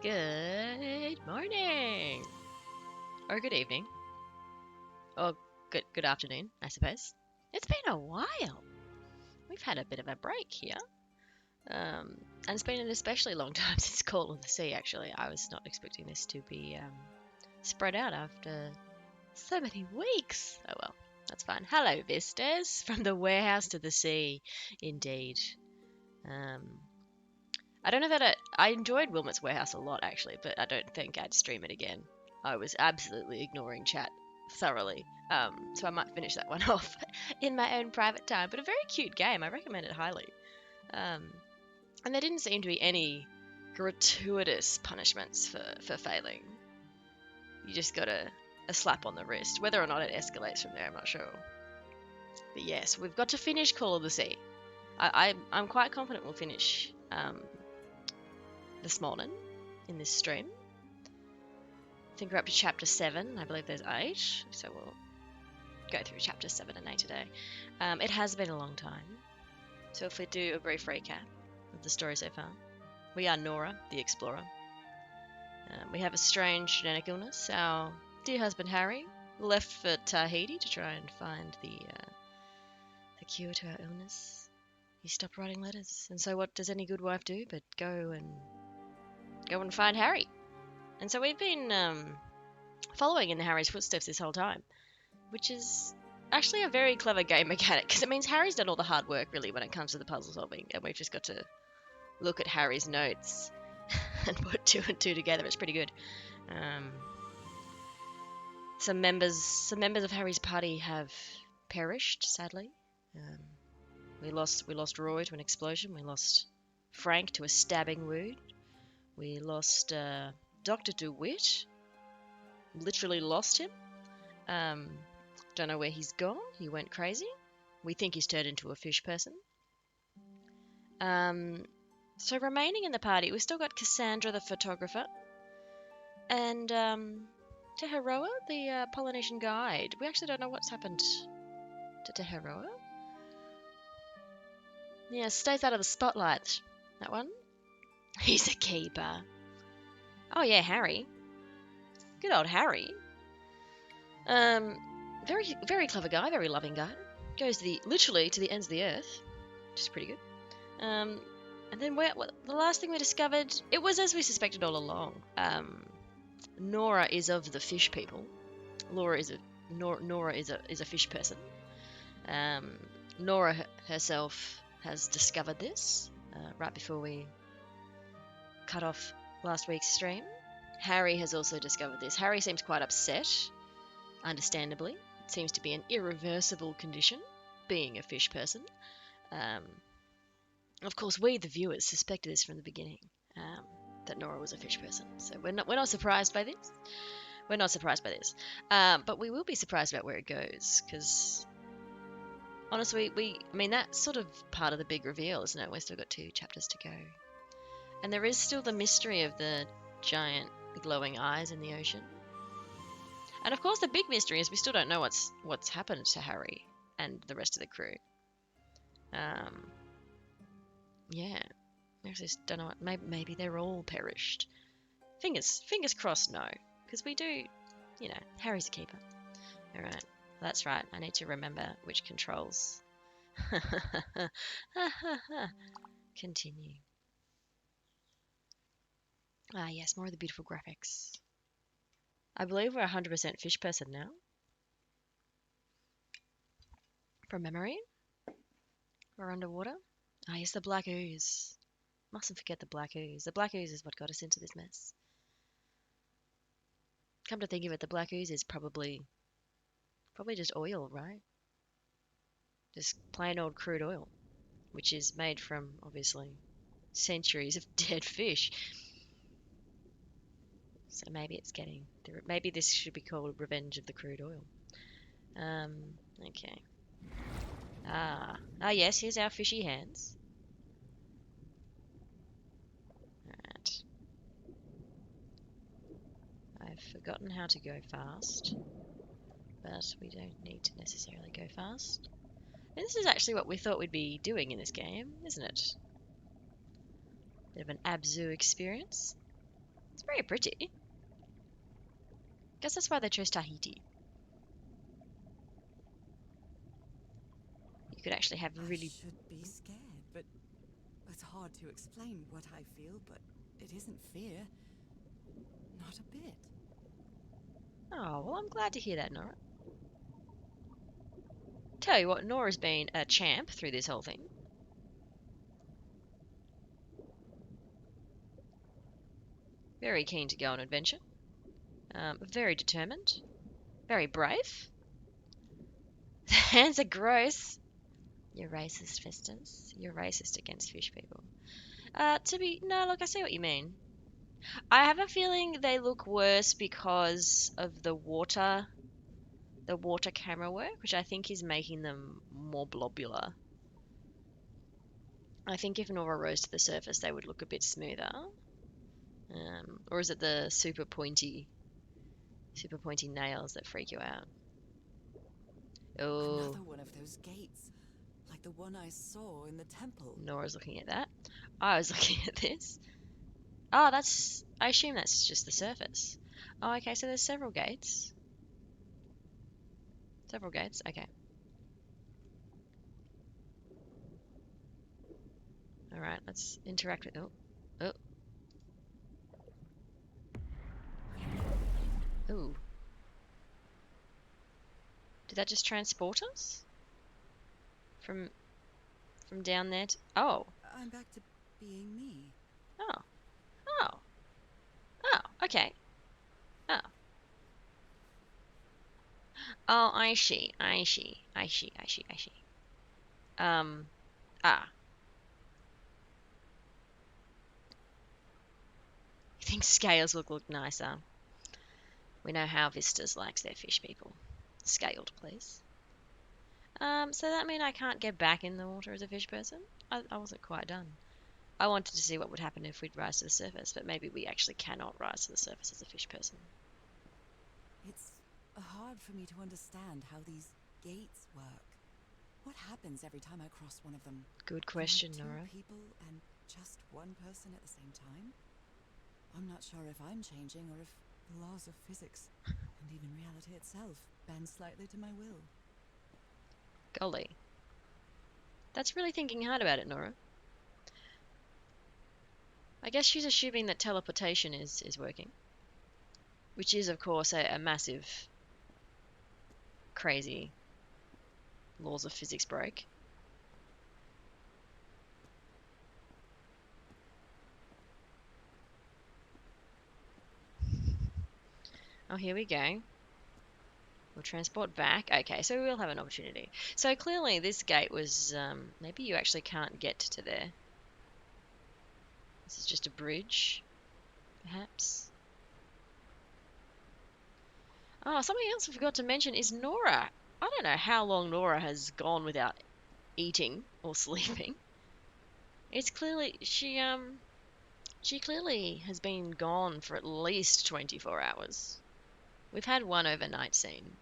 Good morning. Or good evening. Or good afternoon, I suppose. It's been a while. We've had a bit of a break here. And it's been an especially long time since Call of the Sea, actually. I was not expecting this to be spread out after so many weeks. Oh well, that's fine. Hello, Vistas, from the warehouse to the sea, indeed. Um, I don't know that I enjoyed Wilmot's Warehouse a lot, actually, but I don't think I'd stream it again. I was absolutely ignoring chat thoroughly. So I might finish that one off in my own private time. But a very cute game. I recommend it highly. Um, and there didn't seem to be any gratuitous punishments for failing. You just got a slap on the wrist. Whether or not it escalates from there, I'm not sure. But yes, we've got to finish Call of the Sea. I'm quite confident we'll finish this morning in this stream. I think we're up to chapter 7. I believe there's 8, so we'll go through chapter 7 and 8 today. It has been a long time, so if we do a brief recap of the story so far. We are Nora, the explorer. We have a strange genetic illness. Our dear husband Harry left for Tahiti to try and find the cure to our illness. He stopped writing letters, and so what does any good wife do but go and find Harry? And so we've been following in Harry's footsteps this whole time, which is actually a very clever game mechanic, because it means Harry's done all the hard work, really, when it comes to the puzzle solving, and we've just got to look at Harry's notes and put 2 and 2 together. It's pretty good. Some members of Harry's party have perished, sadly. We lost Roy to an explosion. We lost Frank to a stabbing wound. We lost Dr. DeWitt. Literally lost him. Don't know where he's gone. He went crazy. We think he's turned into a fish person. So remaining in the party, we've still got Cassandra, the photographer, and Teheroa, the Polynesian guide. We actually don't know what's happened to Teheroa. Yeah, stays out of the spotlight. That one. He's a keeper. Oh yeah, Harry. Good old Harry. Very, very clever guy, very loving guy. Goes literally to the ends of the earth, which is pretty good. And then the last thing we discovered, it was as we suspected all along. Nora is of the fish people. Nora is a fish person. Nora herself has discovered this right before we cut off last week's stream. Harry has also discovered this. Harry seems quite upset, understandably. It seems to be an irreversible condition, being a fish person. Of course, we, the viewers, suspected this from the beginning, that Nora was a fish person. So we're not surprised by this. We're not surprised by this. But we will be surprised about where it goes, because honestly, I mean, that's sort of part of the big reveal, isn't it? We've still got 2 chapters to go. And there is still the mystery of the giant glowing eyes in the ocean. And of course, the big mystery is we still don't know what's happened to Harry and the rest of the crew. Yeah, I just don't know. Maybe they're all perished. Fingers crossed, no, because we do, Harry's a keeper. All right, that's right. I need to remember which controls. Continue. Ah, yes, more of the beautiful graphics. I believe we're 100% fish person now. From memory. We're underwater. Ah, yes, the black ooze. Mustn't forget the black ooze. The black ooze is what got us into this mess. Come to think of it, the black ooze is probably just oil, right? Just plain old crude oil, which is made from, obviously, centuries of dead fish. So maybe maybe this should be called Revenge of the Crude Oil. Okay. Ah, yes, here's our fishy hands. Alright. I've forgotten how to go fast, but we don't need to necessarily go fast. And this is actually what we thought we'd be doing in this game, isn't it? Bit of an Abzu experience. It's very pretty. Guess that's why they chose Tahiti. You could actually have I really... should be scared, but it's hard to explain what I feel, but it isn't fear. Not a bit. Oh, well, I'm glad to hear that, Nora. Tell you what, Nora's been a champ through this whole thing. Very keen to go on adventure. Very determined. Very brave. The hands are gross. You're racist, Festus. You're racist against fish people. No, look, I see what you mean. I have a feeling they look worse because of the water camera work, which I think is making them more blobular. I think if Nora rose to the surface, they would look a bit smoother. Or is it the super pointy nails that freak you out? Oh, Another one of those gates, like the one I saw in the temple. Nora's looking at that. I was looking at this. Oh, I assume that's just the surface. Oh, okay, so there's several gates. Several gates, okay. Alright, let's interact with... Oh. Ooh. Did that just transport us? From down there to... Oh. I'm back to being me. Oh. Oh. Oh, okay. Oh. Oh, I see. Um, ah. You think scales would look nicer? We know how Vistas likes their fish people. Scaled, please. So that mean I can't get back in the water as a fish person? I wasn't quite done. I wanted to see what would happen if we'd rise to the surface, but maybe we actually cannot rise to the surface as a fish person. It's hard for me to understand how these gates work. What happens every time I cross one of them? Good Can I question, have two Nora. people and just one person at the same time? I'm not sure if I'm changing or if the laws of physics and even reality itself bend slightly to my will. Golly. That's really thinking hard about it, Nora. I guess she's assuming that teleportation is working. Which is, of course, a massive, crazy laws of physics break. Oh, here we go. We'll transport back. Okay, so we'll have an opportunity. So clearly this gate was... maybe you actually can't get to there. This is just a bridge, perhaps. Oh, something else I forgot to mention is Nora. I don't know how long Nora has gone without eating or sleeping. It's clearly... She clearly has been gone for at least 24 hours. We've had one overnight scene.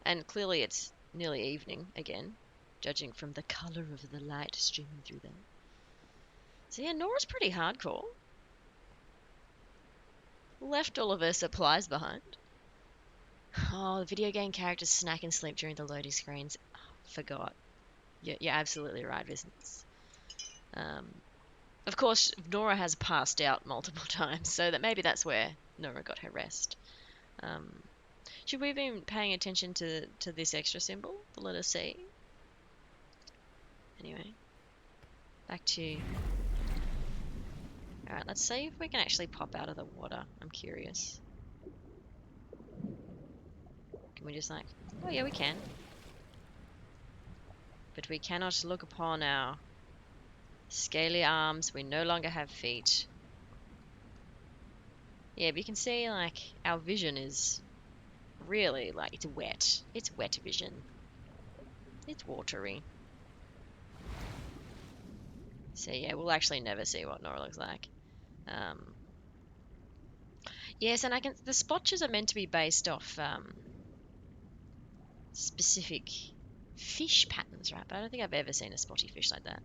And clearly it's nearly evening again, judging from the colour of the light streaming through them. So yeah, Nora's pretty hardcore. Left all of her supplies behind. Oh, the video game characters snack and sleep during the loading screens. Oh, forgot. You're absolutely right, Visnus. Of course, Nora has passed out multiple times, so that maybe that's where Nora got her rest. Should we have been paying attention to this extra symbol, the letter C? Anyway, back to... Alright, let's see if we can actually pop out of the water. I'm curious. Can we just like... Oh yeah, we can. But we cannot look upon our scaly arms. We no longer have feet. Yeah, but you can see, like, our vision is really, like, it's wet. It's wet vision. It's watery. So yeah, we'll actually never see what Nora looks like. Yes, and the spotches are meant to be based off specific fish patterns, right? But I don't think I've ever seen a spotty fish like that.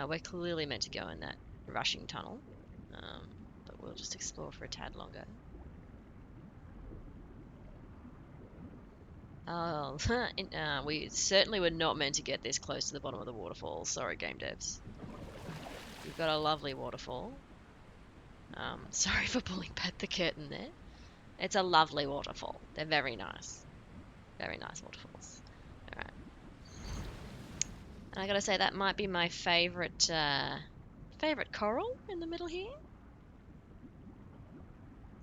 We're clearly meant to go in that rushing tunnel. But but we'll just explore for a tad longer. Oh, we certainly were not meant to get this close to the bottom of the waterfall. Sorry, game devs. We've got a lovely waterfall. Sorry for pulling back the curtain there. It's a lovely waterfall. They're very nice. Very nice waterfalls. Alright. And I gotta say, that might be my favorite, favorite coral in the middle here.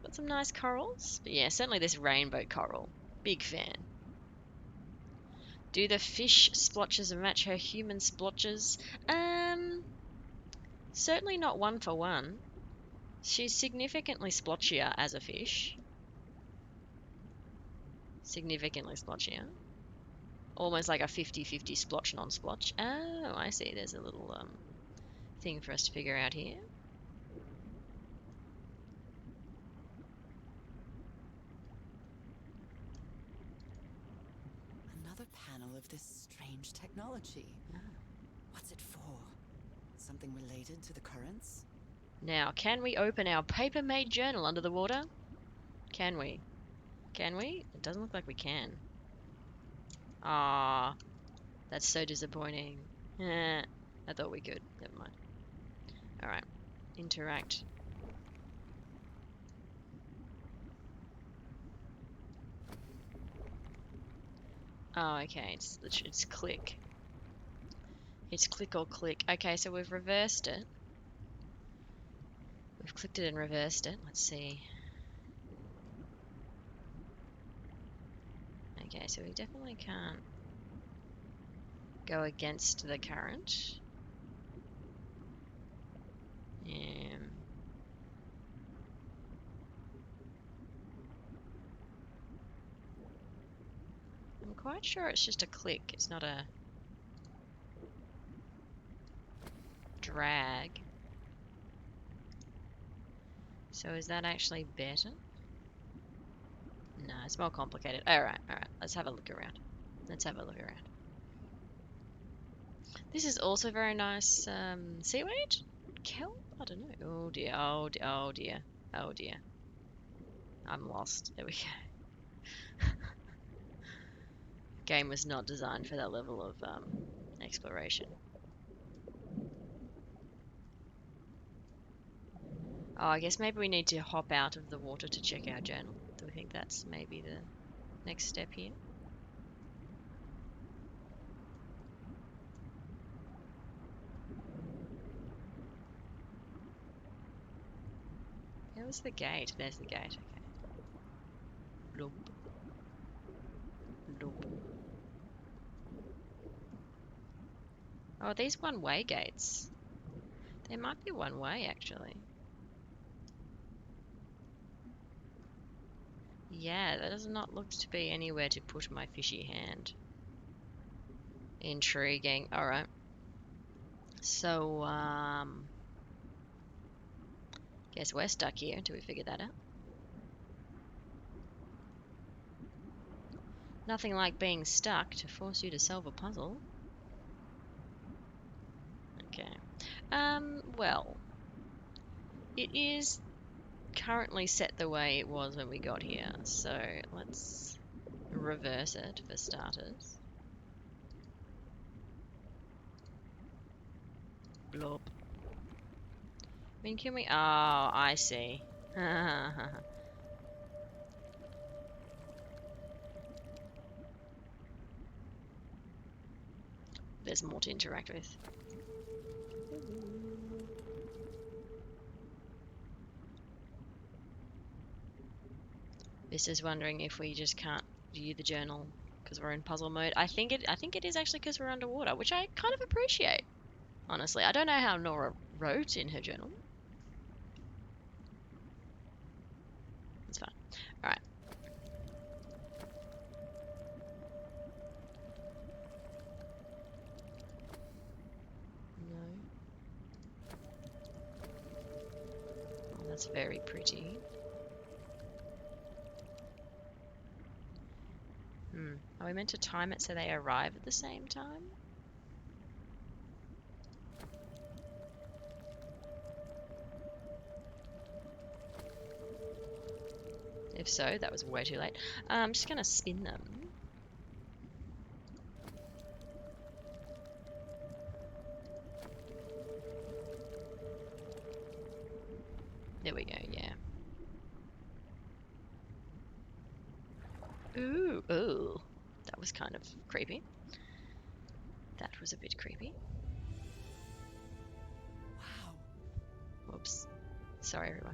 Got some nice corals. But yeah, certainly this rainbow coral. Big fan. Do the fish splotches match her human splotches? Certainly not one for one. She's significantly splotchier as a fish. Significantly splotchier. Almost like a 50-50 splotch non-splotch. Oh, I see. There's a little thing for us to figure out here. Another panel of this strange technology. What's it for? Something related to the currents? Now, can we open our paper-made journal under the water? Can we? Can we? It doesn't look like we can. Ah, that's so disappointing. I thought we could. Never mind. Alright. Interact. Oh, okay. It's click. It's click or click. Okay, so we've reversed it. We've clicked it and reversed it. Let's see. Okay, so we definitely can't go against the current. I'm quite sure it's just a click. It's not a drag. So is that actually better? No, it's more complicated. Alright, alright. Let's have a look around. Let's have a look around. This is also very nice seaweed? Kelp? I don't know. Oh dear, oh dear, oh dear, oh dear. I'm lost. There we go. Game was not designed for that level of exploration. Oh, I guess maybe we need to hop out of the water to check our journal. Do we think that's maybe the next step here? Where was the gate? There's the gate, okay. Bloop. Bloop. Oh, are these one-way gates? They might be one-way, actually. Yeah, there does not look to be anywhere to put my fishy hand. Intriguing. Alright. So, guess we're stuck here until we figure that out. Nothing like being stuck to force you to solve a puzzle. Okay. Well, it is currently set the way it was when we got here, so let's reverse it for starters. Blob. I mean, can we... Oh, I see. There's more to interact with. This is wondering if we just can't view the journal because we're in puzzle mode. I think it is actually because we're underwater, which I kind of appreciate. Honestly, I don't know how Nora wrote in her journal. It's fine. All right. No. Oh, that's very pretty. Are we meant to time it so they arrive at the same time? If so, that was way too late. I'm just going to spin them. There we go, yeah. Ooh, ooh. That was kind of creepy. That was a bit creepy. Wow. Whoops. Sorry, everyone.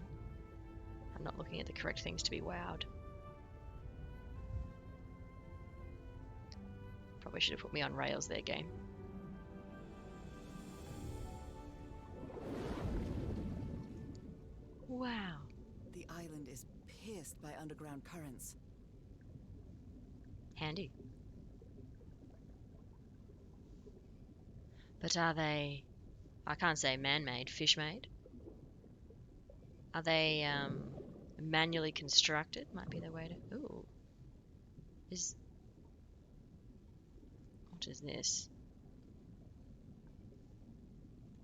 I'm not looking at the correct things to be wowed. Probably should have put me on rails there, game. Wow. The island is pierced by underground currents. Handy. But are they... I can't say man-made, fish-made? Are they manually constructed? Might be the way to... Ooh. What is this?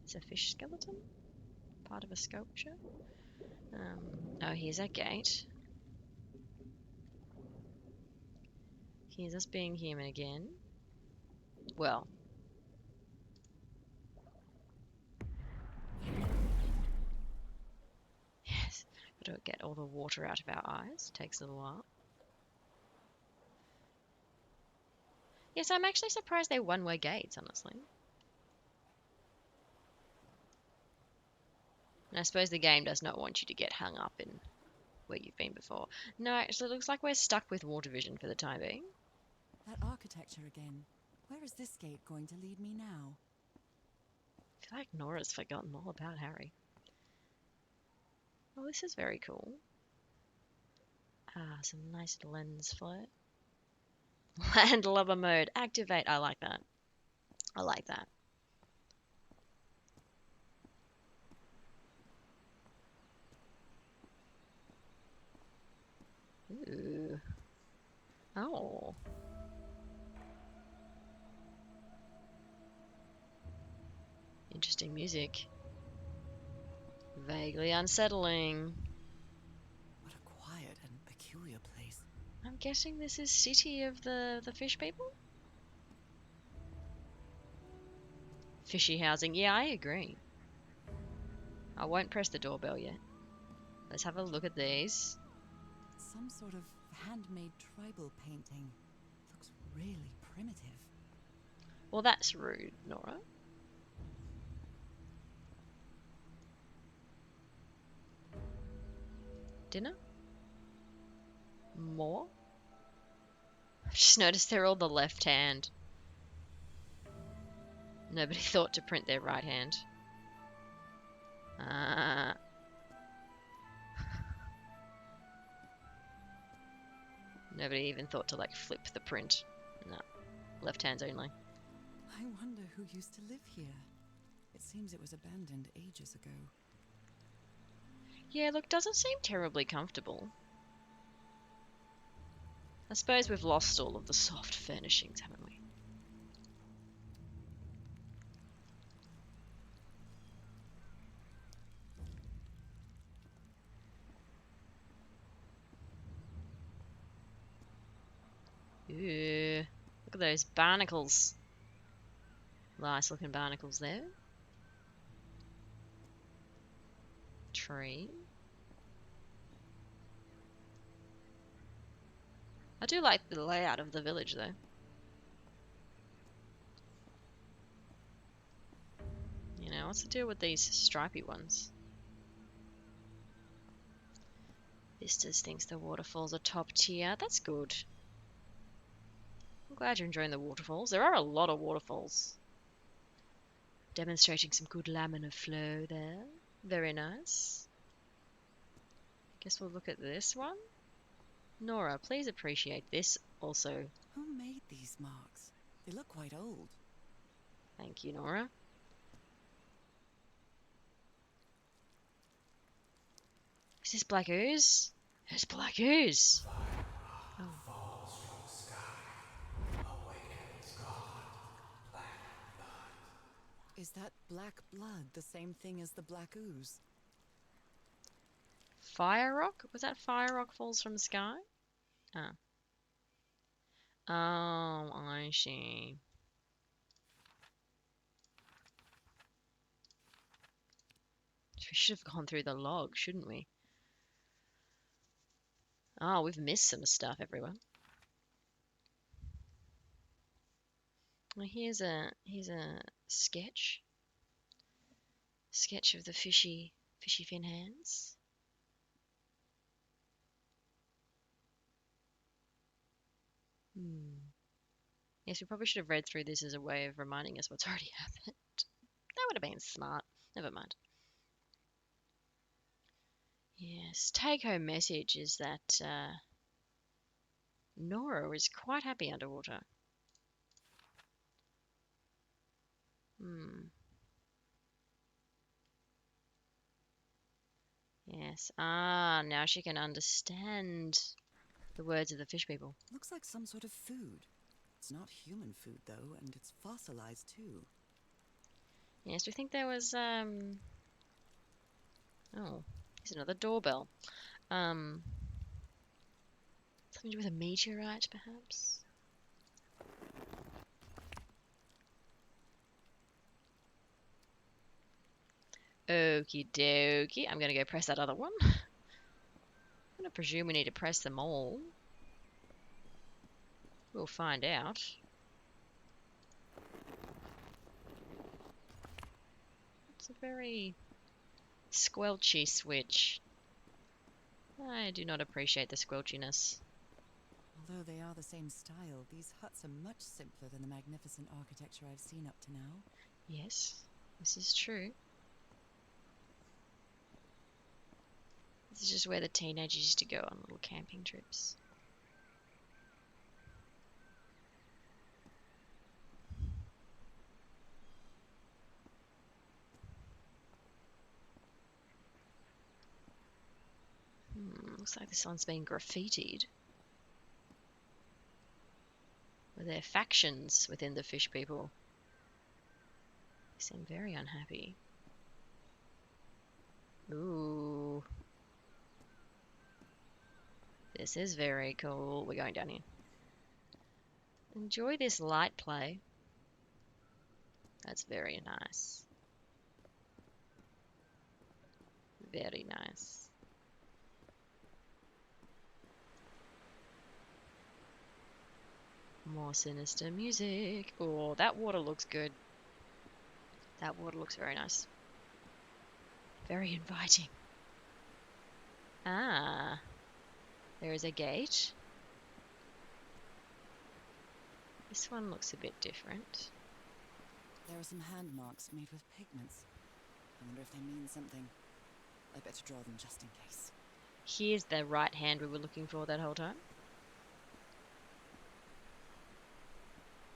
It's a fish skeleton? Part of a sculpture? Oh, here's our gate. Here's us being human again. Well. Yes. Gotta get all the water out of our eyes. Takes a little while. Yes, I'm actually surprised they're one-way gates, honestly. And I suppose the game does not want you to get hung up in where you've been before. No, actually, it looks like we're stuck with water vision for the time being. That architecture again. Where is this gate going to lead me now? I feel like Nora's forgotten all about Harry. Oh, this is very cool. Ah, some nice lens flare. Landlubber mode. Activate. I like that. I like that. Ooh. Oh. Interesting music. Vaguely unsettling. What a quiet and peculiar place. I'm guessing this is City of the Fish People? Fishy housing. Yeah, I agree. I won't press the doorbell yet. Let's have a look at these. Some sort of handmade tribal painting. Looks really primitive. Well, that's rude, Nora. Dinner? More? I've just noticed they're all the left hand. Nobody thought to print their right hand. Nobody even thought to like flip the print. No, left hands only. I wonder who used to live here. It seems it was abandoned ages ago. Yeah, look, doesn't seem terribly comfortable. I suppose we've lost all of the soft furnishings, haven't we? Ooh, look at those barnacles. Nice looking barnacles there. Tree. I do like the layout of the village though. You know, what's the deal with these stripy ones? Vistas thinks the waterfalls are top tier. That's good. I'm glad you're enjoying the waterfalls. There are a lot of waterfalls. Demonstrating some good laminar flow there. Very nice. Guess we'll look at this one. Nora, please appreciate this also. Who made these marks? They look quite old. Thank you, Nora. Is this black ooze? It's black ooze. Oh. Falls from the sky, awakens God, black blood. Is that black blood the same thing as the black ooze? Fire rock? Was that fire rock falls from the sky? Ah. Oh, I see. We should have gone through the log, shouldn't we? Oh, we've missed some stuff, everyone. Well, here's a sketch. Sketch of the fishy fin hands. Yes, we probably should have read through this as a way of reminding us what's already happened. That would have been smart. Never mind. Yes, take-home message is that Nora is quite happy underwater. Yes. Ah, now she can understand the words of the fish people. Looks like some sort of food. It's not human food, though, and it's fossilized, too. Yes, we think there was oh, here's another doorbell. Something to do with a meteorite, perhaps? Okie dokie. I'm gonna go press that other one. I'm gonna presume we need to press them all. We'll find out. It's a very squelchy switch. I do not appreciate the squelchiness. Although they are the same style, these huts are much simpler than the magnificent architecture I've seen up to now. Yes, this is true. This is just where the teenagers used to go on little camping trips. Looks like this one's been graffitied. Were there factions within the fish people? They seem very unhappy. Ooh. This is very cool. We're going down here. Enjoy this light play. That's very nice. Very nice. More sinister music. Oh, that water looks good. That water looks very nice. Very inviting. Ah. There is a gate. This one looks a bit different. There are some hand marks made with pigments. I wonder if they mean something. I better draw them just in case. Here's the right hand we were looking for that whole time.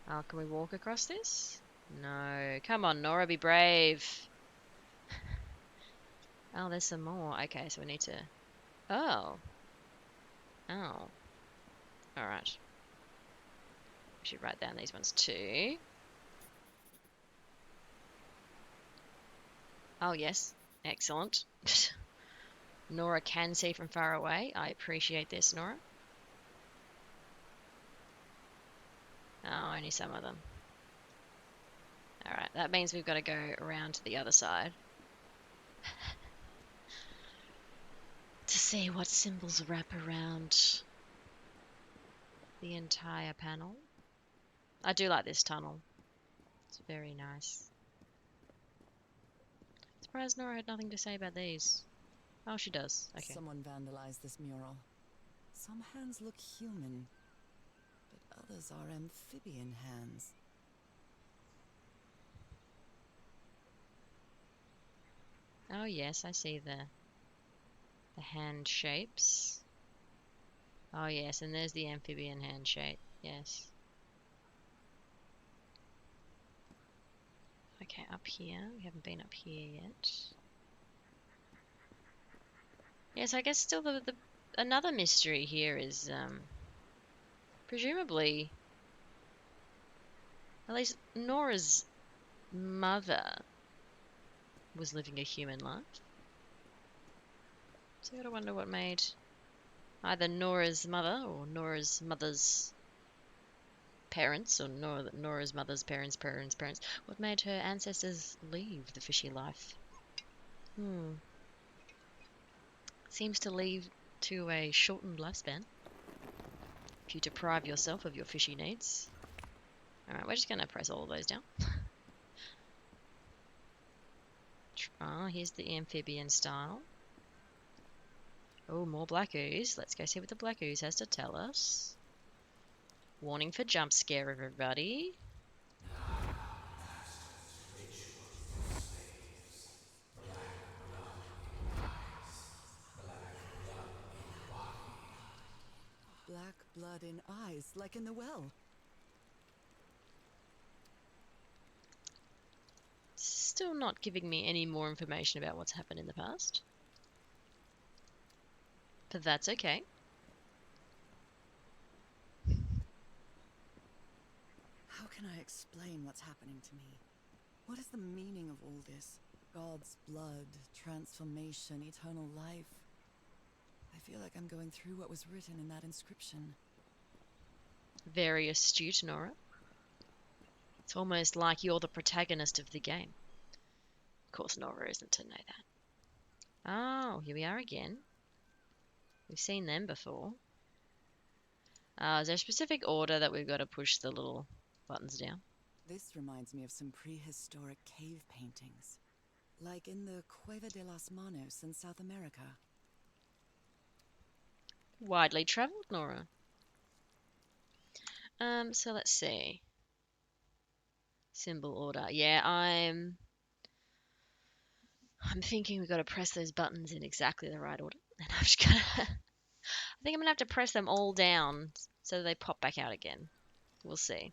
Oh, can we walk across this? No. Come on, Nora, be brave. Oh, there's some more. Okay, so we need to... Oh. Oh. Alright. We should write down these ones too. Oh, yes. Excellent. Nora can see from far away. I appreciate this, Nora. Oh, only some of them. Alright, that means we've got to go around to the other side. To see what symbols wrap around the entire panel. I do like this tunnel. It's very nice. Surprised Nora had nothing to say about these. Oh, she does. Okay. Someone vandalized this mural. Some hands look human, but others are amphibian hands. Oh yes, I see the hand shapes. Oh yes, and there's the amphibian hand shape. Yes. Okay, up here. We haven't been up here yet. Yes, I guess still the another mystery here is presumably at least Nora's mother was living a human life. So I gotta wonder what made either Nora's mother or Nora's mother's parents or Nora's mother's parents' what made her ancestors leave the fishy life. Seems to lead to a shortened lifespan if you deprive yourself of your fishy needs. Alright, we're just gonna press all of those down. Here's the amphibian style. Oh, more black ooze. Let's go see what the black ooze has to tell us. Warning for jump scare, everybody. Black blood in eyes, like in the well. Still not giving me any more information about what's happened in the past. But that's okay. How can I explain what's happening to me? What is the meaning of all this? God's blood, transformation, eternal life. I feel like I'm going through what was written in that inscription. Very astute, Nora. It's almost like you're the protagonist of the game. Of course, Nora isn't to know that. Oh, here we are again. We've seen them before. Is there a specific order that we've got to push the little buttons down? This reminds me of some prehistoric cave paintings, like in the Cueva de las Manos in South America. Widely travelled, Nora. So let's see. Symbol order. Yeah, I'm thinking we've got to press those buttons in exactly the right order. And I'm just gonna I think I'm gonna have to press them all down so they pop back out again. We'll see.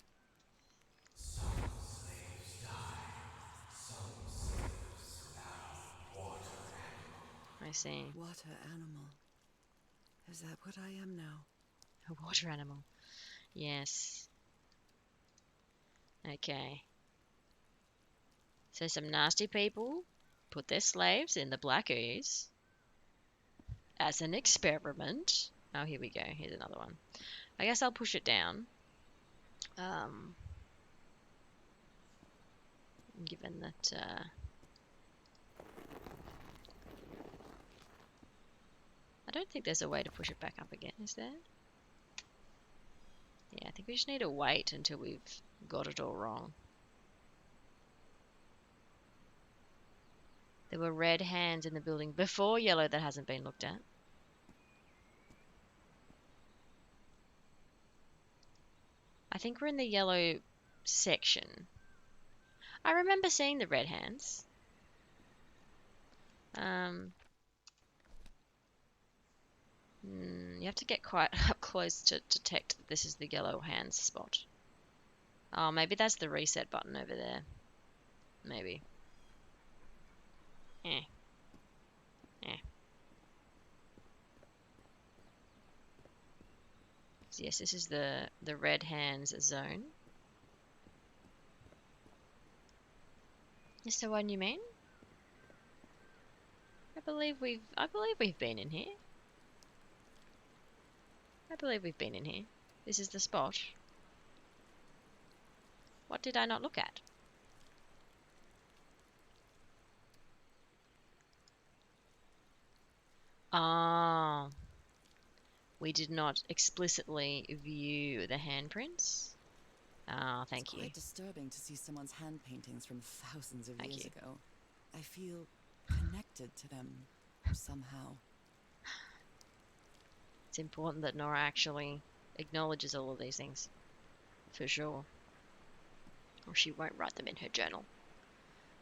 I see. Water animal. Is that what I am now? A water animal. Yes. Okay. So some nasty people put their slaves in the black ooze as an experiment. Oh, here we go. Here's another one. I guess I'll push it down. Given that I don't think there's a way to push it back up again, is there? Yeah, I think we just need to wait until we've got it all wrong. There were red hands in the building before yellow that hasn't been looked at. I think we're in the yellow section. I remember seeing the red hands. You have to get quite up close to detect that this is the yellow hands spot. Oh, maybe that's the reset button over there. Maybe. Eh. So yes, this is the red hands zone. Is the one you mean? I believe we've been in here. I believe we've been in here. This is the spot. What did I not look at? Ah, we did not explicitly view the handprints. Ah, thank you. It's quite disturbing to see someone's hand paintings from thousands of Thank years you. ago. I feel connected to them somehow. It's important that Nora actually acknowledges all of these things. For sure. Or she won't write them in her journal.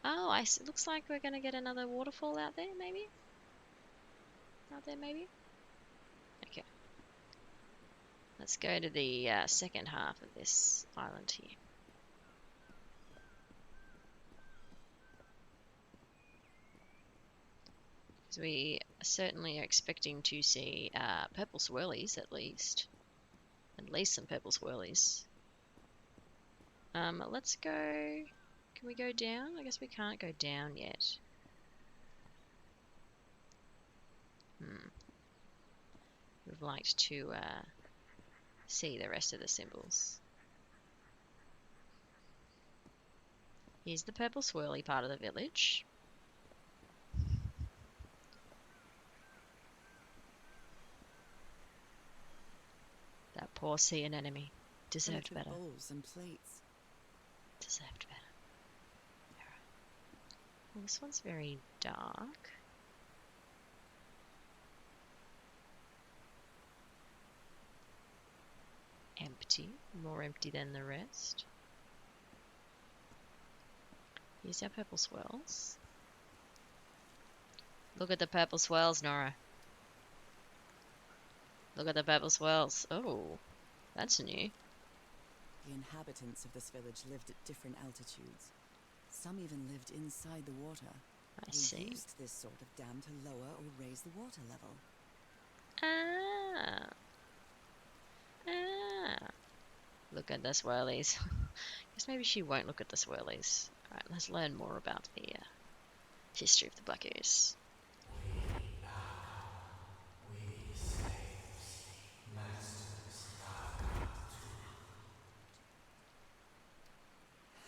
Oh, it looks like we're going to get another waterfall out there, maybe? Okay. Let's go to the second half of this island here. So we certainly are expecting to see purple swirlies at least. At least some purple swirlies. Let's go... Can we go down? I guess we can't go down yet. have liked to see the rest of the symbols. Here's the purple swirly part of the village. That poor sea anemone deserved Primitive better. bowls and plates. Deserved better. Alright. Well, this one's very dark. Empty. More empty than the rest. Here's our purple swirls. Look at the purple swirls, Nora. Look at the purple swirls. Oh, that's new. The inhabitants of this village lived at different altitudes. Some even lived inside the water. I They see. used this sort of dam to lower or raise the water level. Ah. Ah. Look at the swirlies. Guess maybe she won't look at the swirlies. Alright, let's learn more about the history of the Black Ooze. We slaves, masters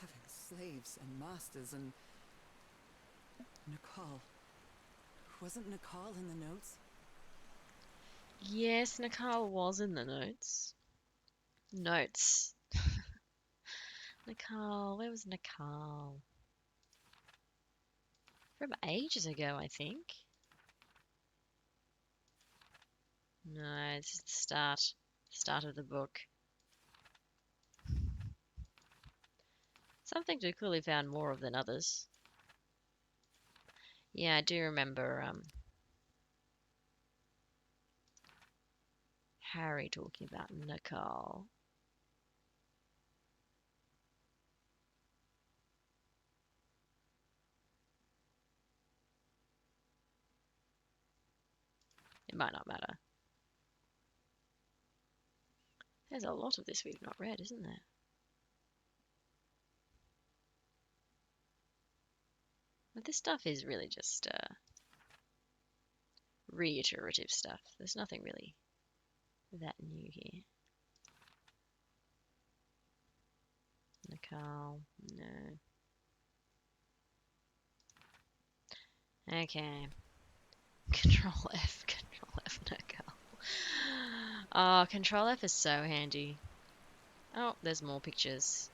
Having slaves and masters and... Nakal. Wasn't Nakal in the notes? Yes, Nakal was in the notes. Notes. Nakal, where was Nakal? From ages ago, I think. No, this is the start of the book. Some things we clearly found more of than others. Yeah, I do remember Harry talking about Nakal. It might not matter. There's a lot of this we've not read, isn't there? But this stuff is really just reiterative stuff. There's nothing really that new here. Nakal, no. Okay. Control F, Nakal. Oh, Control F is so handy. Oh, there's more pictures.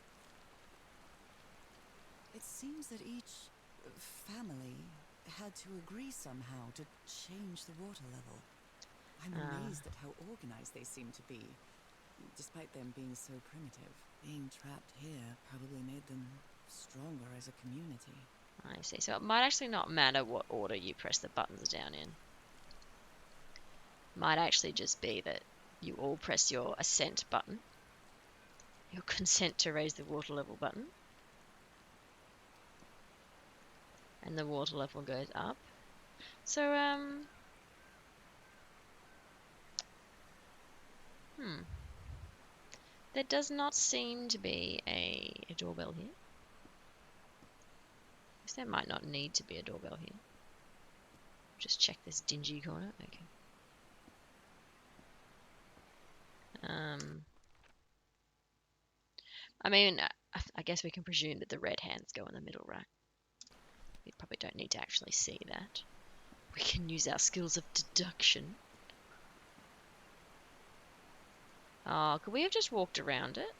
It seems that each family had to agree somehow to change the water level. I'm amazed at how organized they seem to be, despite them being so primitive. Being trapped here probably made them stronger as a community. I see. So it might actually not matter what order you press the buttons down in. Might actually just be that you all press your assent button, your consent to raise the water level button, and the water level goes up. So, there does not seem to be a doorbell here. I guess there might not need to be a doorbell here. Just check this dingy corner. Okay. I mean, I guess we can presume that the red hands go in the middle, right? We probably don't need to actually see that. We can use our skills of deduction. Oh, could we have just walked around it?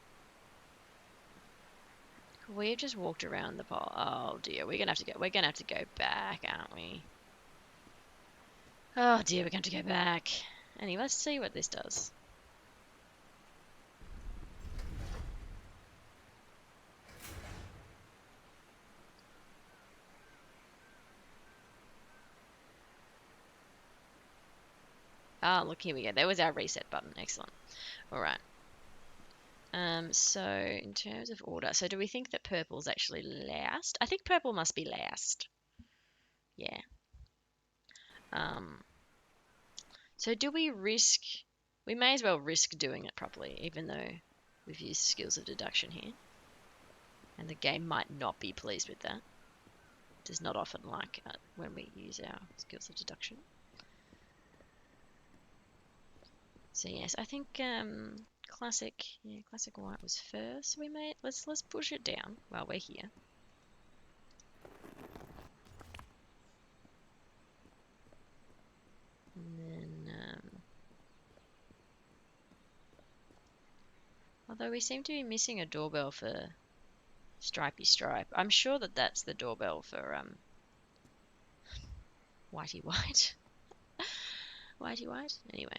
Could we have just walked around the pole? Oh dear, we're gonna have to go back, aren't we? Oh dear, we're gonna have to go back. Anyway, let's see what this does. Ah, look, here we go. There was our reset button. Excellent. All right. So in terms of order, so do we think that purple's actually last? I think purple must be last. Yeah. So do we risk... We may as well risk doing it properly, even though we've used skills of deduction here. And the game might not be pleased with that. It does not often like when we use our skills of deduction. So yes, I think classic white was first. We made let's push it down while we're here. And then although we seem to be missing a doorbell for Stripey Stripe. I'm sure that that's the doorbell for Whitey White. Whitey White? Anyway.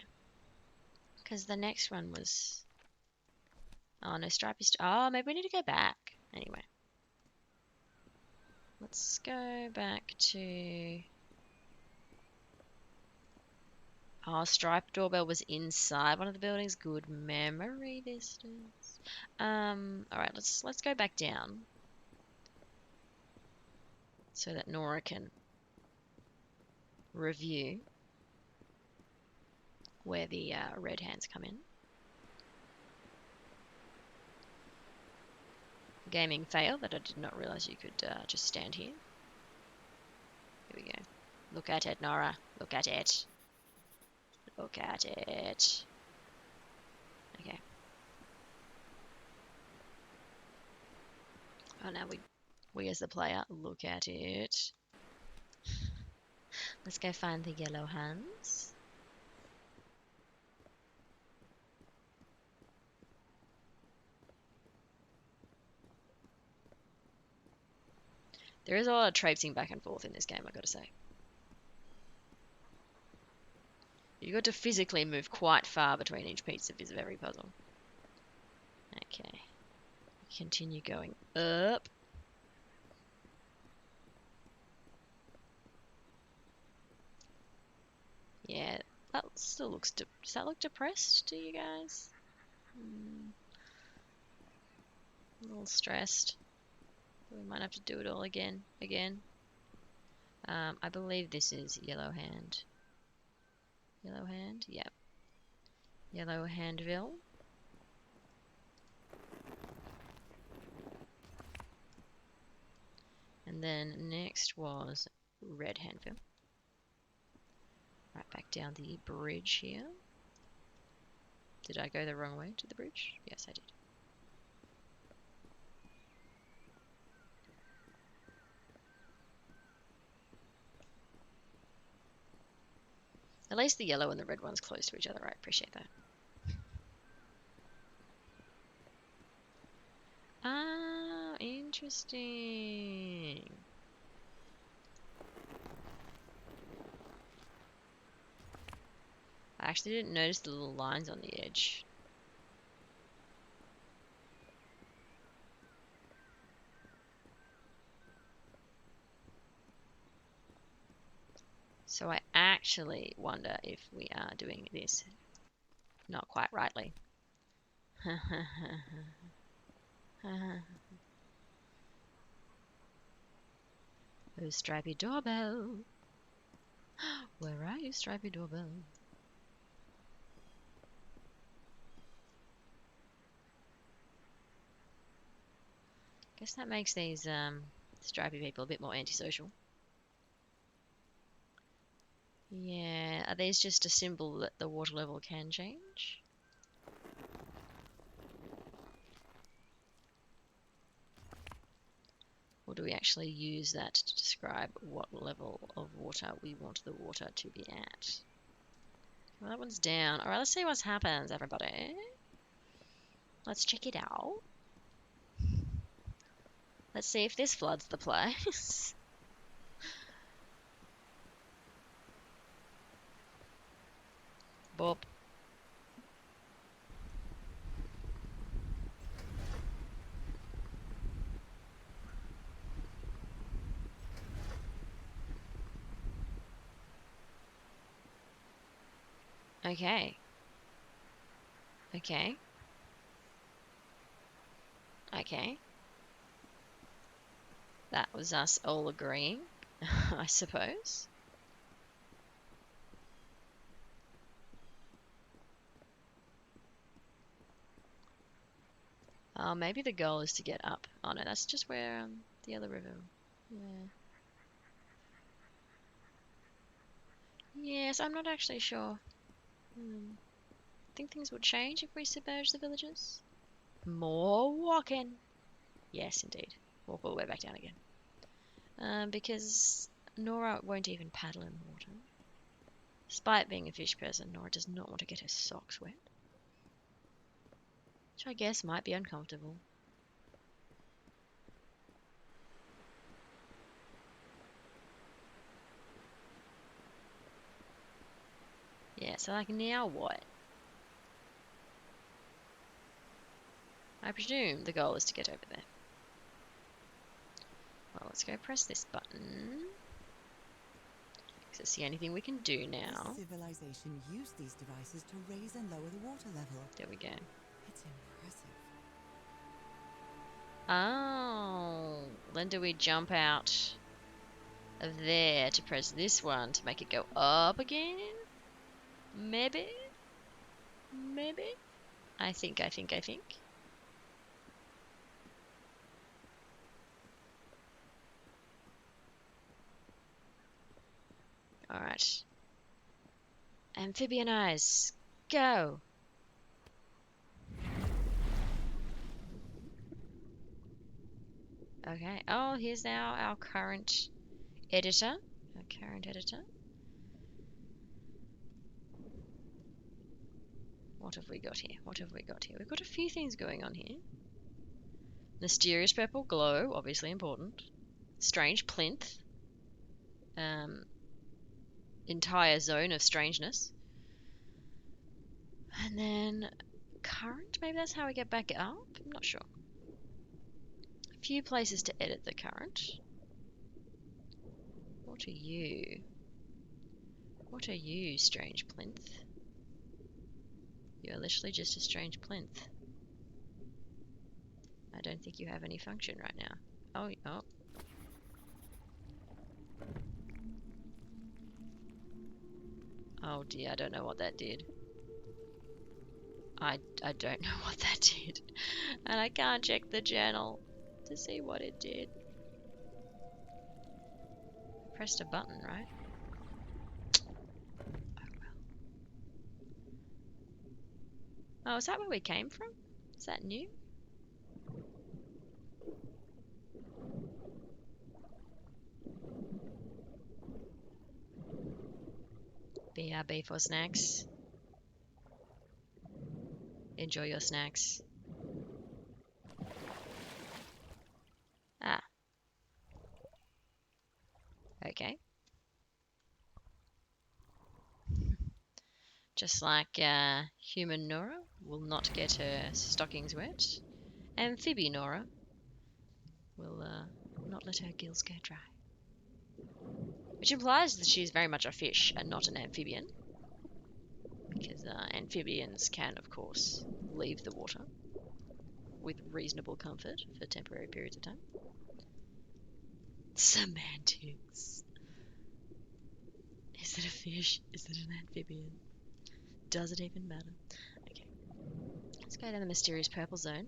Because the next one was... Oh, no, Stripey Oh, maybe we need to go back. Anyway. Let's go back to... Oh, Stripe doorbell was inside one of the buildings. Good memory distance. Alright, let's go back down. So that Nora can review where the red hands come in. Gaming fail that I did not realize you could just stand here. Here we go. Look at it, Nora. Look at it. Look at it. Okay. Oh, now we as the player, look at it. Let's go find the yellow hands. There is a lot of traipsing back and forth in this game, I gotta say. You've got to physically move quite far between each piece of every puzzle. Okay. Continue going up. Yeah, that still looks... Does that look depressed to you guys? A little stressed. We might have to do it all again. I believe this is Yellow Hand. Yellow Hand? Yep. Yellow Handville. And then next was Red Handville. Right back down the bridge here. Did I go the wrong way to the bridge? Yes, I did. At least the yellow and the red one's close to each other. I appreciate that. Ah, interesting. I actually didn't notice the little lines on the edge. So I actually wonder if we are doing this not quite rightly. Oh, Stripey Doorbell. Where are you, Stripey Doorbell? Guess that makes these stripy people a bit more antisocial. Yeah, are these just a symbol that the water level can change? Or do we actually use that to describe what level of water we want the water to be at? Well, that one's down. Alright, let's see what happens, everybody. Let's check it out. Let's see if this floods the place. Boop. Okay. Okay. Okay. That was us all agreeing, I suppose. Maybe the goal is to get up. Oh no, that's just where the other river. Yeah. Yes, I'm not actually sure. think things would change if we submerge the villages. More walking. Yes, indeed. Walk all the way back down again. Because Nora won't even paddle in the water. Despite being a fish person, Nora does not want to get her socks wet. Which I guess might be uncomfortable. Yeah, so like now what? I presume the goal is to get over there. Well, let's go press this button. Because it's the only thing we can do now. This civilization used these devices to raise and lower the water level. There we go. It's impressive. Oh, then do we jump out of there to press this one to make it go up again? Maybe? Maybe? I think. Alright. Amphibian eyes, go! Okay, oh, here's now our current editor. What have we got here? We've got a few things going on here. Mysterious purple glow, obviously important. Strange plinth. Entire zone of strangeness. And then current, maybe that's how we get back up? I'm not sure. A few places to edit the current. What are you? What are you, strange plinth? You're literally just a strange plinth. I don't think you have any function right now. Oh. Oh dear, I don't know what that did. I don't know what that did. And I can't check the journal to see what it did. I pressed a button, right? Oh well. Oh, is that where we came from? Is that new? BRB for snacks. Enjoy your snacks. Ah. Okay. Just like human Nora will not get her stockings wet, amphibian Nora will not let her gills go dry. Which implies that she is very much a fish and not an amphibian. Because amphibians can, of course, leave the water with reasonable comfort for temporary periods of time. Semantics. Is it a fish? Is it an amphibian? Does it even matter? Okay. Let's go down the mysterious purple zone.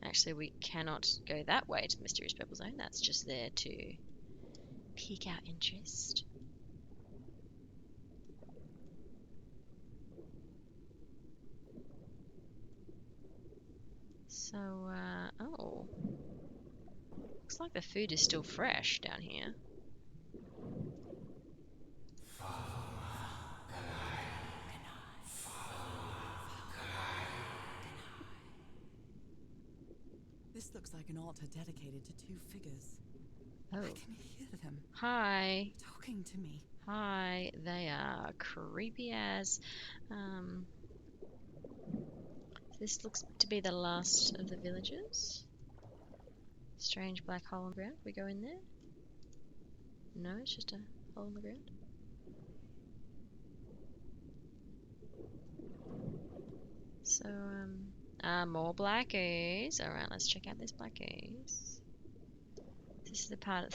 Actually, we cannot go that way to the mysterious purple zone. That's just there to pique our interest. So, oh. Looks like the food is still fresh down here. This looks like an altar dedicated to two figures. Oh. I can hear them Hi. talking to me. Hi. They are creepy as. This looks to be the last of the villages. Strange black hole in the ground. We go in there? No, it's just a hole in the ground. So, more black ooze. Alright, let's check out this black ooze. This is the part of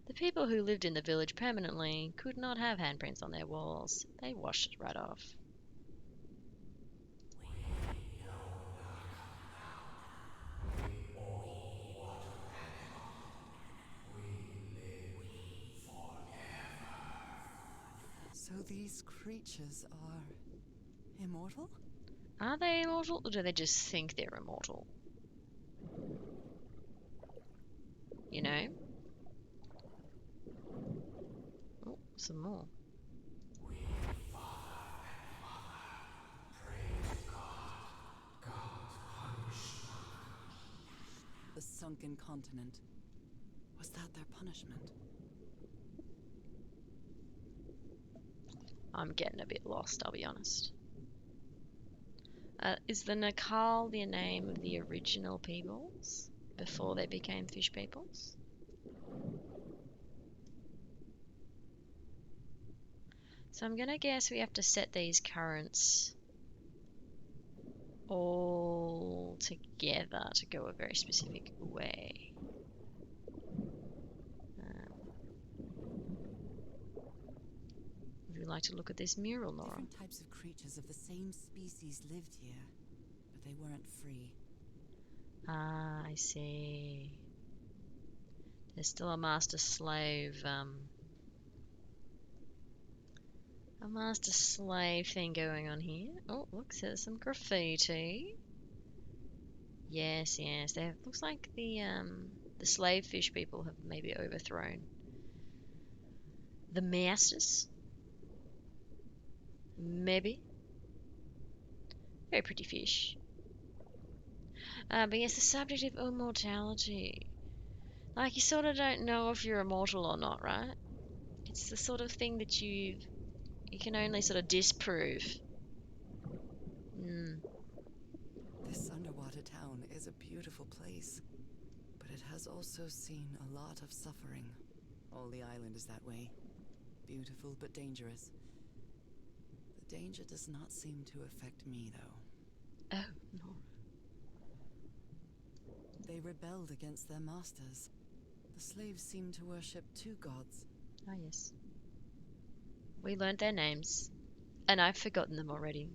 the people who lived in the village permanently could not have handprints on their walls. They washed it right off. So these creatures are immortal? Are they immortal, or do they just think they're immortal? You know? Oh, some more. We, father and mother, pray to God. God punish not. The sunken continent. Was that their punishment? I'm getting a bit lost, I'll be honest. Is the Nakal the name of the original peoples before they became fish peoples? So I'm gonna guess we have to set these currents all together to go a very specific way. Would you like to look at this mural, Nora? Different types of creatures of the same species lived here, but they weren't free. Ah, I see. There's still a master-slave, thing going on here. Oh, look, there's some graffiti. Yes, yes. There looks like the slave fish people have maybe overthrown the masters. Maybe. Very pretty fish. But yes, the subject of immortality. Like, you sort of don't know if you're immortal or not, right? It's the sort of thing that you can only sort of disprove. This underwater town is a beautiful place, but it has also seen a lot of suffering. All the island is that way. Beautiful but dangerous. The danger does not seem to affect me, though. Oh, no. They rebelled against their masters. The slaves seem to worship two gods. Ah, yes. We learned their names, and I've forgotten them already.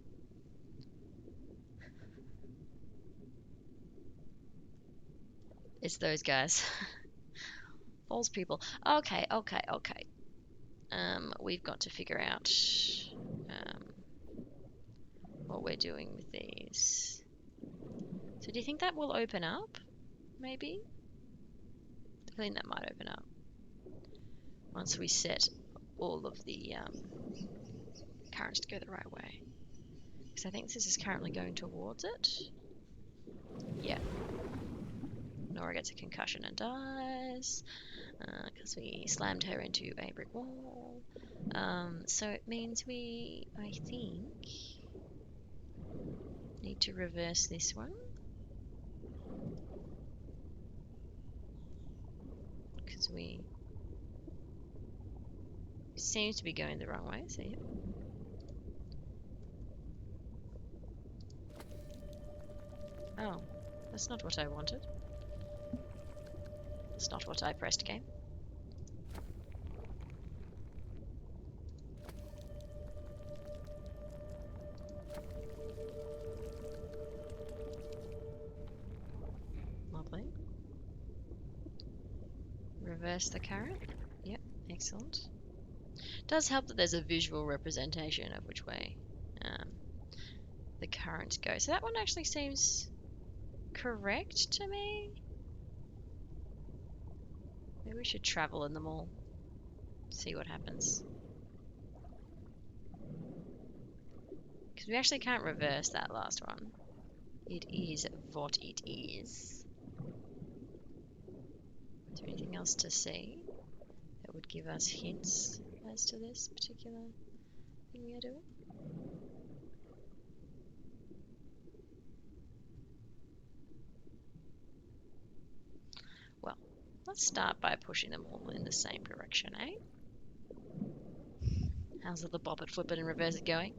It's those guys. False people. Okay, okay, okay. We've got to figure out what we're doing with these. So do you think that will open up? Maybe? I think that might open up. Once we set all of the currents to go the right way. Because I think this is currently going towards it. Yeah. Nora gets a concussion and dies. Because we slammed her into a brick wall. So it means we, I think, need to reverse this one. Because we seems to be going the wrong way, so yeah. Oh, that's not what I wanted. That's not what I pressed, game. Lovely. Reverse the current. Yep, excellent. Does help that there's a visual representation of which way the current goes. So that one actually seems correct to me. Maybe we should travel in them all. See what happens. Because we actually can't reverse that last one. It is what it is. Is there anything else to see that would give us hints as to this particular thing we are doing? Well, let's start by pushing them all in the same direction, eh? How's the bob it, flip it, and reverse it going?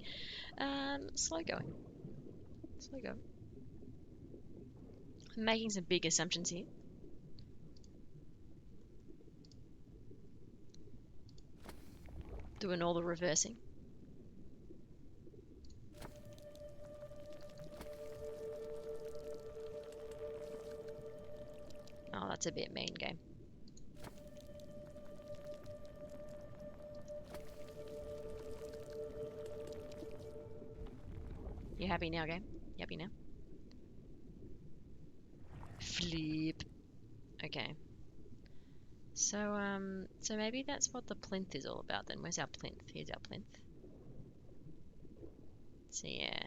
Slow going. Slow going. I'm making some big assumptions here. Doing all the reversing. Oh, that's a bit mean, game. You happy now, game? You happy now? Flip. Okay. So maybe that's what the plinth is all about then. Where's our plinth? Here's our plinth. So yeah.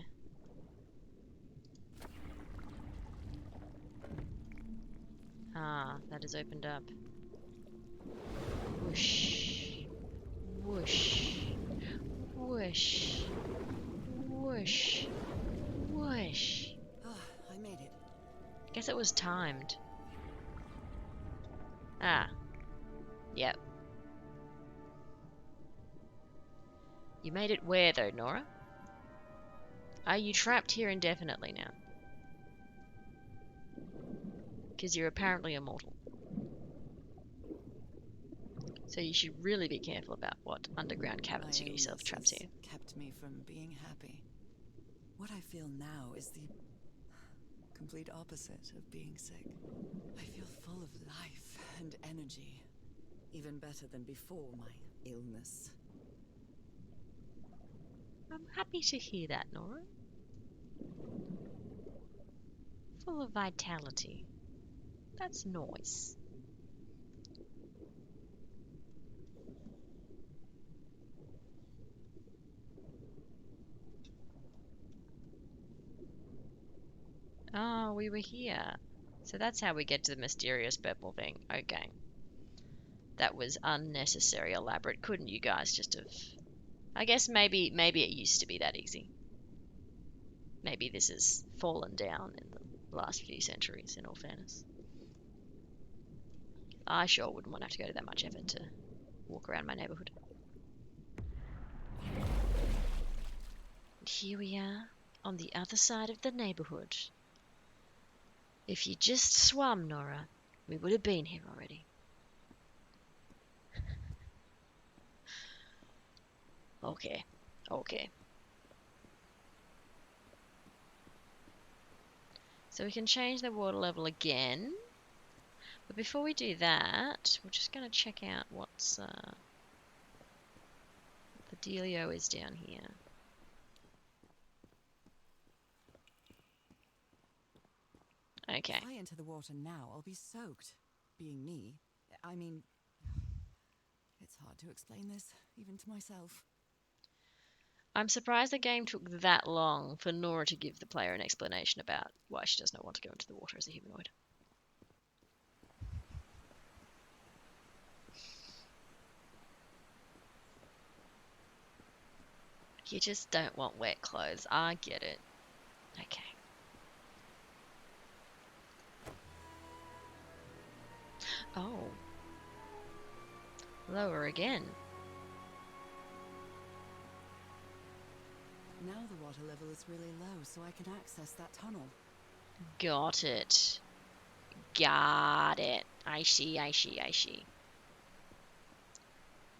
Ah, that has opened up. Whoosh. Whoosh. Whoosh. Whoosh. Whoosh. Ah, I made it. Guess it was timed. Ah. Yep. You made it where though, Nora? Are you trapped here indefinitely now? Because you're apparently immortal. So you should really be careful about what underground caverns My you get yourself illness trapped has in. kept me from being happy. What I feel now is the complete opposite of being sick. I feel full of life and energy, even better than before my illness. I'm happy to hear that, Nora. Full of vitality. That's nice. Oh, we were here. So that's how we get to the mysterious purple thing. Okay. That was unnecessary elaborate. Couldn't you guys just have... I guess maybe it used to be that easy. Maybe this has fallen down in the last few centuries, in all fairness. I sure wouldn't want to have to go to that much effort to walk around my neighborhood. And here we are, on the other side of the neighborhood. If you just swum, Nora, we would have been here already. Okay, okay. So we can change the water level again. But before we do that, we're just going to check out what's the dealio is down here. Okay. If I enter the water now, I'll be soaked. Being me, I mean, it's hard to explain this, even to myself. I'm surprised the game took that long for Nora to give the player an explanation about why she does not want to go into the water as a humanoid. You just don't want wet clothes. I get it. Okay. Oh. Lower again. Now the water level is really low, so I can access that tunnel. Got it. Got it. I see, I see, I see.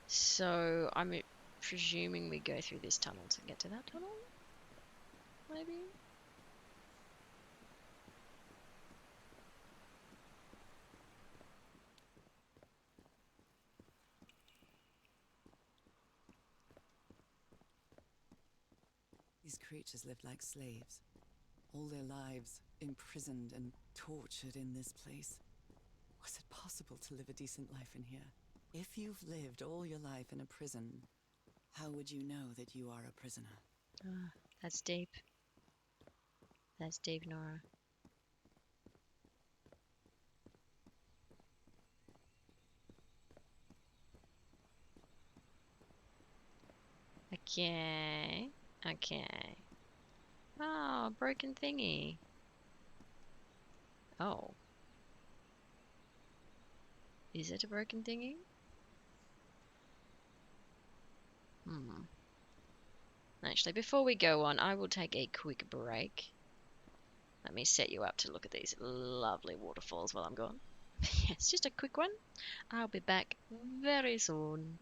So, I'm presuming we go through this tunnel to get to that tunnel? Maybe? These creatures lived like slaves, all their lives imprisoned and tortured in this place. Was it possible to live a decent life in here? If you've lived all your life in a prison, how would you know that you are a prisoner? That's deep. That's deep, Nora. Okay. Okay. Oh, broken thingy. Oh. Is it a broken thingy? Actually, before we go on, I will take a quick break. Let me set you up to look at these lovely waterfalls while I'm gone. Yes, just a quick one. I'll be back very soon.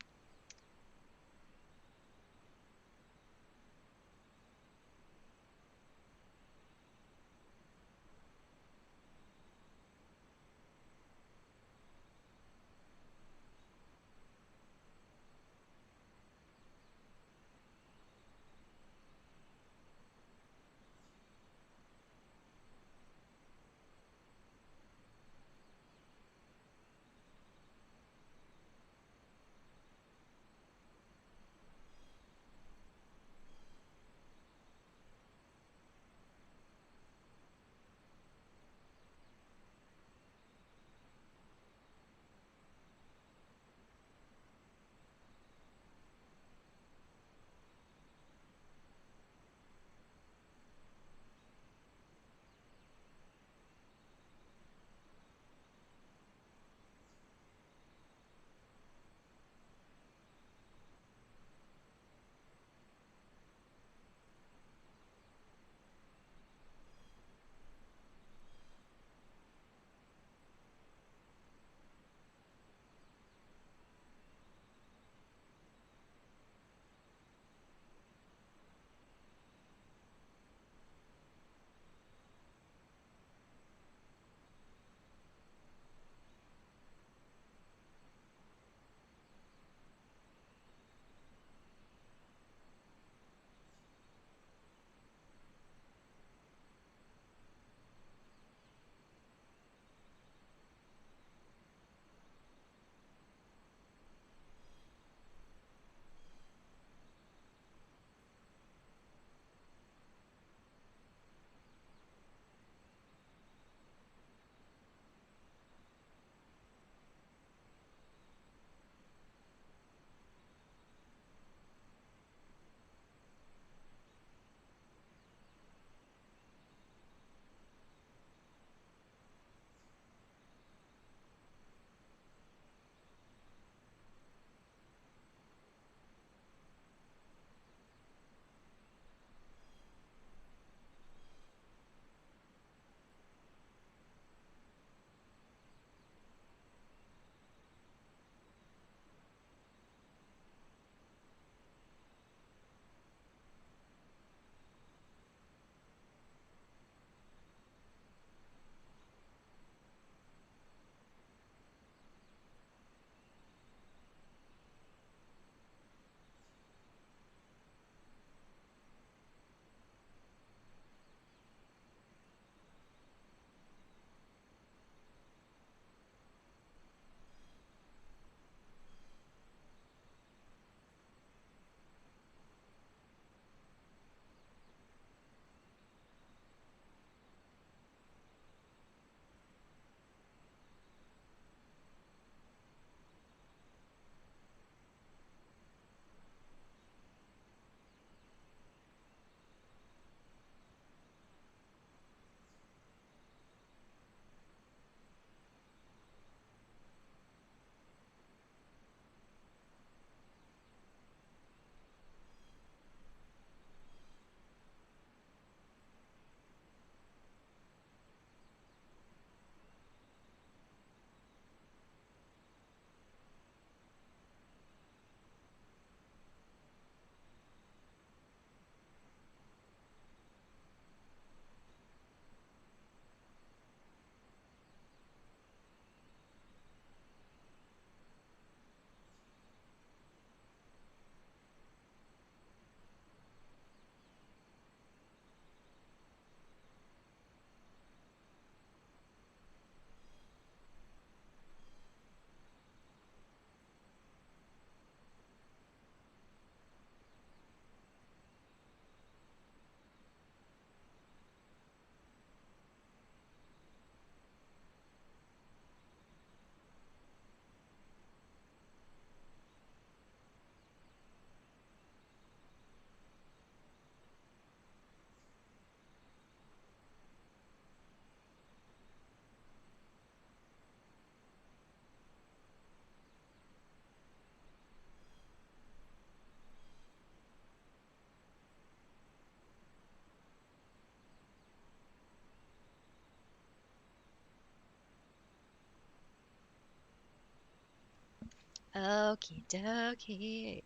Okie dokie.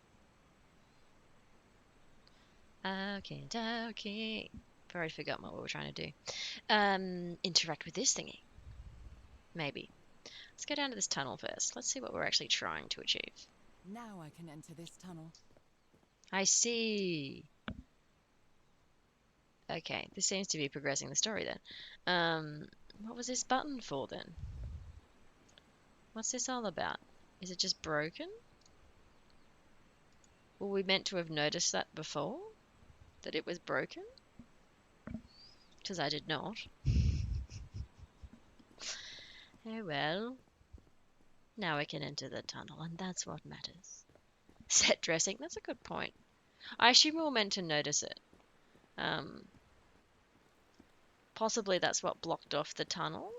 Okie dokie. I've already forgotten what we were trying to do. Interact with this thingy. Maybe. Let's go down to this tunnel first. Let's see what we're actually trying to achieve. Now I can enter this tunnel. I see. Okay, this seems to be progressing the story then. What was this button for then? What's this all about? Is it just broken? Were we meant to have noticed that before? That it was broken? Because I did not. Oh well. Now I can enter the tunnel, and that's what matters. Set dressing, that's a good point. I assume we were meant to notice it. Possibly that's what blocked off the tunnel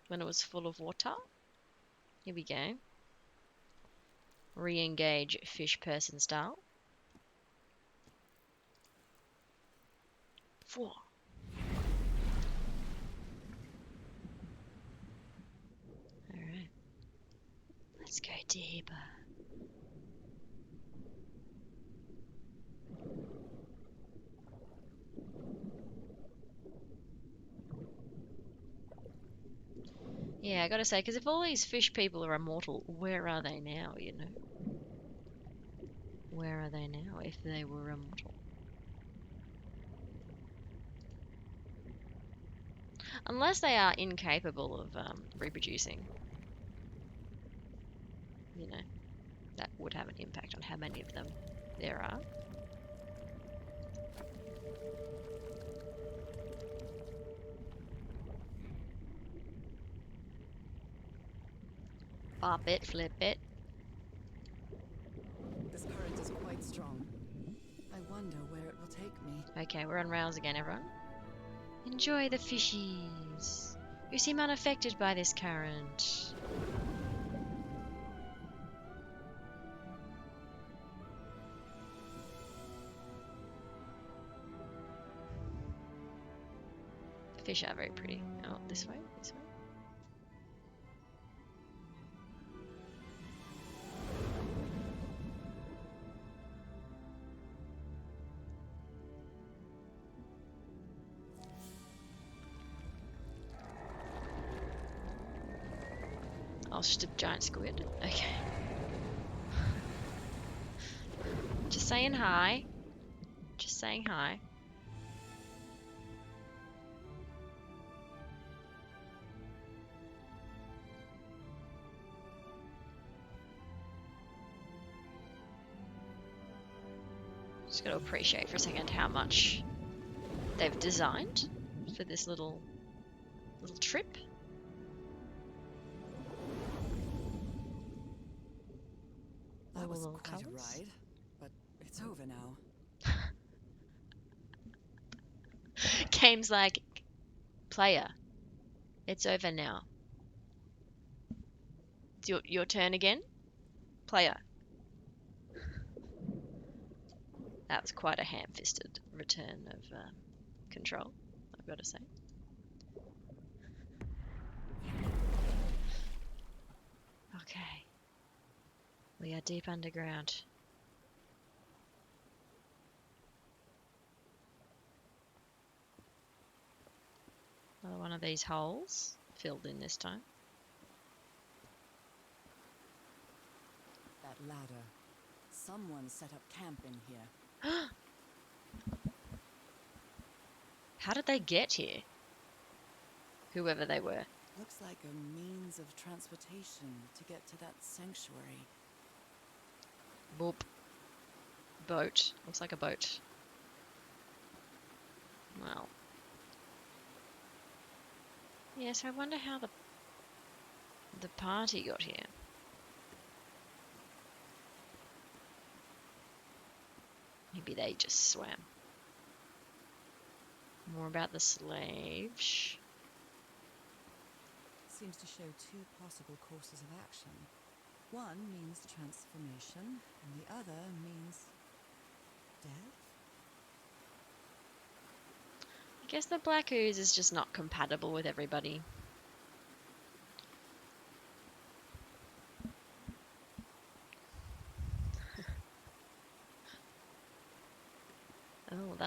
when it was full of water. Here we go. Re-engage fish person style. 4. Alright. Let's go deeper. Yeah, I gotta say, because if all these fish people are immortal, where are they now, you know? Where are they now if they were immortal? Unless they are incapable of reproducing. You know, that would have an impact on how many of them there are. Bop it, flip it. This current is quite strong. I wonder where it will take me. Okay, we're on rails again, everyone. Enjoy the fishies. You seem unaffected by this current. The fish are very pretty. Oh, this way, this way. Oh, it's just a giant squid. Okay. Just saying hi. Just saying hi. Just got to appreciate for a second how much they've designed for this little trip. That was little quite a colours. ride, but it's over now. Game's like, player, it's over now. It's your turn again, player. That was quite a ham-fisted return of control, I've got to say. Okay. We are deep underground. Another one of these holes filled in this time. That ladder. Someone set up camp in here. How did they get here? Whoever they were. Looks like a means of transportation to get to that sanctuary. Boop. Boat. Looks like a boat. Well. Yes, I wonder how the party got here. Maybe they just swam. More about the slaves. Seems to show two possible courses of action. One means transformation, and the other means death? I guess the black ooze is just not compatible with everybody.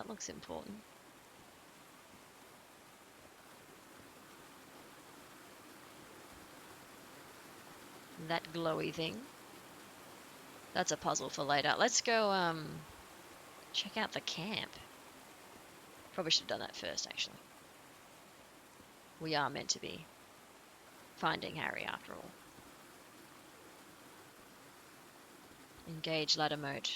that looks important. That glowy thing. That's a puzzle for later. Let's go check out the camp. Probably should have done that first, actually. We are meant to be finding Harry after all. Engage ladder mode.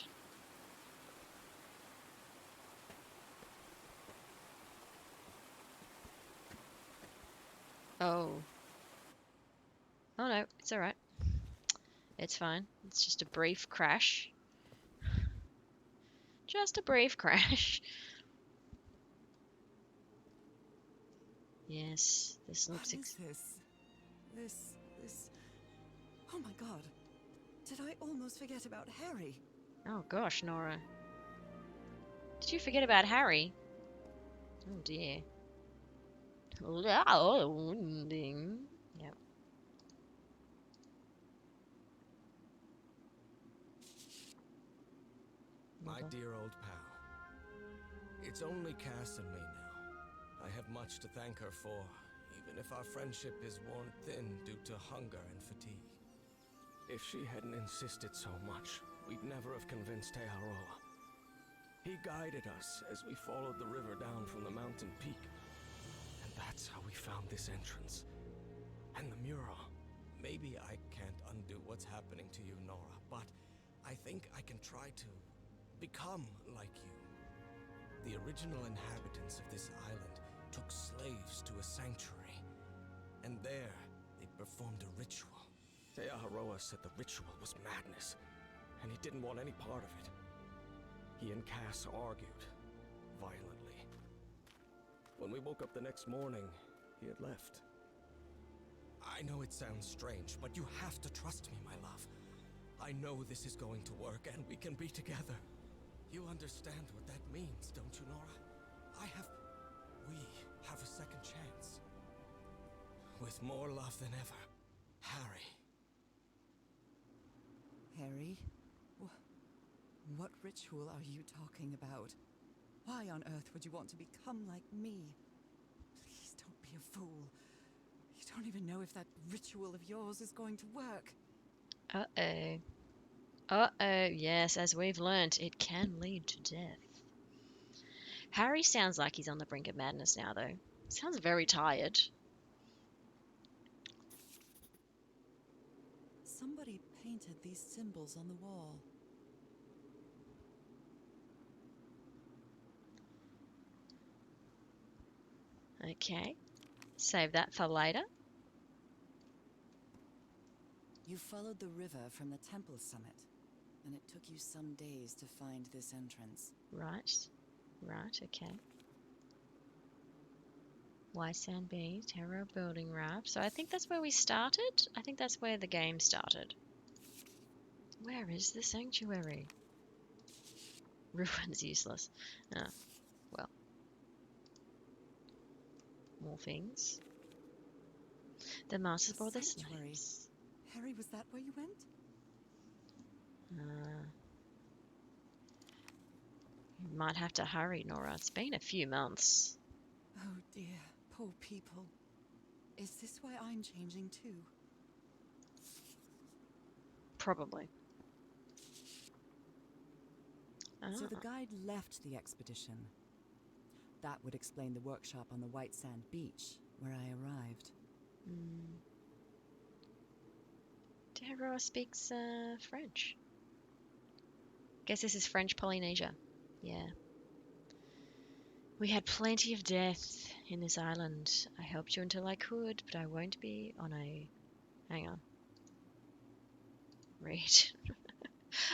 Oh. Oh no, it's alright. It's fine. It's just a brief crash. Just a brief crash. Yes, this looks... What is this? This... Oh my god. Did I almost forget about Harry? Oh gosh, Nora. Did you forget about Harry? Oh dear. Yep. My dear old pal. It's only Cass and me now. I have much to thank her for, even if our friendship is worn thin due to hunger and fatigue. If she hadn't insisted so much, we'd never have convinced Aotearoa. He guided us as we followed the river down from the mountain peak. And that's how we found this entrance. And the mural. Maybe I can't undo what's happening to you, Nora, but I think I can try to become like you. The original inhabitants of this island took slaves to a sanctuary. And there, they performed a ritual. Aotearoa said the ritual was madness, and he didn't want any part of it. He and Cass argued, violently. When we woke up the next morning, he had left. I know it sounds strange, but you have to trust me, my love. I know this is going to work, and we can be together. You understand what that means, don't you, Nora? We have a second chance. With more love than ever, Harry. Harry? What ritual are you talking about? Why on earth would you want to become like me? Please don't be a fool. You don't even know if that ritual of yours is going to work. Uh-oh. Uh-oh, yes, as we've learnt, it can lead to death. Harry sounds like he's on the brink of madness now, though. Sounds very tired. Somebody painted these symbols on the wall. Okay. Save that for later. You followed the river from the temple summit, and it took you some days to find this entrance. Right. Right, okay. White Sand Beach, Terror Building Raft. So I think that's where we started. I think that's where the game started. Where is the sanctuary? Ruin's useless. Oh, well. More things. The Masters brought the Sanctuary. slaves. Harry, was that where you went? You might have to hurry, Nora. It's been a few months. Oh dear, poor people. Is this why I'm changing too? Probably. So the Ah, guide left the expedition. That would explain the workshop on the White Sand Beach, where I arrived. Terror speaks French. Guess this is French Polynesia. Yeah. We had plenty of death in this island. I helped you until I could, but I won't be on a... Hang on. Read.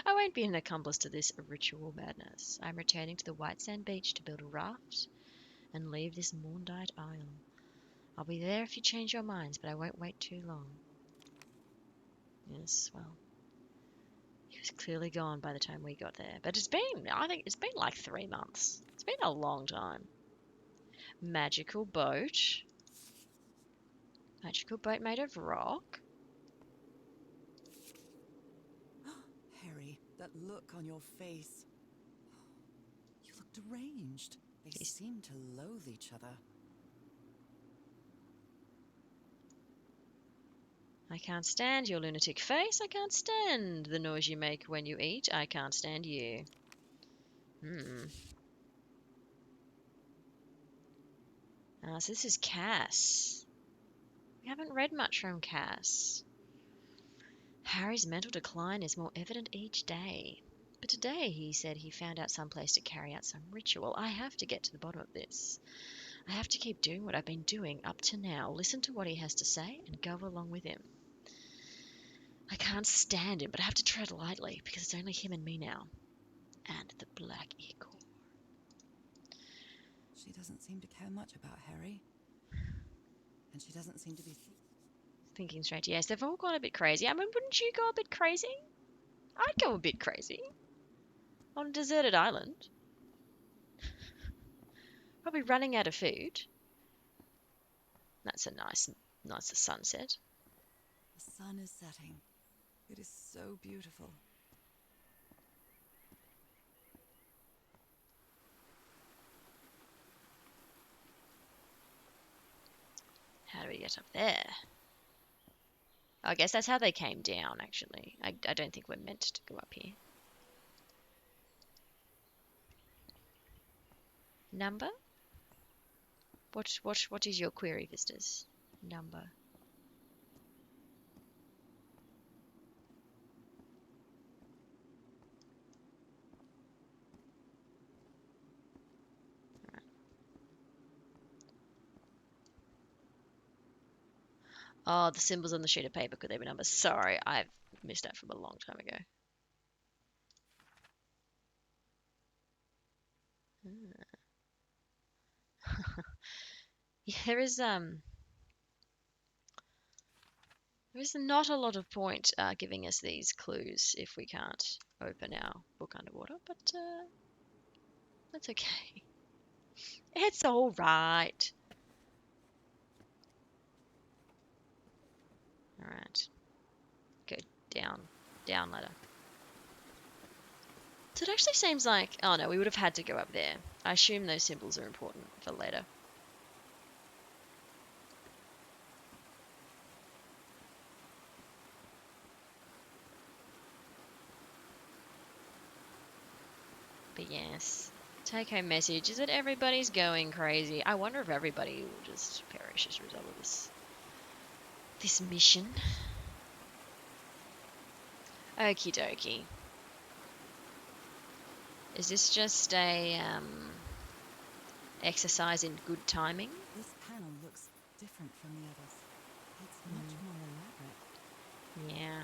I won't be an accomplice to this ritual madness. I'm returning to the White Sand Beach to build a raft and leave this Morndite Isle. I'll be there if you change your minds, but I won't wait too long. Yes, well, he was clearly gone by the time we got there. But I think it's been like 3 months. It's been a long time. Magical boat. Magical boat made of rock. Harry, that look on your face. You look deranged. They He's- seem to loathe each other. I can't stand your lunatic face. I can't stand the noise you make when you eat. I can't stand you. So this is Cass. We haven't read much from Cass. Harry's mental decline is more evident each day. But today he said he found out some place to carry out some ritual. I have to get to the bottom of this. I have to keep doing what I've been doing up to now. Listen to what he has to say and go along with him. I can't stand him, but I have to tread lightly because it's only him and me now. And the Black Eagle. She doesn't seem to care much about Harry. And she doesn't seem to be... Thinking straight, yes, they've all gone a bit crazy. I mean, wouldn't you go a bit crazy? I'd go a bit crazy. On a deserted island. Probably running out of food. That's a nice sunset. The sun is setting. It is so beautiful. How do we get up there? I guess that's how they came down, actually. I don't think we're meant to go up here. Number? What is your query, visitors? Number. Right. Oh, the symbols on the sheet of paper, could they be numbers? Sorry, I've missed that from a long time ago. Yeah, there is not a lot of point giving us these clues if we can't open our book underwater, but that's okay. It's all right. All right. Go down ladder. So it actually seems like, oh no, we would have had to go up there. I assume those symbols are important for later. But yes, take-home message is that everybody's going crazy. I wonder if everybody will just perish as a result of this mission. Okie dokie. Is this just a exercise in good timing? This panel looks different from the others. It's much more elaborate. Yeah.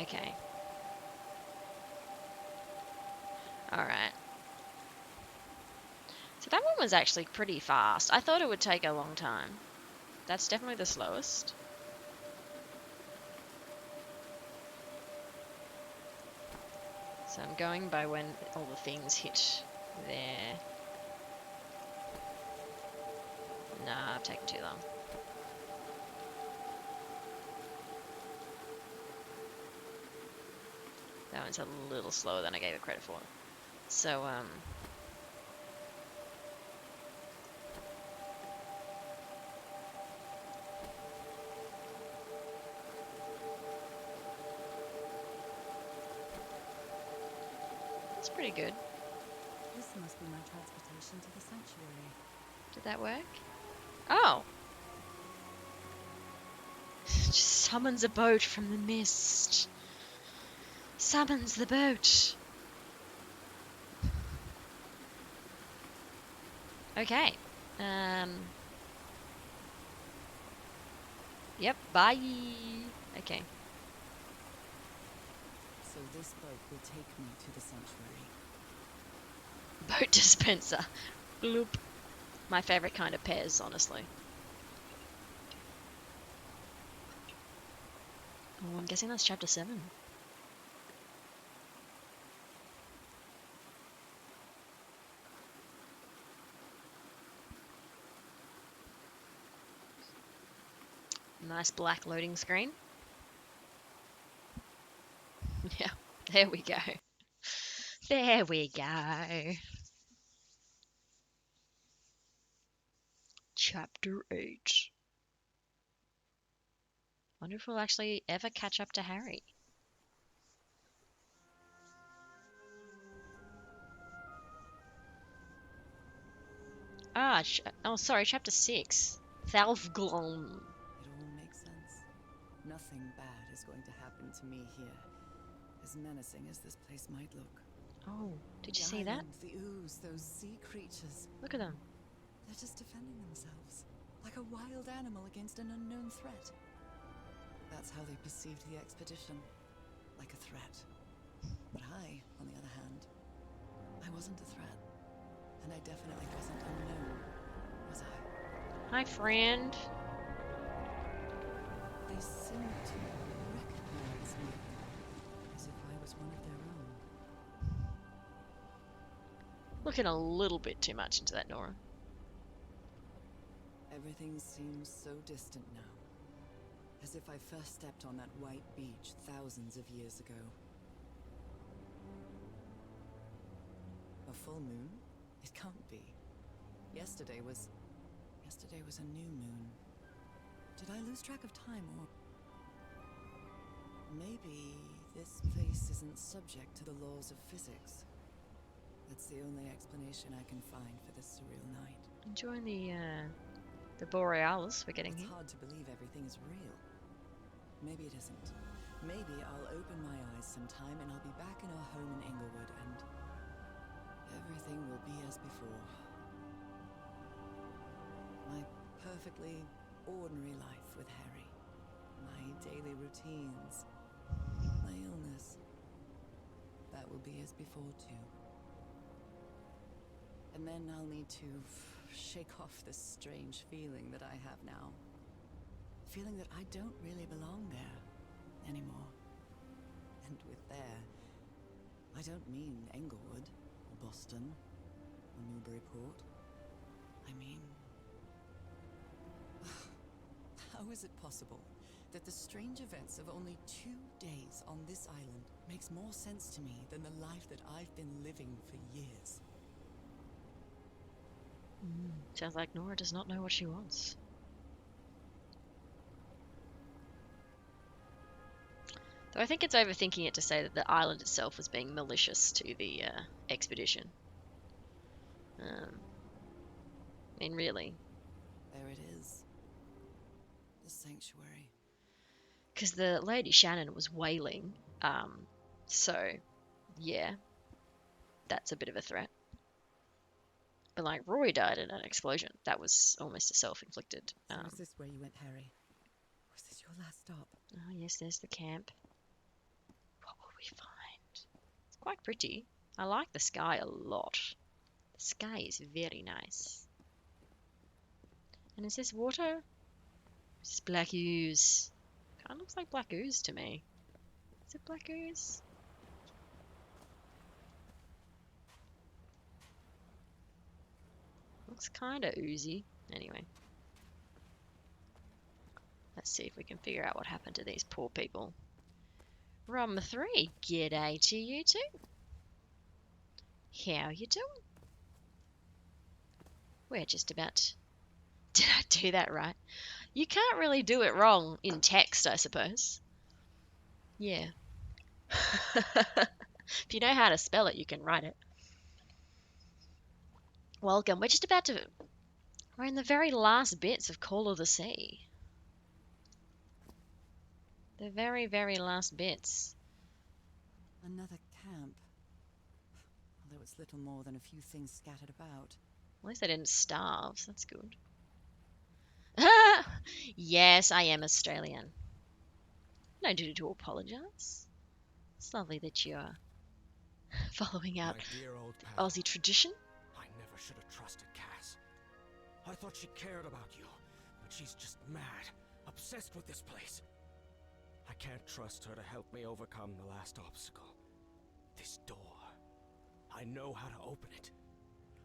Okay. Alright. So that one was actually pretty fast. I thought it would take a long time. That's definitely the slowest. So I'm going by when all the things hit there. Nah, I've taken too long. That one's a little slower than I gave it credit for. So, it's pretty good. This must be my transportation to the sanctuary. Did that work? Oh! Just summons a boat from the mist. Summons the boat. Okay. Yep, bye. Okay. So this boat will take me to the sanctuary. Boat dispenser. Bloop. My favorite kind of pears, honestly. Oh, I'm guessing that's chapter 7. Nice black loading screen. Yeah, there we go. There we go. Chapter 8. Wonder if we'll actually ever catch up to Harry. Oh, sorry, chapter 6. Thalfglom. It all makes sense. Nothing bad is going to happen to me here, as menacing as this place might look. Oh, did you The see that? island, the ooze, those sea creatures. Look at them. They're just defending themselves, like a wild animal against an unknown threat. That's how they perceived the expedition, like a threat. But I, on the other hand, I wasn't a threat. And I definitely wasn't unknown, was I? Hi, friend. They seemed to recognize me, as if I was one of their own. Looking a little bit too much into that, Nora. Everything seems so distant now. As if I first stepped on that white beach thousands of years ago. A full moon? It can't be. Yesterday was a new moon. Did I lose track of time, or... Maybe this place isn't subject to the laws of physics. That's the only explanation I can find for this surreal night. Enjoying the Borealis we're getting It's here. hard to believe everything is real. Maybe it isn't. Maybe I'll open my eyes sometime and I'll be back in our home in Inglewood and everything will be as before. My perfectly ordinary life with Harry. My daily routines. My illness. That will be as before too. And then I'll need to shake off this strange feeling that I have now. Feeling that I don't really belong there anymore. And with there, I don't mean Englewood, or Boston, or Newburyport. I mean... How is it possible that the strange events of only 2 days on this island makes more sense to me than the life that I've been living for years? Sounds like Nora does not know what she wants. Though I think it's overthinking it to say that the island itself was being malicious to the expedition. I mean, really. There it is. The sanctuary. Because the Lady Shannon was wailing. So, yeah. That's a bit of a threat. But, like, Roy died in an explosion. That was almost a self-inflicted. So is this where you went, Harry? Was this your last stop? Oh, yes, there's the camp. What will we find? It's quite pretty. I like the sky a lot. The sky is very nice. And is this water? This is black ooze. Kind of looks like black ooze to me. Is it black ooze? Looks kind of oozy. Anyway. Let's see if we can figure out what happened to these poor people. Rom 3, g'day to you too. How you doing? We're just about... Did I do that right? You can't really do it wrong in text, I suppose. Yeah. If you know how to spell it, you can write it. Welcome. We're just about to... We're in the very last bits of Call of the Sea. The very, very last bits. Another camp. Although it's little more than a few things scattered about. At least they didn't starve, so that's good. Yes, I am Australian. No duty to apologise. It's lovely that you're following out My dear old pal. Aussie tradition. I never should have trusted Cass. I thought she cared about you, but she's just mad, obsessed with this place. I can't trust her to help me overcome the last obstacle. This door. I know how to open it.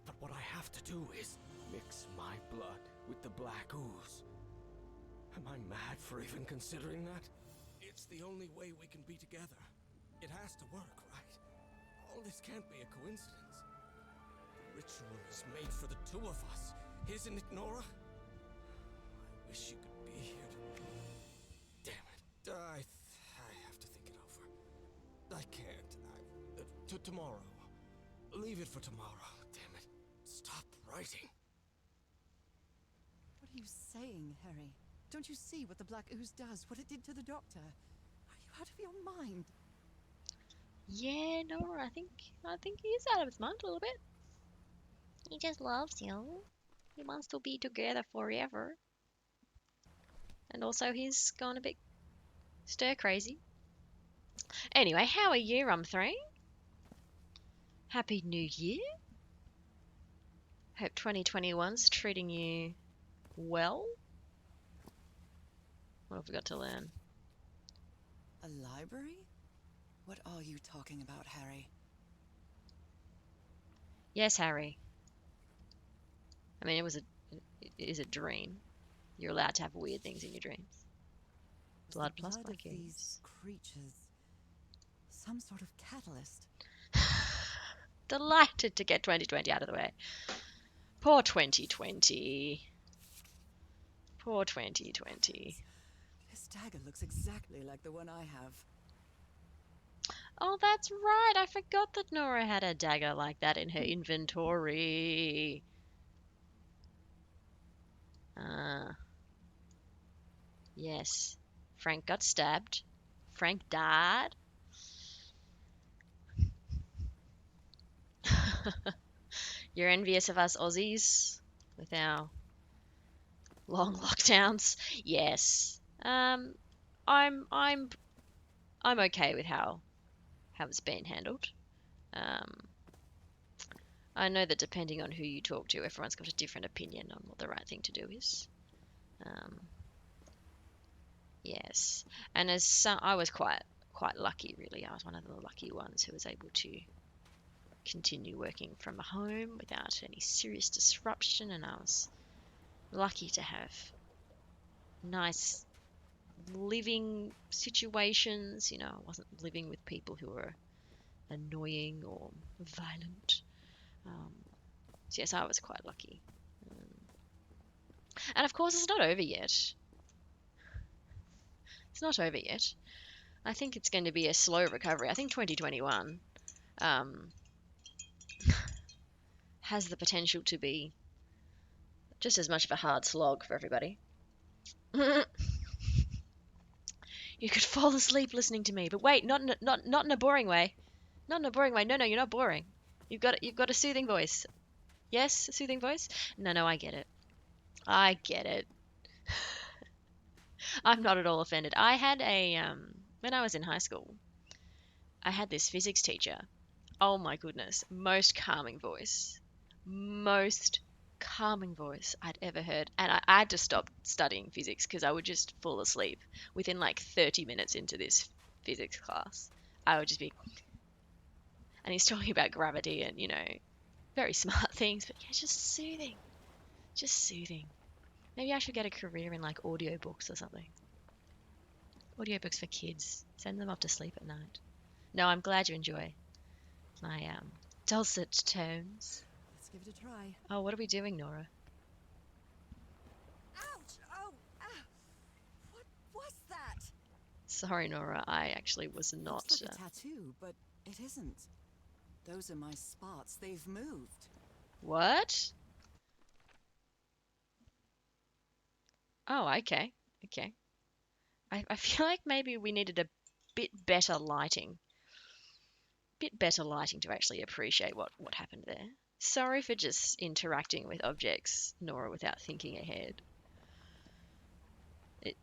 But what I have to do is mix my blood with the black ooze. Am I mad for even considering that? It's the only way we can be together. It has to work, right? All this can't be a coincidence. The ritual is made for the two of us, isn't it, Nora? I wish you could be here to... Damn it. I have to think it over. I can't. Tomorrow. Leave it for tomorrow. Damn it. Stop writing. What are you saying, Harry? Don't you see what the Black Ooze does? What it did to the Doctor? Are you out of your mind? Yeah, Nora, I think he is out of his mind a little bit. He just loves you. He wants to be together forever. And also he's gone a bit stir crazy. Anyway, how are you, Rum3? Happy New Year. Hope 2021's treating you well. What have we got to learn? A library? What are you talking about, Harry? Yes, Harry. I mean, it is a dream. You're allowed to have weird things in your dreams. Is Blood the plus blood black of these creatures some sort of catalyst? Delighted to get 2020 out of the way. Poor 2020. Poor 2020. This dagger looks exactly like the one I have. Oh, that's right. I forgot that Nora had a dagger like that in her inventory. Ah. Yes. Frank got stabbed. Frank died. You're envious of us Aussies with our long lockdowns. Yes. I'm okay with how it's been handled. I know that depending on who you talk to, everyone's got a different opinion on what the right thing to do is. Yes, and I was quite lucky, really. I was one of the lucky ones who was able to continue working from home without any serious disruption, and I was lucky to have nice living situations. You know, I wasn't living with people who were annoying or violent. So yes, I was quite lucky. And of course, it's not over yet. It's not over yet. I think it's going to be a slow recovery. I think 2021 has the potential to be just as much of a hard slog for everybody. You could fall asleep listening to me, but wait, not in a boring way. Not in a boring way. No, you're not boring. You've got a soothing voice. Yes, a soothing voice? No, I get it. I get it. I'm not at all offended. I had when I was in high school, I had this physics teacher. Oh my goodness, most calming voice. Most calming voice I'd ever heard. And I had to stop studying physics because I would just fall asleep within like 30 minutes into this physics class. I would just be... And he's talking about gravity and, you know, very smart things, but yeah, just soothing. Just soothing. Maybe I should get a career in like audiobooks or something. Audiobooks for kids. Send them off to sleep at night. No, I'm glad you enjoy my dulcet tones. Let's give it a try. Oh, what are we doing, Nora? Ouch! Oh! Ah! What was that? Sorry, Nora. I actually was not... Looks like a tattoo, but it isn't. Those are my spots. They've moved. What? Oh, okay. Okay. I feel like maybe we needed a bit better lighting. Bit better lighting to actually appreciate what happened there. Sorry for just interacting with objects, Nora, without thinking ahead.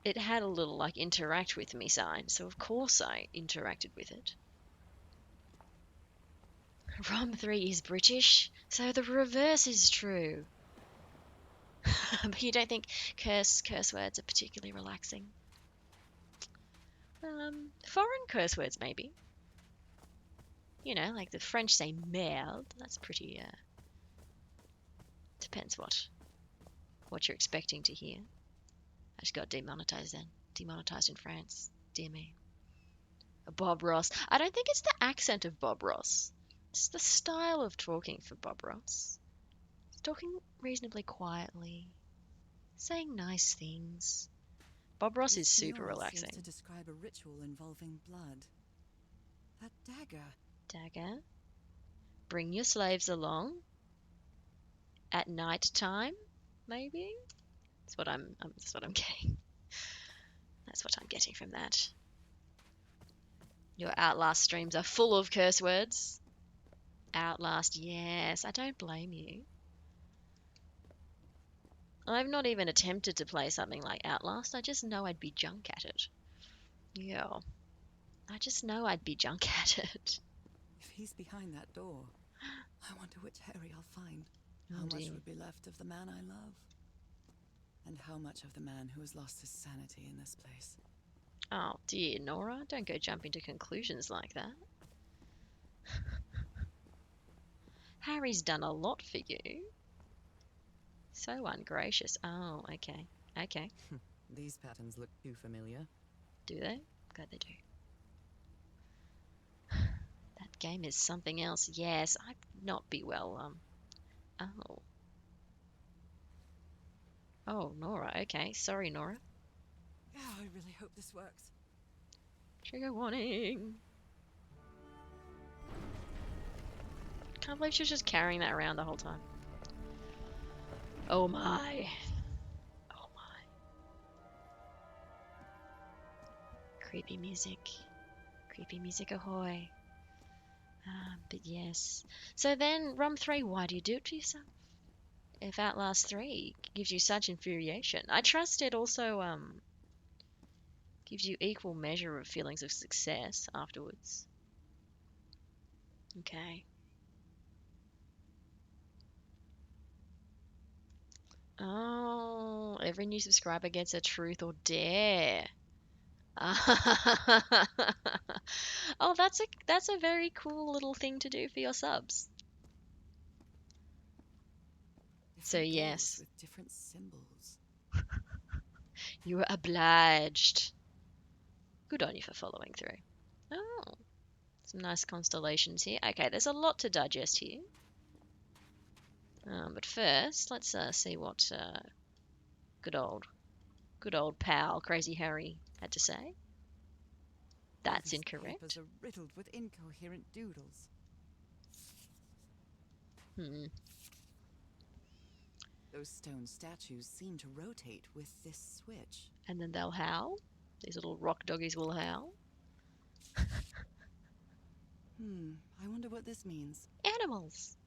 It had a little, like, interact with me sign, so of course I interacted with it. Rom3 is British, so the reverse is true. But you don't think curse words are particularly relaxing? Foreign curse words, maybe. You know, like the French say merde. That's pretty, depends what you're expecting to hear. I just got demonetized then. Demonetized in France. Dear me. Bob Ross. I don't think it's the accent of Bob Ross. It's the style of talking for Bob Ross. He's talking reasonably quietly, saying nice things. Bob Ross is This super mural relaxing. seems to describe a ritual involving blood. That dagger. Dagger. Bring your slaves along. At night time, maybe? That's what I'm getting. That's what I'm getting from that. Your Outlast streams are full of curse words. Outlast, yes, I don't blame you. I've not even attempted to play something like Outlast. I just know I'd be junk at it. Yeah. I just know I'd be junk at it. If he's behind that door, I wonder which Harry I'll find. Oh How much dear. would be left of the man I love? And how much of the man who has lost his sanity in this place? Oh dear, Nora, don't go jumping to conclusions like that. Harry's done a lot for you. So ungracious. Oh, okay. Okay. These patterns look too familiar. Do they? God, they do. That game is something else. Yes, I'd not be well, oh. Oh, Nora, okay. Sorry, Nora. Oh, I really hope this works. Trigger warning. Can't believe she was just carrying that around the whole time. Oh my. Oh my. Creepy music. Creepy music ahoy. But yes. So then, Rum 3, why do you do it to yourself? If Outlast 3 gives you such infuriation, I trust it also gives you equal measure of feelings of success afterwards. Okay. Oh, every new subscriber gets a truth or dare. Oh, that's a very cool little thing to do for your subs. So Different doors yes, with different symbols. you are obliged. Good on you for following through. Oh, some nice constellations here. Okay, there's a lot to digest here. But first, let's see what good old pal Crazy Harry had to say. That's These incorrect. papers are riddled with incoherent doodles. Those stone statues seem to rotate with this switch. And then they'll howl. These little rock doggies will howl. I wonder what this means. Animals.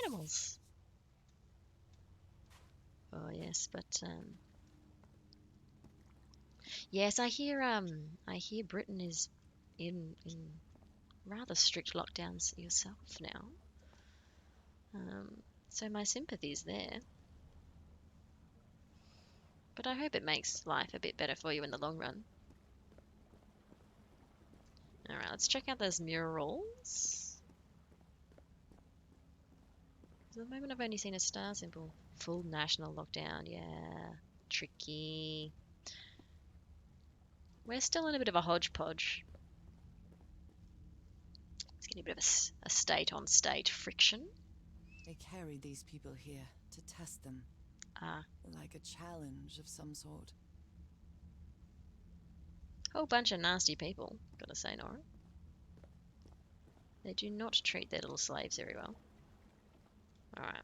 Animals. Oh yes, but yes, I hear Britain is in rather strict lockdowns yourself now. So my sympathy's there. But I hope it makes life a bit better for you in the long run. Alright, let's check out those murals. At the moment I've only seen a star symbol. Full national lockdown, yeah. Tricky. We're still in a bit of a hodgepodge. It's getting a bit of a state-on-state friction. They carried these people here to test them. Like a challenge of some sort. Whole bunch of nasty people, gotta say, Nora. They do not treat their little slaves very well. Alright.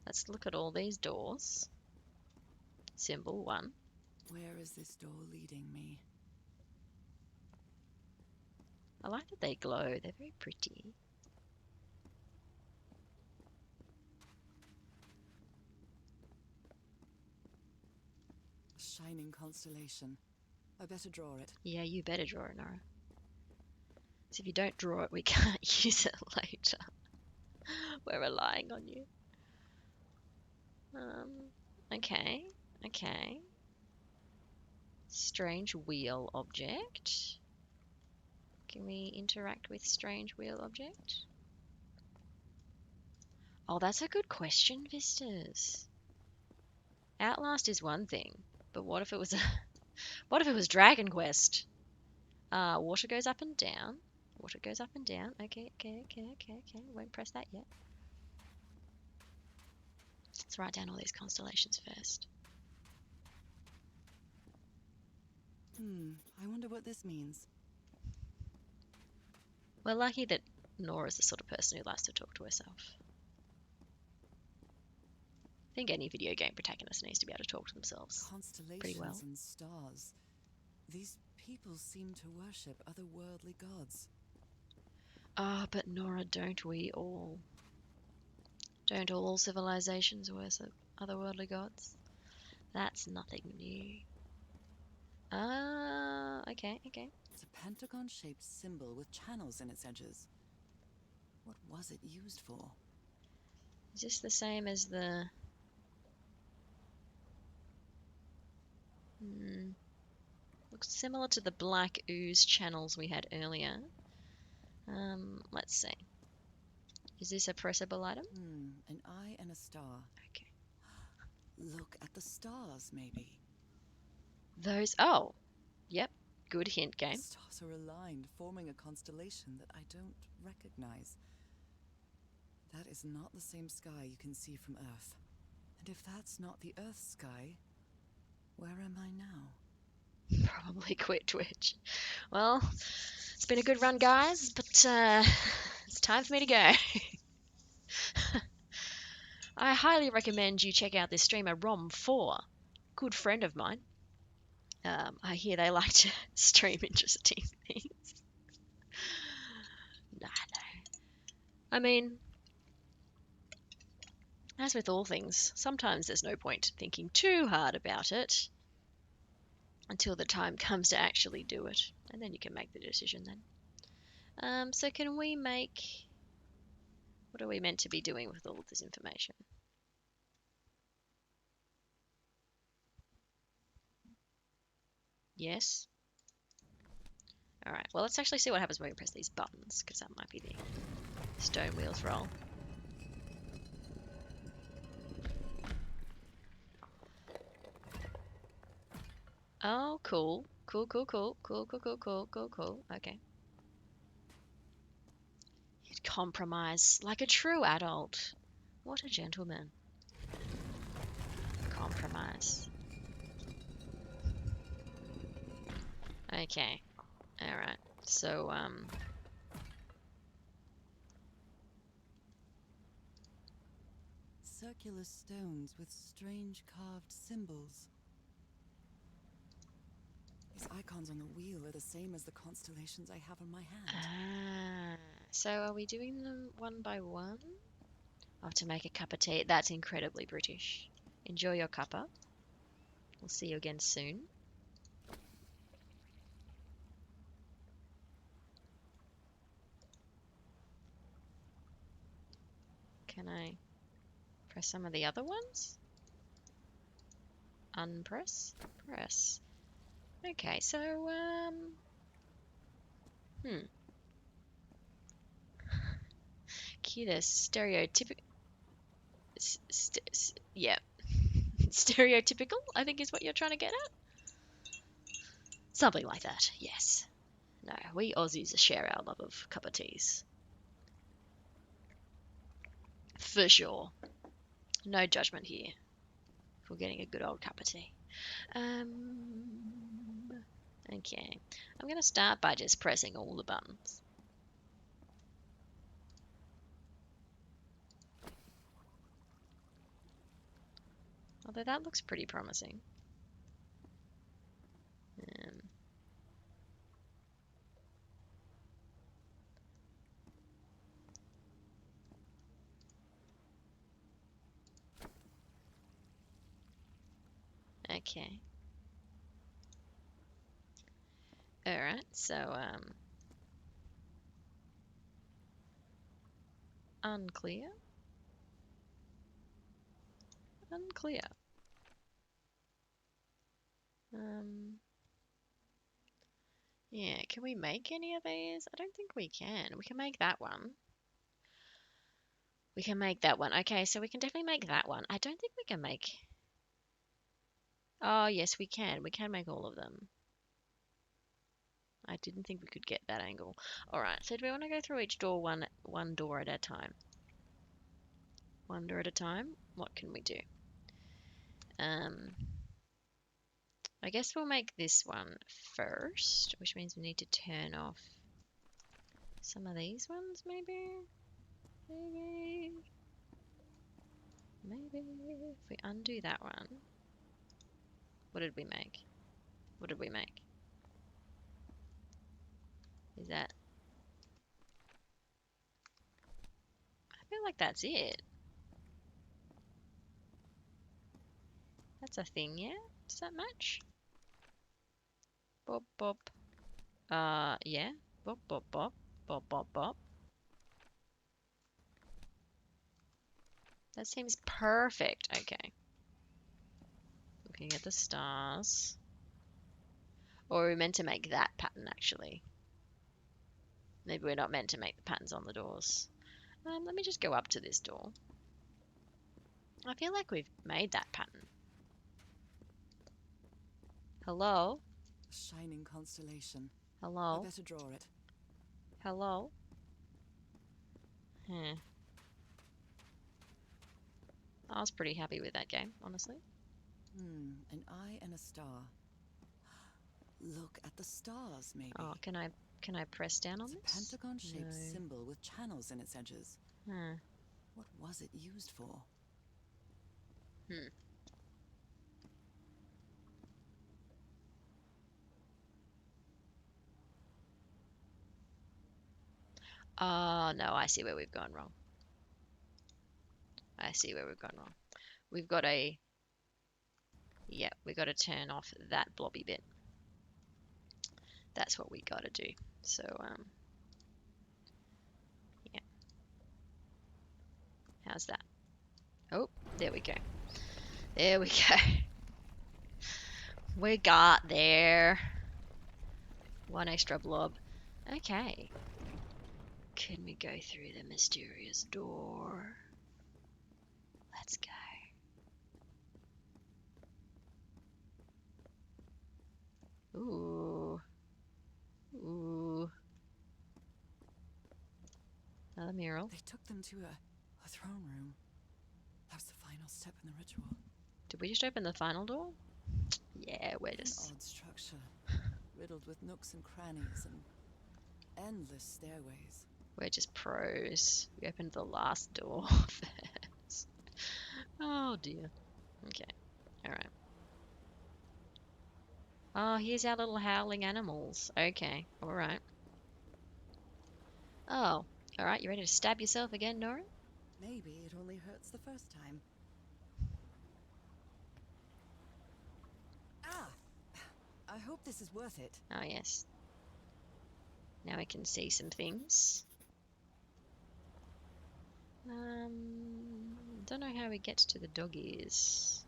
Let's look at all these doors. Symbol 1. Where is this door leading me? I like that they glow. They're very pretty. A shining constellation. I better draw it. Yeah, you better draw it, Nora. So if you don't draw it, we can't use it later. We're relying on you. Okay. Strange wheel object. Can we interact with strange wheel object? Oh, that's a good question, Vistas. Outlast is one thing, but what if it was what if it was Dragon Quest? Water goes up and down. Water goes up and down. Okay. Won't press that yet. Let's write down all these constellations first. I wonder what this means. We're lucky that Nora's the sort of person who likes to talk to herself. I think any video game protagonist needs to be able to talk to themselves pretty well. Constellations and stars. These people seem to worship otherworldly gods. Ah, but Nora, don't we all? Don't all civilizations worship otherworldly gods? That's nothing new. Okay. It's a pentagon-shaped symbol with channels in its edges. What was it used for? Is this the same as the... Looks similar to the black ooze channels we had earlier. Let's see. Is this a pressable item? An eye and a star. Okay. Look at the stars, maybe. Those... Oh! Yep. Good hint, game. The stars are aligned, forming a constellation that I don't recognize. That is not the same sky you can see from Earth. And if that's not the Earth's sky, where am I now? Probably quit Twitch. Well, it's been a good run, guys, but it's time for me to go. I highly recommend you check out this streamer, Rom4. Good friend of mine. I hear they like to stream interesting things. No. I mean, as with all things, sometimes there's no point thinking too hard about it until the time comes to actually do it, and then you can make the decision then. So can we make... What are we meant to be doing with all of this information? Yes? Alright, well let's actually see what happens when we press these buttons, because that might be the stone wheels roll. Oh, cool. Cool. Okay. He'd compromise like a true adult. What a gentleman. Compromise. Okay. Alright. So, Circular stones with strange carved symbols. These icons on the wheel are the same as the constellations I have on my hand. So are we doing them one by one? I have to make a cup of tea. That's incredibly British. Enjoy your cuppa. We'll see you again soon. Can I press some of the other ones? Unpress? Press. Okay, so, Cue the stereotypical... yeah. Stereotypical, I think is what you're trying to get at? Something like that, yes. No, we Aussies share our love of cup of teas. For sure. No judgment here. For getting a good old cup of tea. Okay. I'm going to start by just pressing all the buttons. Although that looks pretty promising. Okay. Alright, so, unclear. Unclear. Yeah, can we make any of these? I don't think we can. We can make that one. We can make that one. Okay, so we can definitely make that one. I don't think we can make Oh, yes, we can. We can make all of them. I didn't think we could get that angle. All right, so do we want to go through each door one door at a time? One door at a time? What can we do? Um, I guess we'll make this one first, which means we need to turn off some of these ones, maybe? Maybe. Maybe. If we undo that one. What did we make? What did we make? Is that... I feel like that's it. That's a thing, yeah? Does that match? Bob, bob. Yeah. Bob, bob, bob. Bob, bob, bob. That seems perfect. Okay. Looking at the stars. Or we're meant to make that pattern, actually. Maybe we're not meant to make the patterns on the doors. Let me just go up to this door. I feel like we've made that pattern. Hello? A shining constellation. I Hello? better draw it. Hello? Hmm. I was pretty happy with that game, honestly. An eye and a star. Look at the stars, maybe. Oh, can I press down on It's a this? pentagon-shaped No. symbol with channels in its edges. Hmm. What was it used for? Hmm. Oh, no, I see where we've gone wrong. I see where we've gone wrong. We've got a... Yeah, we got to turn off that blobby bit. That's what we got to do. So, yeah. How's that? Oh, there we go. There we go. We got there. One extra blob. Okay. Can we go through the mysterious door? Let's go. Ooh. Ooh. Another mural. They took them to a throne room. That was the final step in the ritual. Did we just open the final door? Yeah, we're An just... odd structure, riddled with nooks and crannies and endless stairways. We're just pros. We opened the last door first. Oh dear. Okay. Alright. Oh, here's our little howling animals. Okay. Alright. Oh. Alright, you ready to stab yourself again, Nora? Maybe it only hurts the first time. Ah! I hope this is worth it. Oh, yes. Now we can see some things. Don't know how we get to the doggies.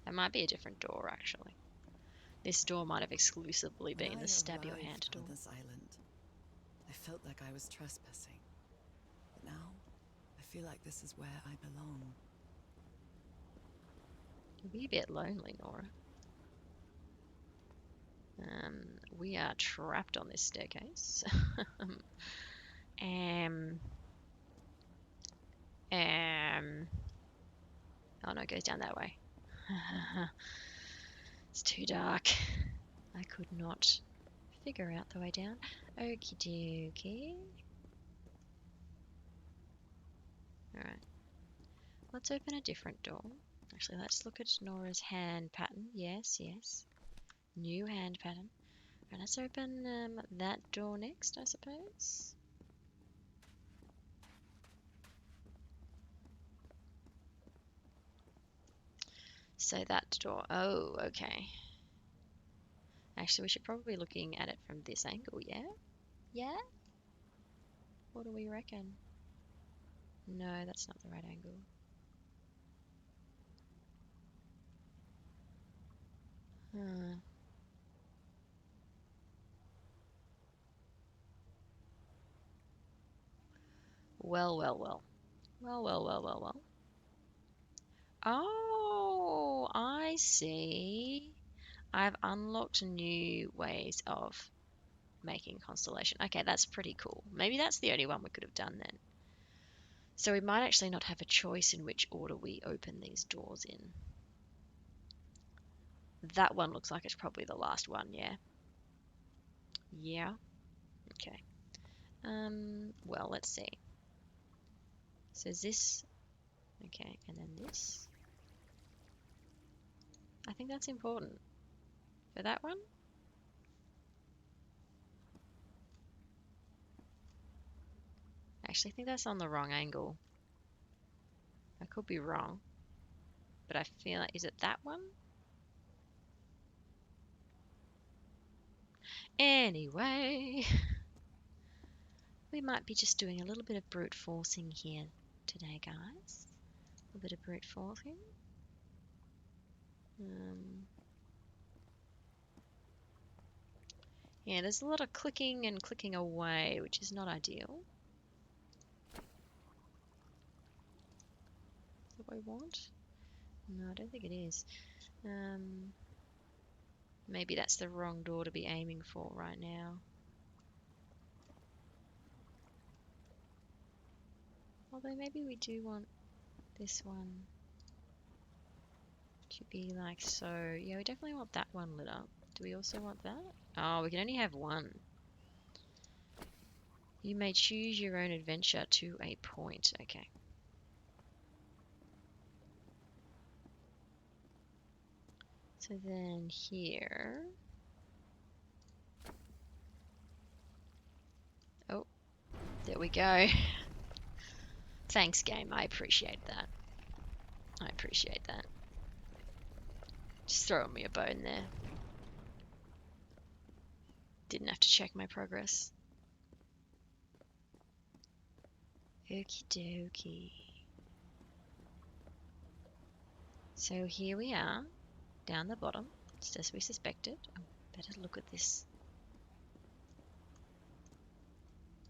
That might be a different door, actually. This door might have exclusively been the stab your hand door. On this island, I felt like I was trespassing. But now, I feel like this is where I belong. You'll be a bit lonely, Nora. We are trapped on this staircase. Oh no, it goes down that way. It's too dark. I could not figure out the way down. Okie dokie. Alright. Let's open a different door. Actually, let's look at Nora's hand pattern. Yes, yes. New hand pattern. Right, let's open that door next, I suppose. So that door. Oh, okay. Actually, we should probably be looking at it from this angle, yeah? Yeah? What do we reckon? No, that's not the right angle. Hmm. Well, well, well. Well, well, well, well, well. I see. I've unlocked new ways of making constellation. Okay, that's pretty cool. Maybe that's the only one we could have done then. So we might actually not have a choice in which order we open these doors in. That one looks like it's probably the last one, yeah? Yeah. Okay. Well, let's see. So this, okay, and then this. I think that's important. For that one? I actually think that's on the wrong angle. I could be wrong. But I feel like, is it that one? Anyway, we might be just doing a little bit of brute forcing here today, guys. A little bit of brute forcing. Yeah, there's a lot of clicking and clicking away, which is not ideal. Is that what we want? No, I don't think it is. Maybe that's the wrong door to be aiming for right now. Although maybe we do want this one to be like so. Yeah, we definitely want that one lit up. Do we also want that? Oh, we can only have one. You may choose your own adventure to a point. Okay. So then here. Oh, there we go. Thanks, game. I appreciate that. I appreciate that. Just throwing me a bone there. Didn't have to check my progress. Okie dokie. So here we are, down the bottom, just as we suspected. Oh, better look at this.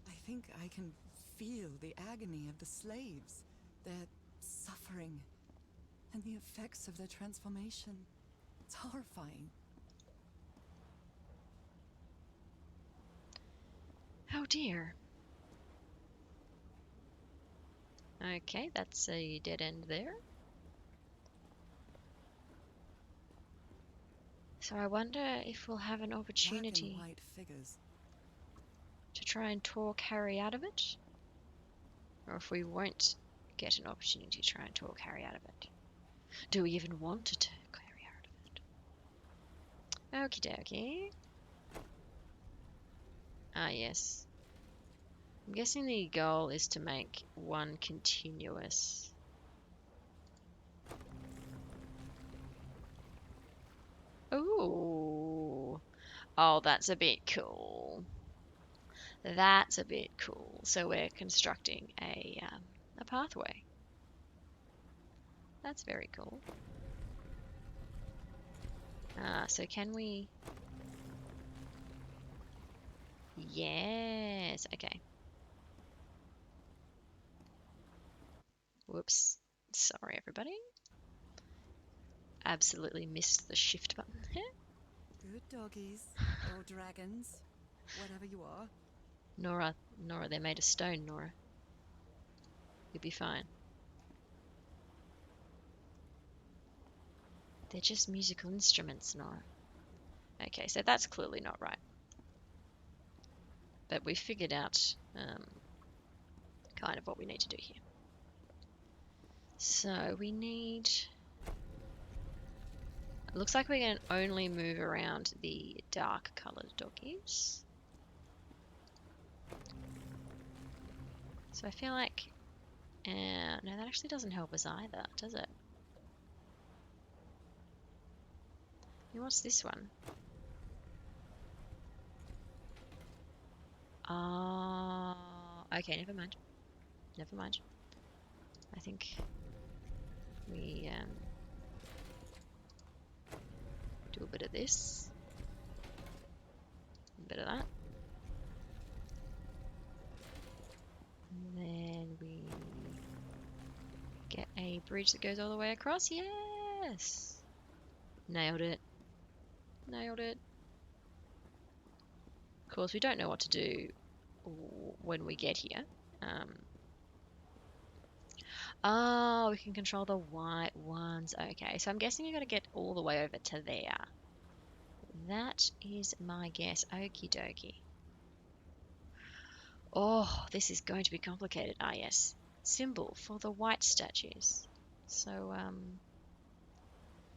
I think I can feel the agony of the slaves, their suffering, and the effects of their transformation. It's horrifying. Oh dear. Okay, that's a dead end there. So I wonder if we'll have an opportunity Black and white figures. to try and talk Harry out of it. Or if we won't get an opportunity to try and talk Harry out of it. Do we even want to talk Harry out of it? Okie dokie. Ah, yes. I'm guessing the goal is to make one continuous. Ooh. Oh, that's a bit cool. That's a bit cool. So we're constructing a pathway. That's very cool. So can we... Yes, okay. Whoops. Sorry, everybody. Absolutely missed the shift button here. Good doggies, or dragons, whatever you are. Nora, they're made of stone, Nora. You'll be fine. They're just musical instruments, Nora. Okay, so that's clearly not right. But we figured out kind of what we need to do here. So we need... It looks like we can only move around the dark coloured doggies. So I feel like... no, that actually doesn't help us either, does it? What's this one? Oh, okay, never mind. Never mind. I think we do a bit of this, a bit of that, and then we get a bridge that goes all the way across. Yes! Nailed it. Nailed it. Of course, we don't know what to do when we get here. Oh, we can control the white ones. Okay, so I'm guessing we got to get all the way over to there. That is my guess. Okie dokie. Oh, this is going to be complicated. Ah, yes. Symbol for the white statues. So,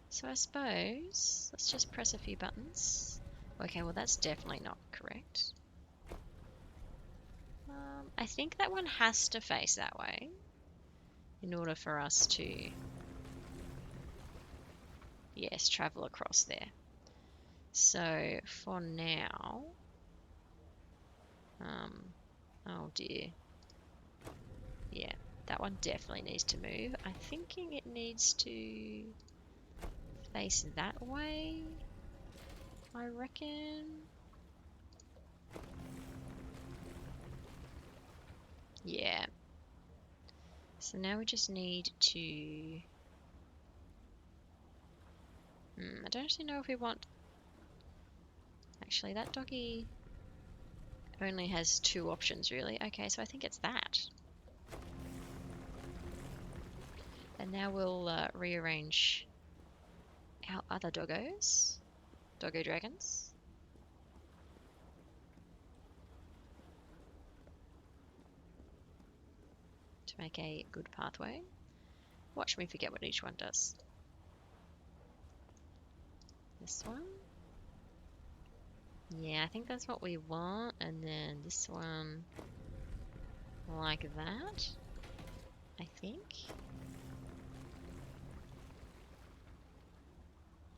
so I suppose let's just press a few buttons. Okay, well that's definitely not correct. I think that one has to face that way in order for us to, yes, travel across there. So for now, oh dear. Yeah, that one definitely needs to move. I'm thinking it needs to face that way, I reckon. Yeah. So now we just need to... I don't actually know if we want... Actually, that doggy only has 2 options, really. Okay, so I think it's that. And now we'll rearrange our other doggos. Doggo dragons. To make a good pathway. Watch me forget what each one does. This one. Yeah, I think that's what we want. And then this one like that, I think.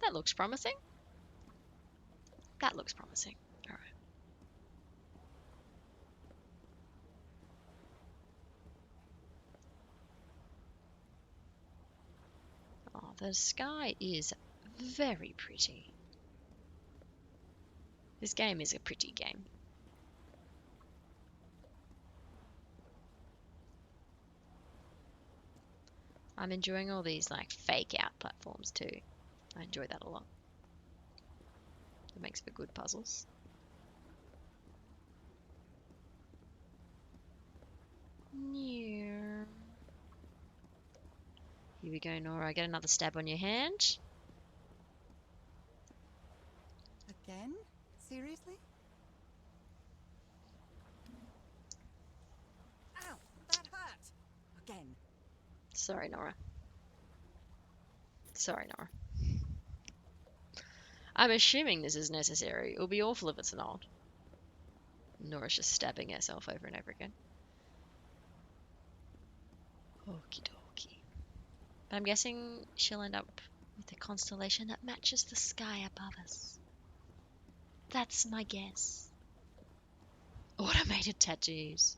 That looks promising. That looks promising. Alright. Oh, the sky is very pretty. This game is a pretty game. I'm enjoying all these like fake out platforms too. I enjoy that a lot. It makes for good puzzles. Here we go, Nora. Get another stab on your hand. Again? Seriously? Ow! That hurt! Again. Sorry, Nora. Sorry, Nora. I'm assuming this is necessary. It will be awful if it's not. Nora's just stabbing herself over and over again. Okie dokie. But I'm guessing she'll end up with a constellation that matches the sky above us. That's my guess. Automated tattoos.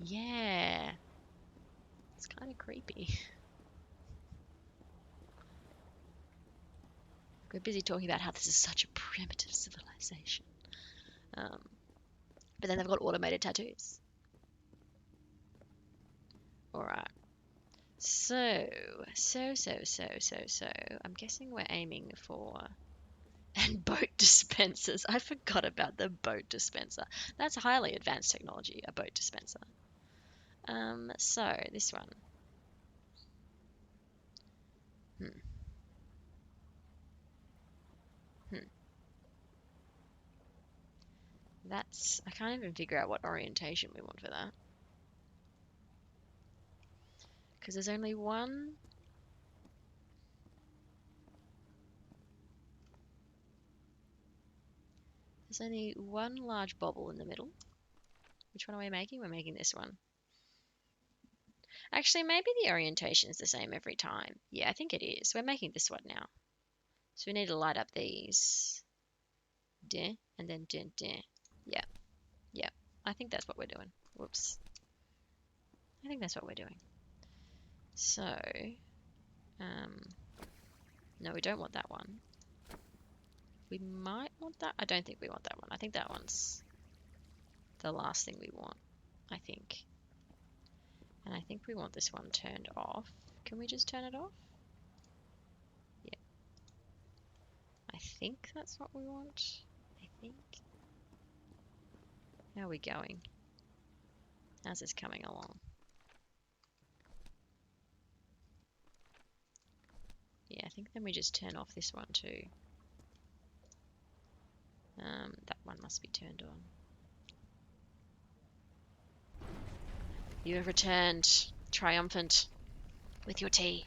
Yeah. It's kind of creepy. We're busy talking about how this is such a primitive civilization. But then they've got automated tattoos. Alright. So. I'm guessing we're aiming for... And boat dispensers. I forgot about the boat dispenser. That's highly advanced technology, a boat dispenser. So, this one. That's... I can't even figure out what orientation we want for that. Because there's only one... There's only one large bobble in the middle. Which one are we making? We're making this one. Actually, maybe the orientation is the same every time. Yeah, I think it is. We're making this one now. So we need to light up these. Deh, and then deh, deh. Yeah. Yeah. I think that's what we're doing. Whoops. I think that's what we're doing. So, no, we don't want that one. We might want that. I don't think we want that one. I think that one's the last thing we want. I think. And I think we want this one turned off. Can we just turn it off? I think that's what we want. I think. How are we going? How's this coming along? Yeah, I think then we just turn off this one too. That one must be turned on. You have returned, triumphant, with your tea.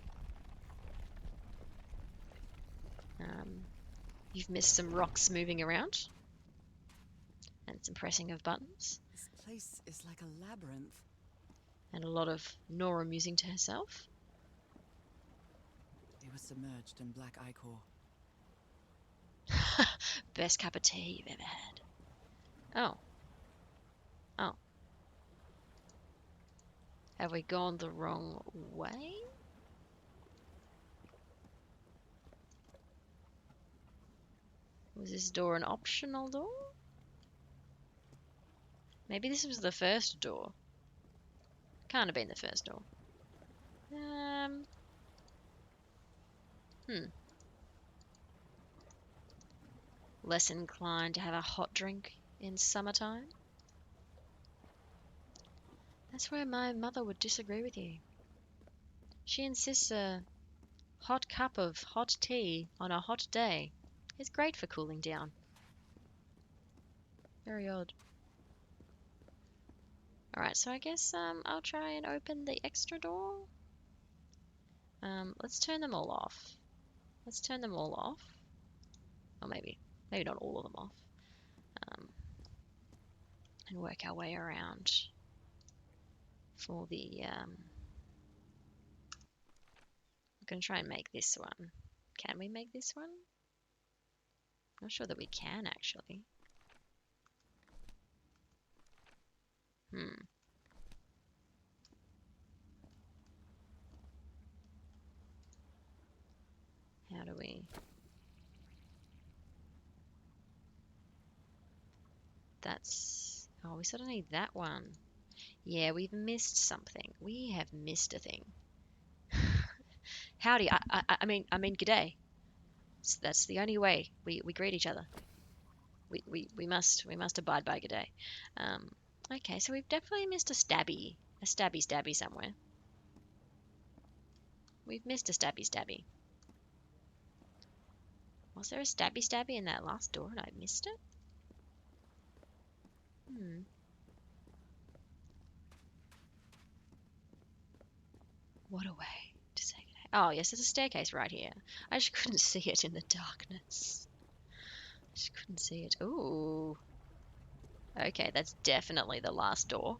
You've missed some rocks moving around, and some pressing of buttons, This place is like a labyrinth. and a lot of Nora musing to herself. They were submerged in black ichor. Best cup of tea you've ever had. Oh. Oh. Have we gone the wrong way? Was this door an optional door? Maybe this was the first door. Can't have been the first door. Less inclined to have a hot drink in summertime? That's where my mother would disagree with you. She insists a hot cup of hot tea on a hot day is great for cooling down. Very odd. Alright, so I guess I'll try and open the extra door. Let's turn them all off. Let's turn them all off. Or maybe not all of them off. And work our way around for the... I'm going to try and make this one. Can we make this one? Not sure that we can, actually. How do we... That's... Oh, we sort of need that one. Yeah, we've missed something. We have missed a thing. Howdy. I mean, g'day. That's the only way we greet each other. We must abide by g'day. Okay, so we've definitely missed a stabby somewhere. We've missed a stabby. Was there a stabby in that last door and I missed it? What a way to say goodnight. Oh, yes, there's a staircase right here. I just couldn't see it in the darkness. Just couldn't see it. Ooh. Okay, that's definitely the last door.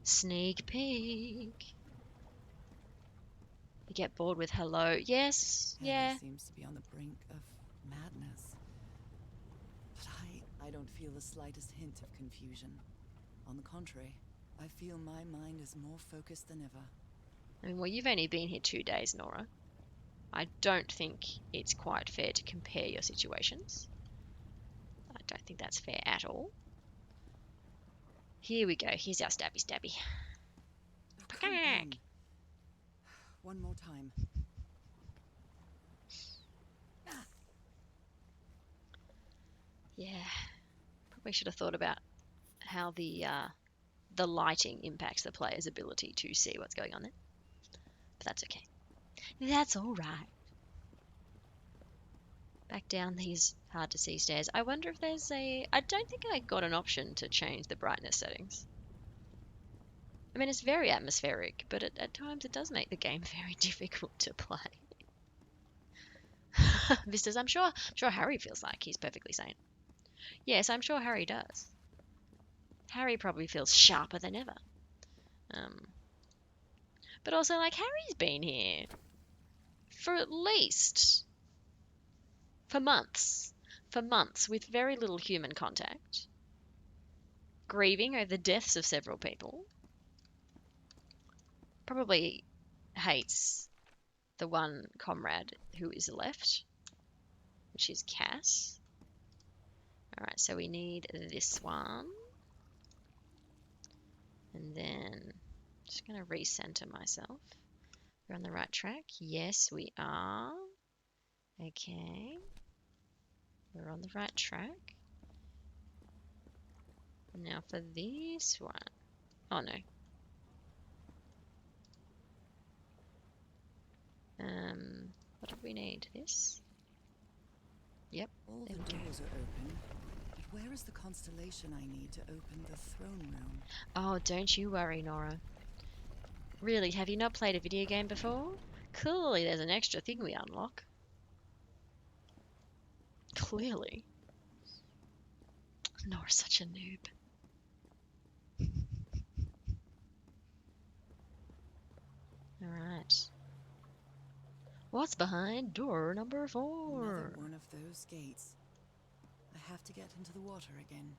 Sneak peek. You get bored with hello. Yes, yeah. Ellie seems to be on the brink of madness. But I don't feel the slightest hint of confusion. On the contrary, I feel my mind is more focused than ever. I mean, well, you've only been here 2 days, Nora. I don't think it's quite fair to compare your situations. I don't think that's fair at all. Here we go. Here's our stabby. Oh, come on. One more time. Yeah, probably should have thought about how the lighting impacts the player's ability to see what's going on there. But that's okay. That's all right. Back down these hard to see stairs. I wonder if there's a... I don't think I got an option to change the brightness settings. I mean, it's very atmospheric, but at times it does make the game very difficult to play. Vistas, I'm sure Harry feels like he's perfectly sane. Yes, I'm sure Harry does. Harry probably feels sharper than ever. But also, like, Harry's been here for at least... for months with very little human contact, grieving over the deaths of several people, probably hates the one comrade who is left, which is Cass. Alright, so we need this one. And then just going to recenter myself. We're on the right track. Yes, we are. Okay. We're on the right track. Now for this one. Oh no. What do we need? This? Yep. All There the we go. doors are open, but where is the constellation I need to open the throne room? Oh, don't you worry, Nora. Really, have you not played a video game before? Clearly, there's an extra thing we unlock. Clearly. Nora's such a noob. Alright. What's behind door number Another 4? one of those gates. I have to get into the water again.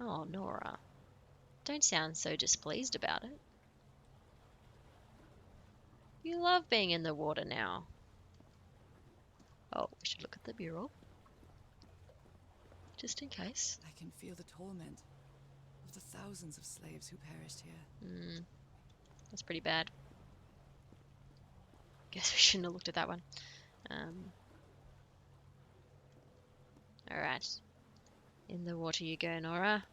Oh, Nora. Don't sound so displeased about it. You love being in the water now. Oh, we should look at the mural. Just in case. I can feel the torment of the thousands of slaves who perished here. That's pretty bad. Guess we shouldn't have looked at that one. Alright. In the water you go, Nora.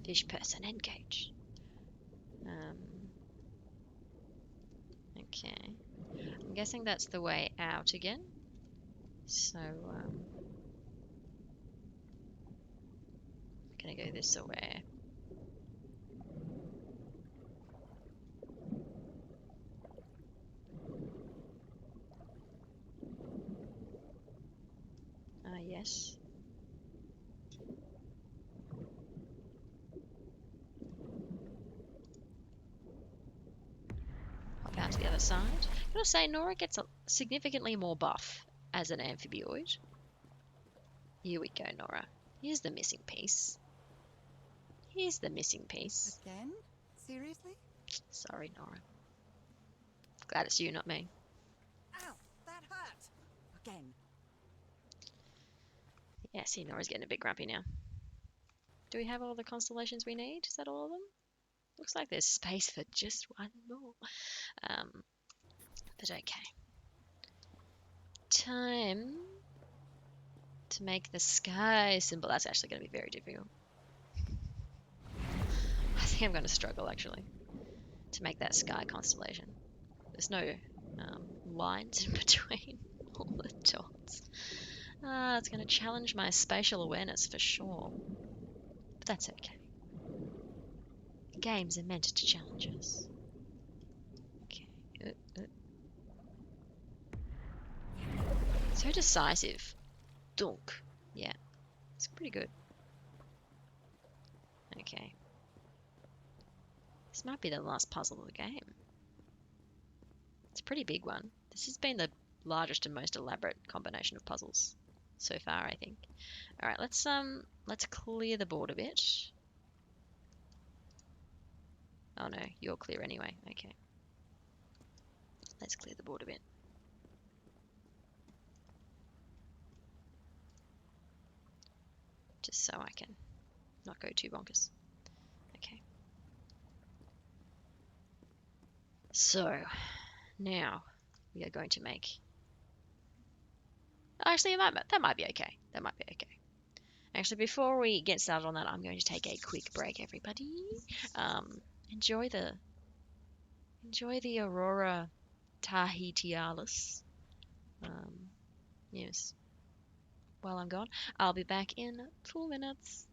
Fish person engage. Okay. I'm guessing that's the way out again. So, gonna go this way. Yes. Hop out to the other side. I'm gonna say Nora gets significantly more buff as an amphibioid. Here we go, Nora. Here's the missing piece. Here's the missing piece. Again? Seriously? Sorry, Nora. Glad it's you, not me. Ow! That hurt! Again. Yeah, see, Nora's getting a bit grumpy now. Do we have all the constellations we need? Is that all of them? Looks like there's space for just one more. But okay. Time to make the sky symbol. That's actually going to be very difficult. I think I'm going to struggle, actually, to make that sky constellation. There's no lines in between all the dots. It's going to challenge my spatial awareness for sure. But that's okay. Games are meant to challenge us. Okay. So decisive. Dunk. Yeah. It's pretty good. Okay. This might be the last puzzle of the game. It's a pretty big one. This has been the largest and most elaborate combination of puzzles so far, I think. Alright, let's clear the board a bit. Oh no, you're clear anyway. Okay. Let's clear the board a bit. Just so I can not go too bonkers. Okay. So, now we are going to make... Actually, that might be okay. That might be okay. Actually, before we get started on that, I'm going to take a quick break, everybody. Enjoy the Aurora Tahitialis. Yes. While I'm gone, I'll be back in 2 minutes.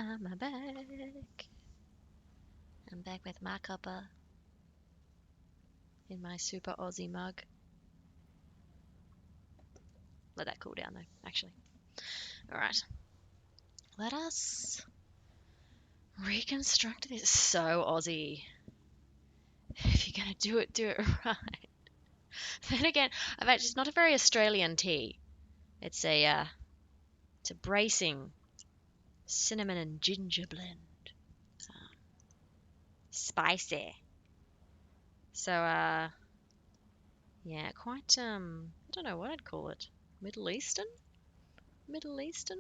I'm back. I'm back with my cuppa in my super Aussie mug. Let that cool down though, actually. Alright. Let us reconstruct this. So Aussie. If you're gonna do it right. Then again, it's not a very Australian tea. It's a bracing cinnamon and ginger blend. Spicy. So yeah, quite I don't know what I'd call it. Middle Eastern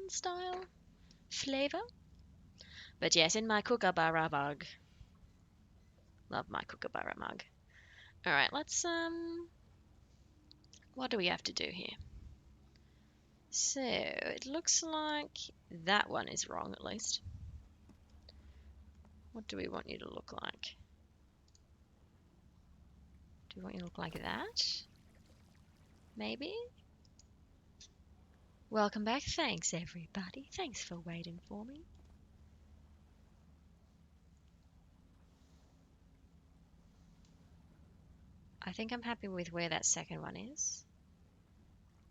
style flavor. But yes, in my kookaburra mug. Love my kookaburra mug. All right, let's what do we have to do here? So, it looks like that one is wrong at least. What do we want you to look like? Do we want you to look like that? Maybe? Welcome back. Thanks, everybody. Thanks for waiting for me. I think I'm happy with where that second one is.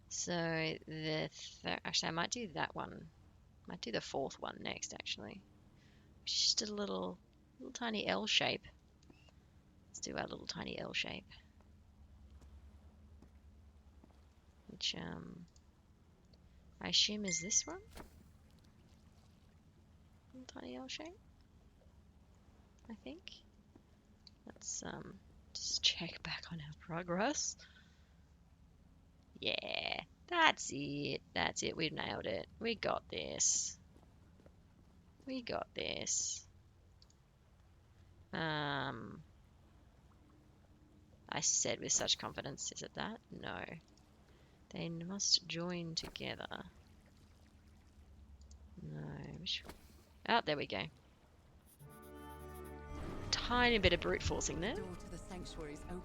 So actually, I might do that one. Might do the fourth one next, actually. Just a little tiny L shape. Let's do our little tiny L shape. Which I assume is this one. Little tiny L shape. I think. Let's just check back on our progress. Yeah, that's it. That's it. We've nailed it. We got this. We got this. I said with such confidence. Is it that? No. They must join together. No. Oh, there we go. Tiny bit of brute forcing there. The door to the sanctuary's open.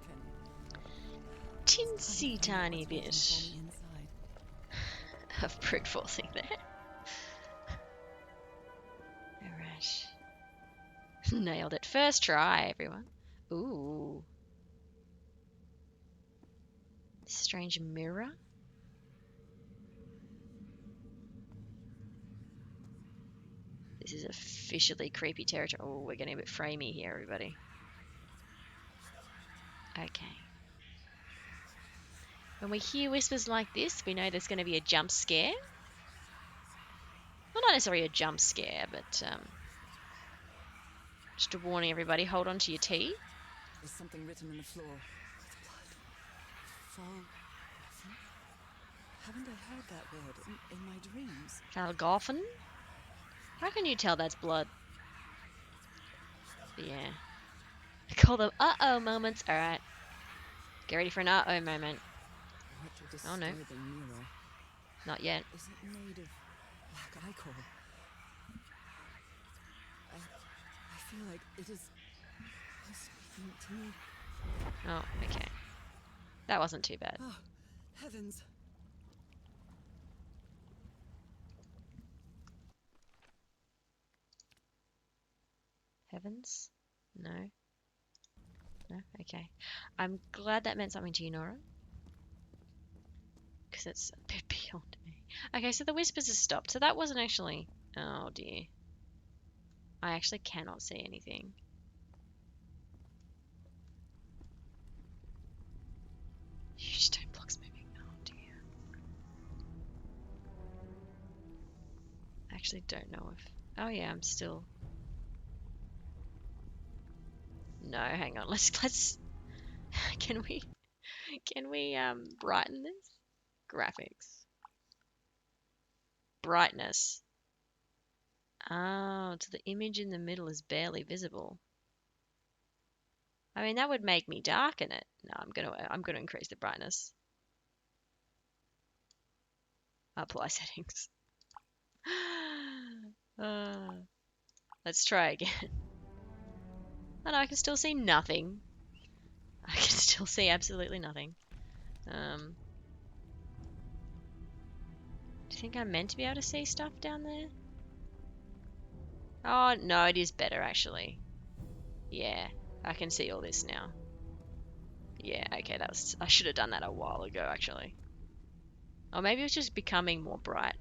Tinsy tiny What's waiting bit for me inside? of brute forcing there. Alright. Nailed it. First try, everyone. Ooh. Strange mirror. This is officially creepy territory. Oh, we're getting a bit framey here, everybody. Okay. When we hear whispers like this, we know there's going to be a jump scare. Well, not necessarily a jump scare, but just a warning, everybody. Hold on to your tea. There's something written in the floor. With blood. Fall. Haven't I heard that word in my dreams? Falgoffen? How can you tell that's blood? But yeah. Call them uh-oh moments. Alright. Get ready for an uh-oh moment. Oh no. The mirror. Not yet. Is it made of black ichor? I feel like it is speaking to me. Oh, okay. That wasn't too bad. Oh, heavens. Heavens? No. No? Okay. I'm glad that meant something to you, Nora. Because it's a bit beyond me. Okay, so the whispers have stopped. So that wasn't actually... Oh, dear. I actually cannot see anything. Stone blocks moving. Oh, dear. I actually don't know if... Oh, yeah, I'm still... No, hang on. Let's can we brighten this? Graphics. Brightness. Oh, so the image in the middle is barely visible. I mean, that would make me darken it. No, I'm gonna increase the brightness. Apply settings. Let's try again. Oh no, I can still see nothing. I can still see absolutely nothing. Do you think I'm meant to be able to see stuff down there? Oh, no, it is better, actually. Yeah, I can see all this now. Yeah, okay, I should have done that a while ago, actually. Or maybe it was just becoming more bright.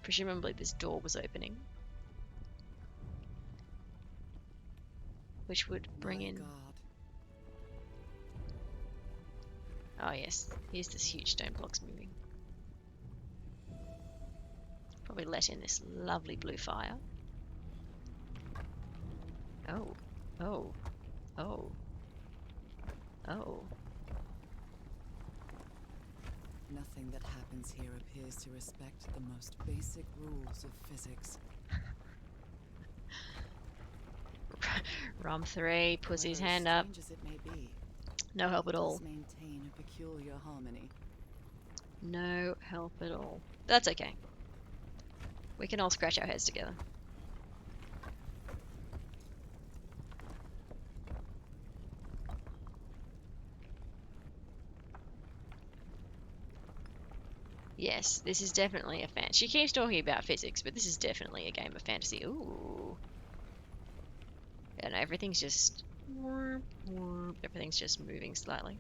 Presumably this door was opening. Which would bring My in... God. Oh yes, here's this huge stone blocks moving. Probably let in this lovely blue fire. Oh, oh, oh, oh. Nothing that happens here appears to respect the most basic rules of physics. Rom 3 puts his However hand up. strange as it may be, No help it at all. does maintain a peculiar harmony. No help at all. That's okay. We can all scratch our heads together. Yes, this is definitely a fan. She keeps talking about physics, but this is definitely a game of fantasy. Ooh. And everything's just... Everything's just moving slightly.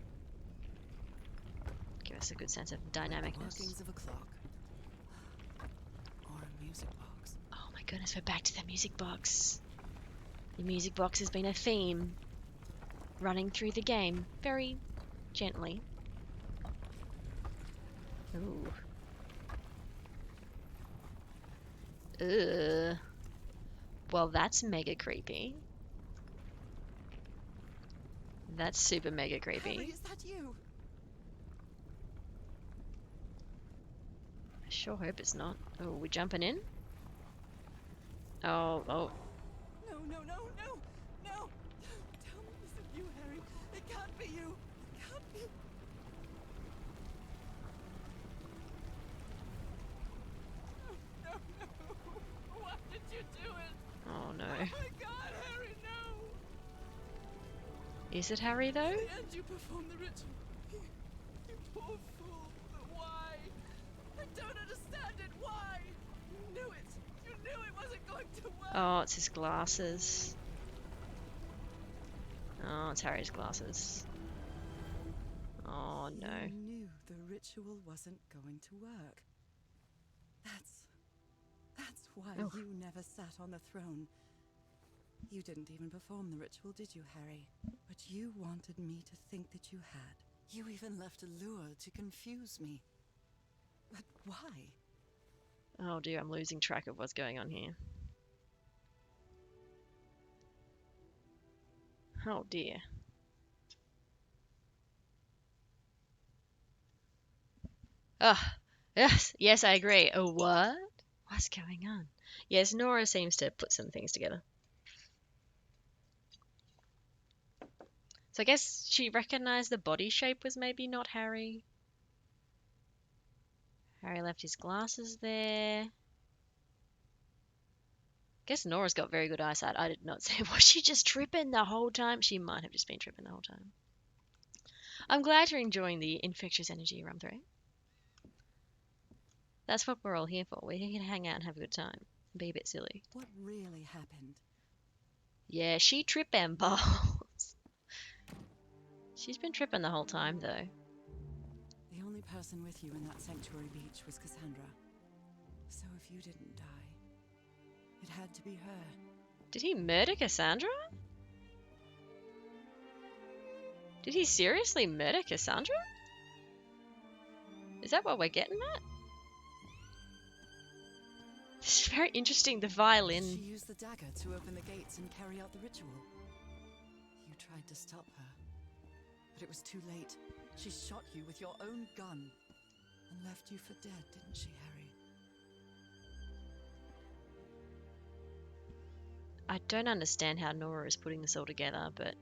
Give us a good sense of Like the dynamicness. workings of a clock. Or a music box. Oh my goodness, we're back to the music box. The music box has been a theme running through the game very gently. Ooh. Ugh. Well, that's mega creepy. That's super mega creepy. Harry, is that you? I sure hope it's not. Oh, we jumping in? Oh, oh. No, no, no, no, no! Tell me this is you, Harry. It can't be you. It can't be. No, no. Why did you do it? Oh no. Oh my God, Harry, no! Is it Harry though? In the end, you performed the ritual. You poor fool. But why? I don't understand it. Why? You knew it. You knew it wasn't going to work. Oh, it's his glasses. Oh, it's Harry's glasses. Oh no. You knew the ritual wasn't going to work. That's why Oh. you never sat on the throne. You didn't even perform the ritual, did you, Harry? But you wanted me to think that you had. You even left a lure to confuse me. But why? Oh dear, I'm losing track of what's going on here. Oh dear. Ah, yes, yes, I agree. Oh, what? What's going on? Yes, Nora seems to put some things together. So I guess she recognized the body shape was maybe not Harry. Harry left his glasses there. Guess Nora's got very good eyesight. I did not say. Was she just tripping the whole time? She might have just been tripping the whole time. I'm glad you're enjoying the infectious energy, Rum 3. That's what we're all here for. We're here to hang out and have a good time. And be a bit silly. What really happened? Yeah, she tripped and balls. She's been tripping the whole time, though. The only person with you in that sanctuary beach was Cassandra. So if you didn't die, it had to be her. Did he murder Cassandra? Did he seriously murder Cassandra? Is that what we're getting at? This is very interesting, the violin. She used the dagger to open the gates and carry out the ritual. You tried to stop her, but it was too late. She shot you with your own gun and left you for dead, didn't she, Harry? I don't understand how Nora is putting this all together, but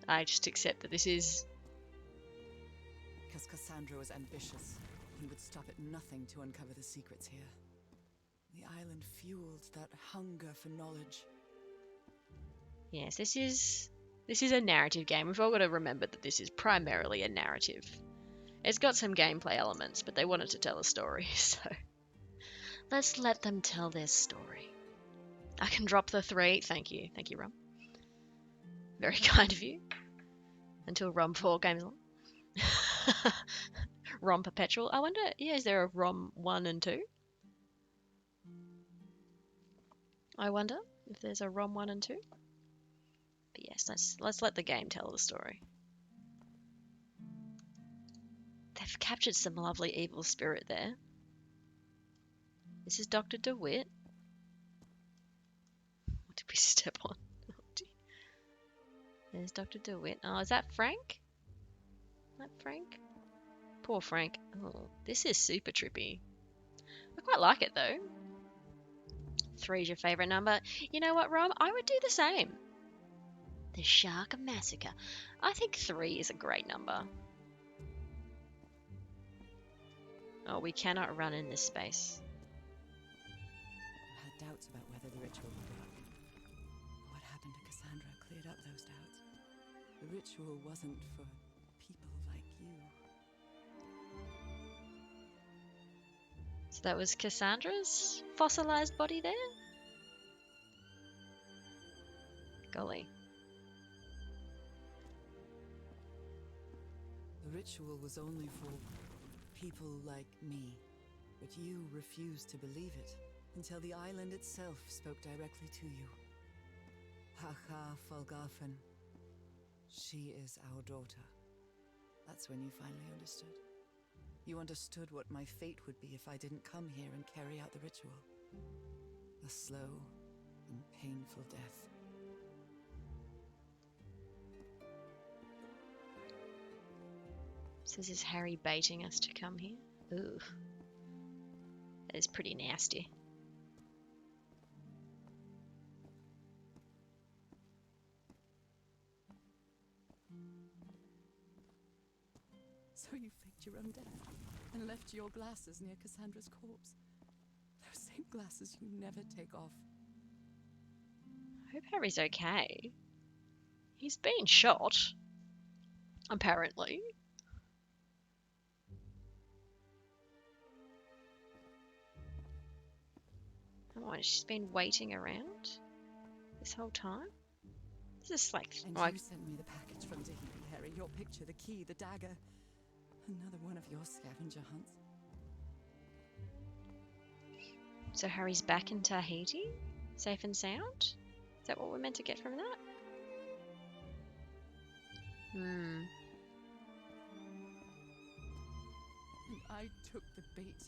I just accept that this is... Because Cassandra was ambitious and would stop at nothing to uncover the secrets here. The island fueled that hunger for knowledge. Yes, this is a narrative game. We've all got to remember that this is primarily a narrative. It's got some gameplay elements, but they wanted to tell a story, so let's let them tell their story. I can drop the 3. Thank you. Thank you, Rum. Very kind of you. Until Rum 4 comes along. Rom Perpetual. I wonder, yeah, is there a Rom 1 and 2? I wonder if there's a Rom 1 and 2. But yes, let's let the game tell the story. They've captured some lovely evil spirit there. This is Dr. DeWitt. What did we step on? Oh, dear. There's Dr. DeWitt. Oh, is that Frank? Is that Frank? Poor Frank. Oh, this is super trippy. I quite like it though. 3's your favourite number. You know what, Rom? I would do the same. The Shark Massacre. I think 3 is a great number. Oh, we cannot run in this space. I had doubts about whether the ritual would work. What happened to Cassandra cleared up those doubts. The ritual wasn't for people like you. So that was Cassandra's fossilized body there? Golly. The ritual was only for people like me. But you refused to believe it until the island itself spoke directly to you. Hacha Falgafen. She is our daughter. That's when you finally understood. You understood what my fate would be if I didn't come here and carry out the ritual. A slow and painful death. So this is Harry baiting us to come here? Ooh. That is pretty nasty. So you faked your own death and left your glasses near Cassandra's corpse. Those same glasses you never take off. I hope Harry's okay. He's been shot. Apparently. Oh, she's been waiting around this whole time? This is like... And you sent me the package from Tahiti, Harry. Your picture, the key, the dagger. Another one of your scavenger hunts. So Harry's back in Tahiti? Safe and sound? Is that what we're meant to get from that? And I took the bait.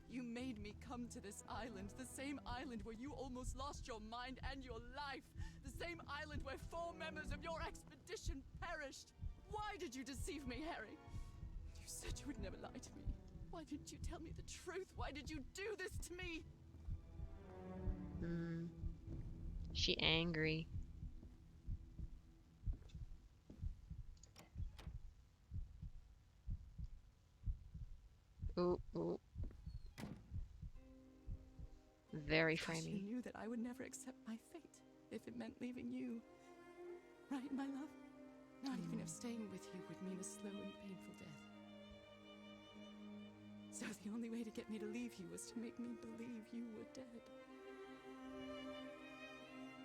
You made me come to this island, the same island where you almost lost your mind and your life. The same island where 4 members of your expedition perished. Why did you deceive me, Harry? You said you would never lie to me. Why didn't you tell me the truth? Why did you do this to me? She angry. Ooh, ooh. Very Because framey. you knew that I would never accept my fate if it meant leaving you. Right, my love? Not even if staying with you would mean a slow and painful death. So the only way to get me to leave you was to make me believe you were dead.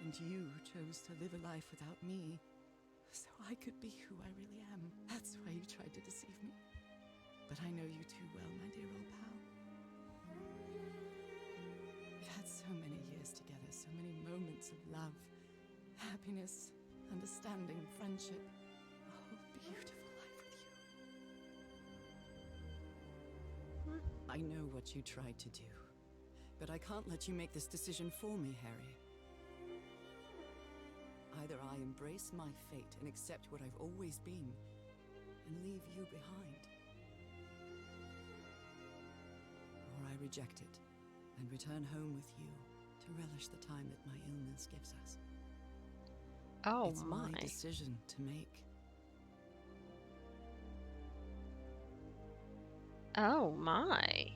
And you chose to live a life without me, so I could be who I really am. That's why you tried to deceive me. But I know you too well, my dear old pal. We've had so many years together, so many moments of love, happiness, understanding, friendship. A whole beautiful life with you. I know what you tried to do, but I can't let you make this decision for me, Harry. Either I embrace my fate and accept what I've always been, and leave you behind. Or I reject it, and return home with you to relish the time that my illness gives us. Oh It's my. my decision to make. Oh my.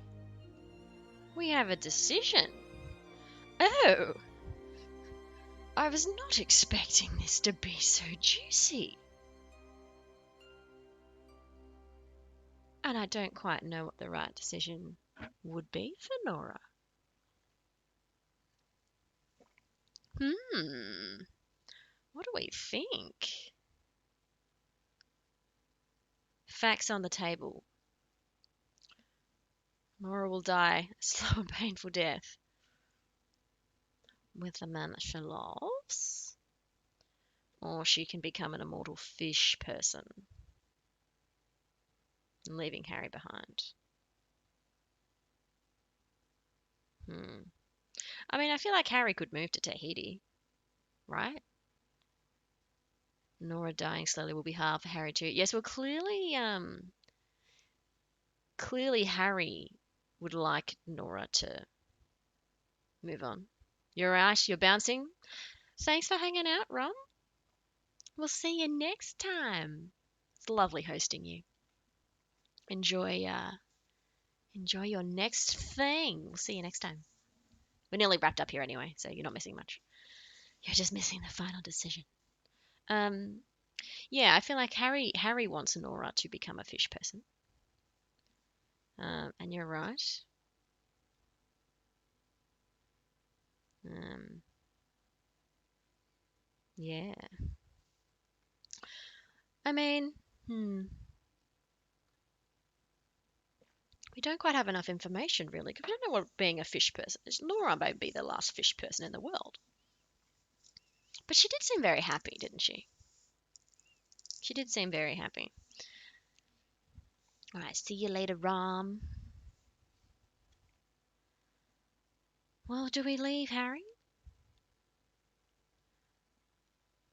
We have a decision. Oh. I was not expecting this to be so juicy. And I don't quite know what the right decision would be for Nora. What do we think? Facts on the table. Nora will die a slow and painful death with the man that she loves. Or she can become an immortal fish person, leaving Harry behind. I mean, I feel like Harry could move to Tahiti, right? Nora dying slowly will be hard for Harry too. Yes, well, clearly Harry would like Nora to move on. You're right, you're bouncing. Thanks for hanging out, Ron. We'll see you next time. It's lovely hosting you. Enjoy your next thing. We'll see you next time. We're nearly wrapped up here anyway, so you're not missing much. You're just missing the final decision. Yeah, I feel like Harry wants Nora to become a fish person. And you're right. Yeah. I mean, we don't quite have enough information really, because we don't know what being a fish person is. Nora may be the last fish person in the world. But she did seem very happy, didn't she? She did seem very happy. All right, see you later, Rom. Well, do we leave, Harry?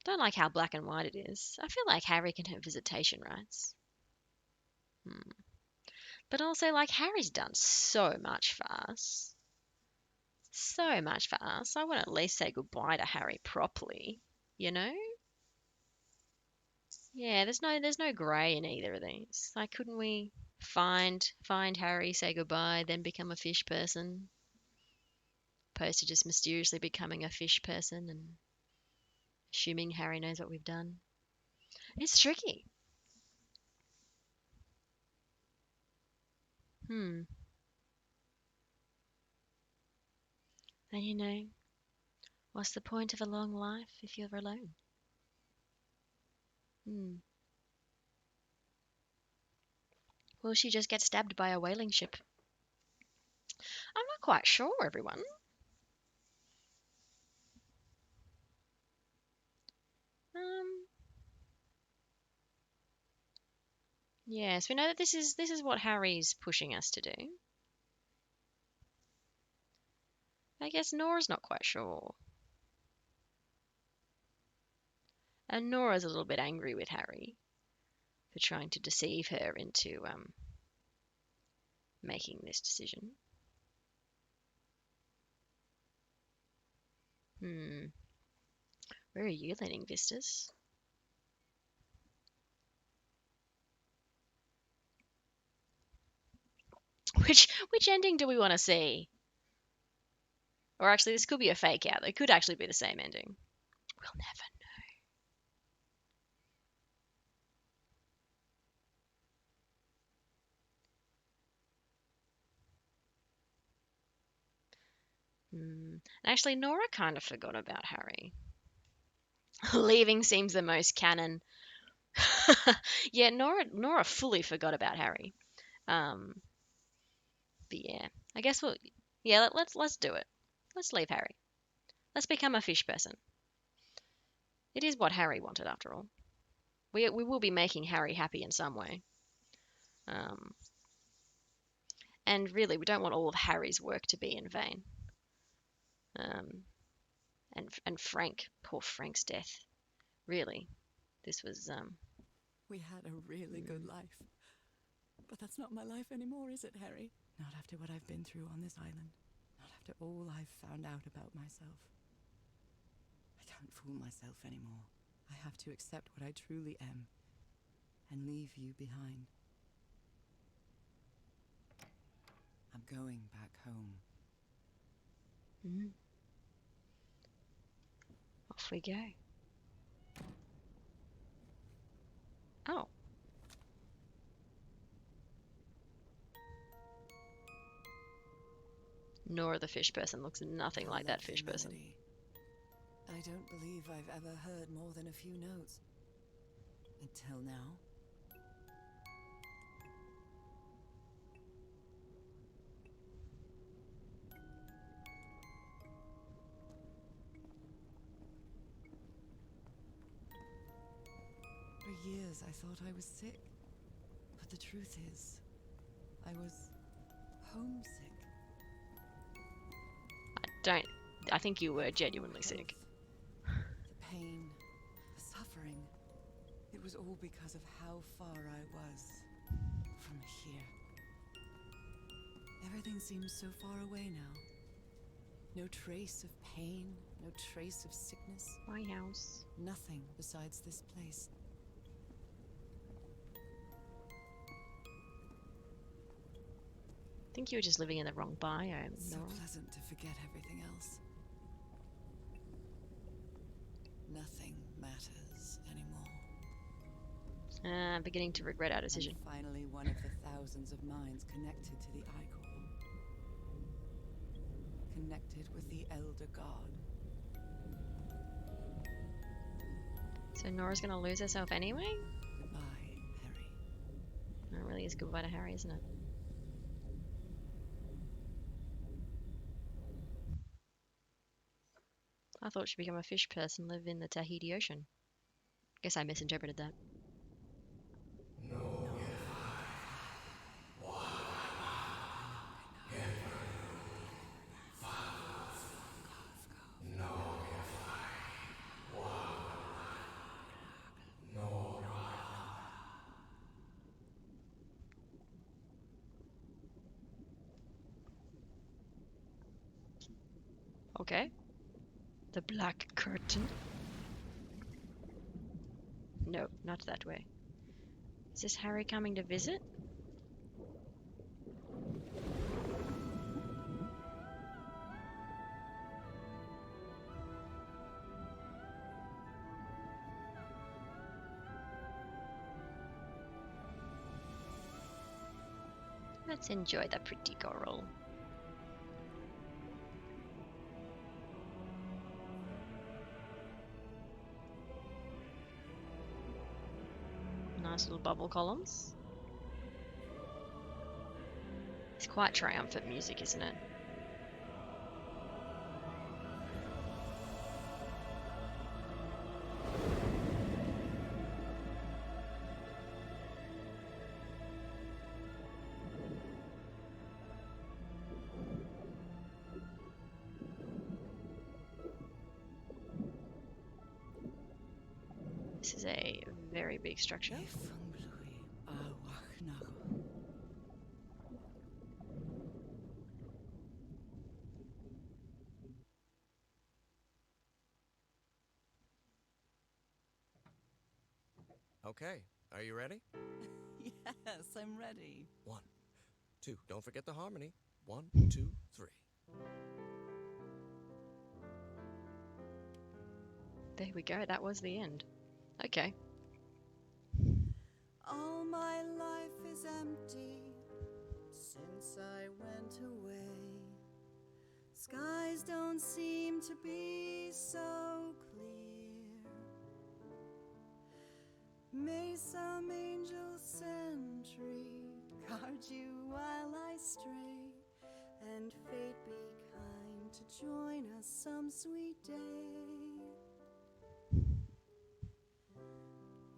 Don't like how black and white it is. I feel like Harry can have visitation rights. But also, like, Harry's done so much for us. So much for us. I want to at least say goodbye to Harry properly, you know? Yeah, there's no grey in either of these. Like, couldn't we find Harry, say goodbye, then become a fish person? Opposed to just mysteriously becoming a fish person and assuming Harry knows what we've done. It's tricky. And you know, what's the point of a long life if you're alone? Will she just get stabbed by a whaling ship? I'm not quite sure, everyone. Yes, we know that this is what Harry's pushing us to do. I guess Nora's not quite sure. And Nora's a little bit angry with Harry for trying to deceive her into making this decision. Where are you leaning, Vistas? Which ending do we want to see? Or actually, this could be a fake out. It could actually be the same ending. We'll never know. Actually, Nora kind of forgot about Harry. Leaving seems the most canon. Yeah, Nora fully forgot about Harry. But yeah, I guess let's do it. Let's leave Harry. Let's become a fish person. It is what Harry wanted, after all. We will be making Harry happy in some way. And really, we don't want all of Harry's work to be in vain. And Frank, poor Frank's death. Really, this was. We had a really good life. But that's not my life anymore, is it, Harry? Not after what I've been through on this island. Not after all I've found out about myself. I can't fool myself anymore. I have to accept what I truly am and leave you behind. I'm going back home. Off we go. Oh. Nora the fish person looks nothing like that fish person. don't believe I've ever heard more than a few notes. Until now. For years I thought I was sick. But the truth is, I was homesick. I think you were genuinely sick. The pain, the suffering. It was all because of how far I was from here. Everything seems so far away now. No trace of pain, no trace of sickness. My house. Nothing besides this place. I think you were just living in the wrong biome, So Nora. pleasant to forget everything else. Nothing matters anymore. I'm beginning to regret our decision. I'm finally one of the thousands of minds connected to the Icor. Connected with the Elder God. So Nora's gonna lose herself anyway? Goodbye, Harry. That really is goodbye to Harry, isn't it? I thought she'd become a fish person, live in the Tahiti Ocean. Guess I misinterpreted that. Okay. The Black Curtain. No, not that way. Is this Harry coming to visit? Let's enjoy the pretty girl. Nice little bubble columns. It's quite triumphant music, isn't it? This is a very big structure. Okay, are you ready? Yes, I'm ready. 1, 2. Don't forget the harmony. 1, 2, 3. There we go, that was the end. Okay. All my life is empty since I went away. Skies don't seem to be so clear. May some angel sentry guard you while I stray, and fate be kind to join us some sweet day.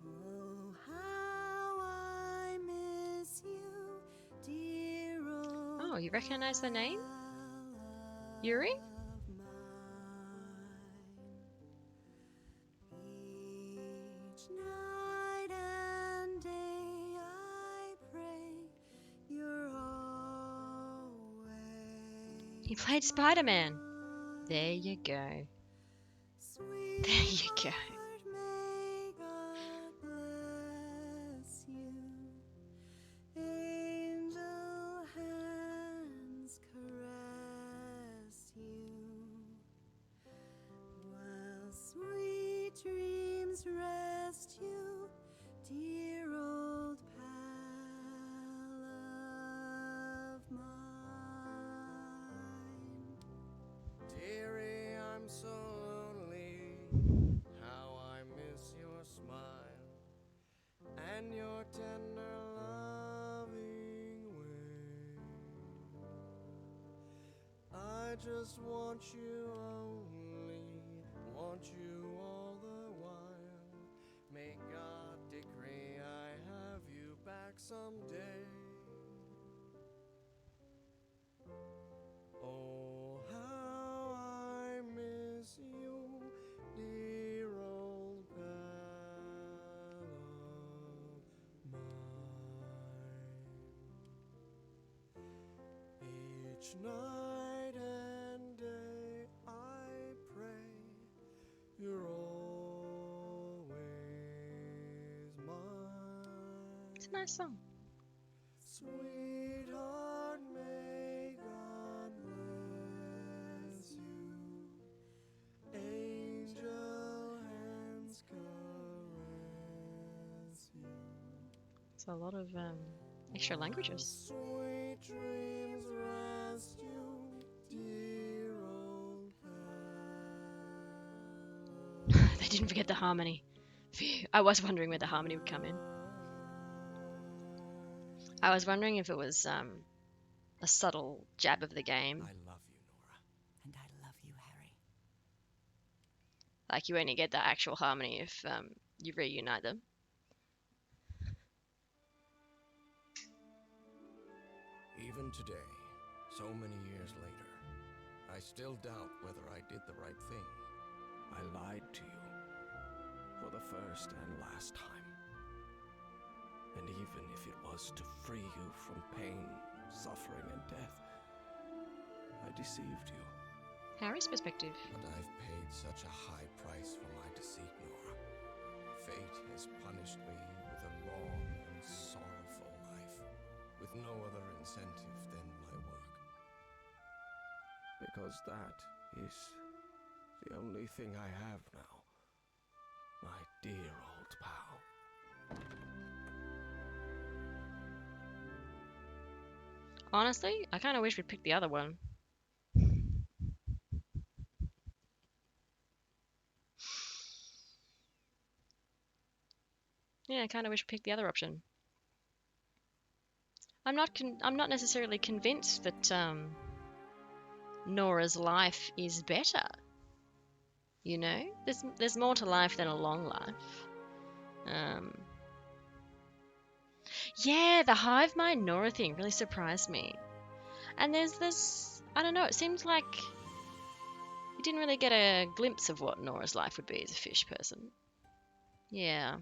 Oh, how I miss you, dear old Oh, you recognize the name? pal of Yuri? mine. Each night and day I pray you're always He played Spider-Man. mine. There you go. Sweet There you go. heart, may God bless you. Angel hands caress you, while sweet dreams rest you, dear old pal of mine. Dearie, I'm so lonely just want you only, want you all the while. May God decree I have you back someday. Oh, how I miss you, dear old pal of mine. Each night and day I pray you're always mine. It's a nice song. Sweetheart, may God bless you. Angel hands caress you. It's a lot of extra languages. Sweet dreams rest you, dear old pal. They didn't forget the harmony. Phew. I was wondering where the harmony would come in. I was wondering if it was a subtle jab of the game. I love you, Nora. And I love you, Harry. Like you only get the actual harmony if you reunite them. Even today, so many years later, I still doubt whether I did the right thing. I lied to you for the first and last time. And even if it was to free you from pain, suffering, and death, I deceived you. Harry's perspective. But I've paid such a high price for my deceit, Nora. Fate has punished me with a long and sorrowful life, with no other incentive than my work. Because that is the only thing I have now. My dear old pal. Honestly, I kind of wish we'd picked the other one. Yeah, I kind of wish we picked the other option. I'm not necessarily convinced that Nora's life is better. You know, there's more to life than a long life. Yeah, the hive mind Nora thing really surprised me. And there's this, I don't know, it seemed like you didn't really get a glimpse of what Nora's life would be as a fish person. Yeah.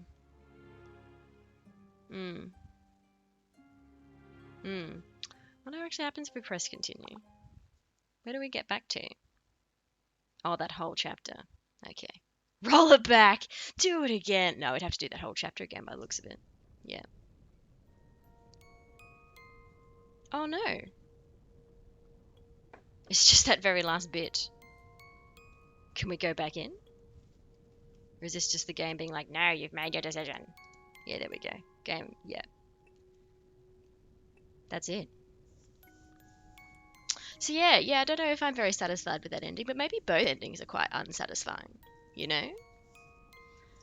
What actually happens if we press continue? Where do we get back to? Oh, that whole chapter. Okay. Roll it back! Do it again! No, we'd have to do that whole chapter again by the looks of it. Yeah. Oh no. It's just that very last bit. Can we go back in? Or is this just the game being like, no, you've made your decision? Yeah, there we go. Game, yeah. That's it. So yeah, I don't know if I'm very satisfied with that ending, but maybe both endings are quite unsatisfying, you know?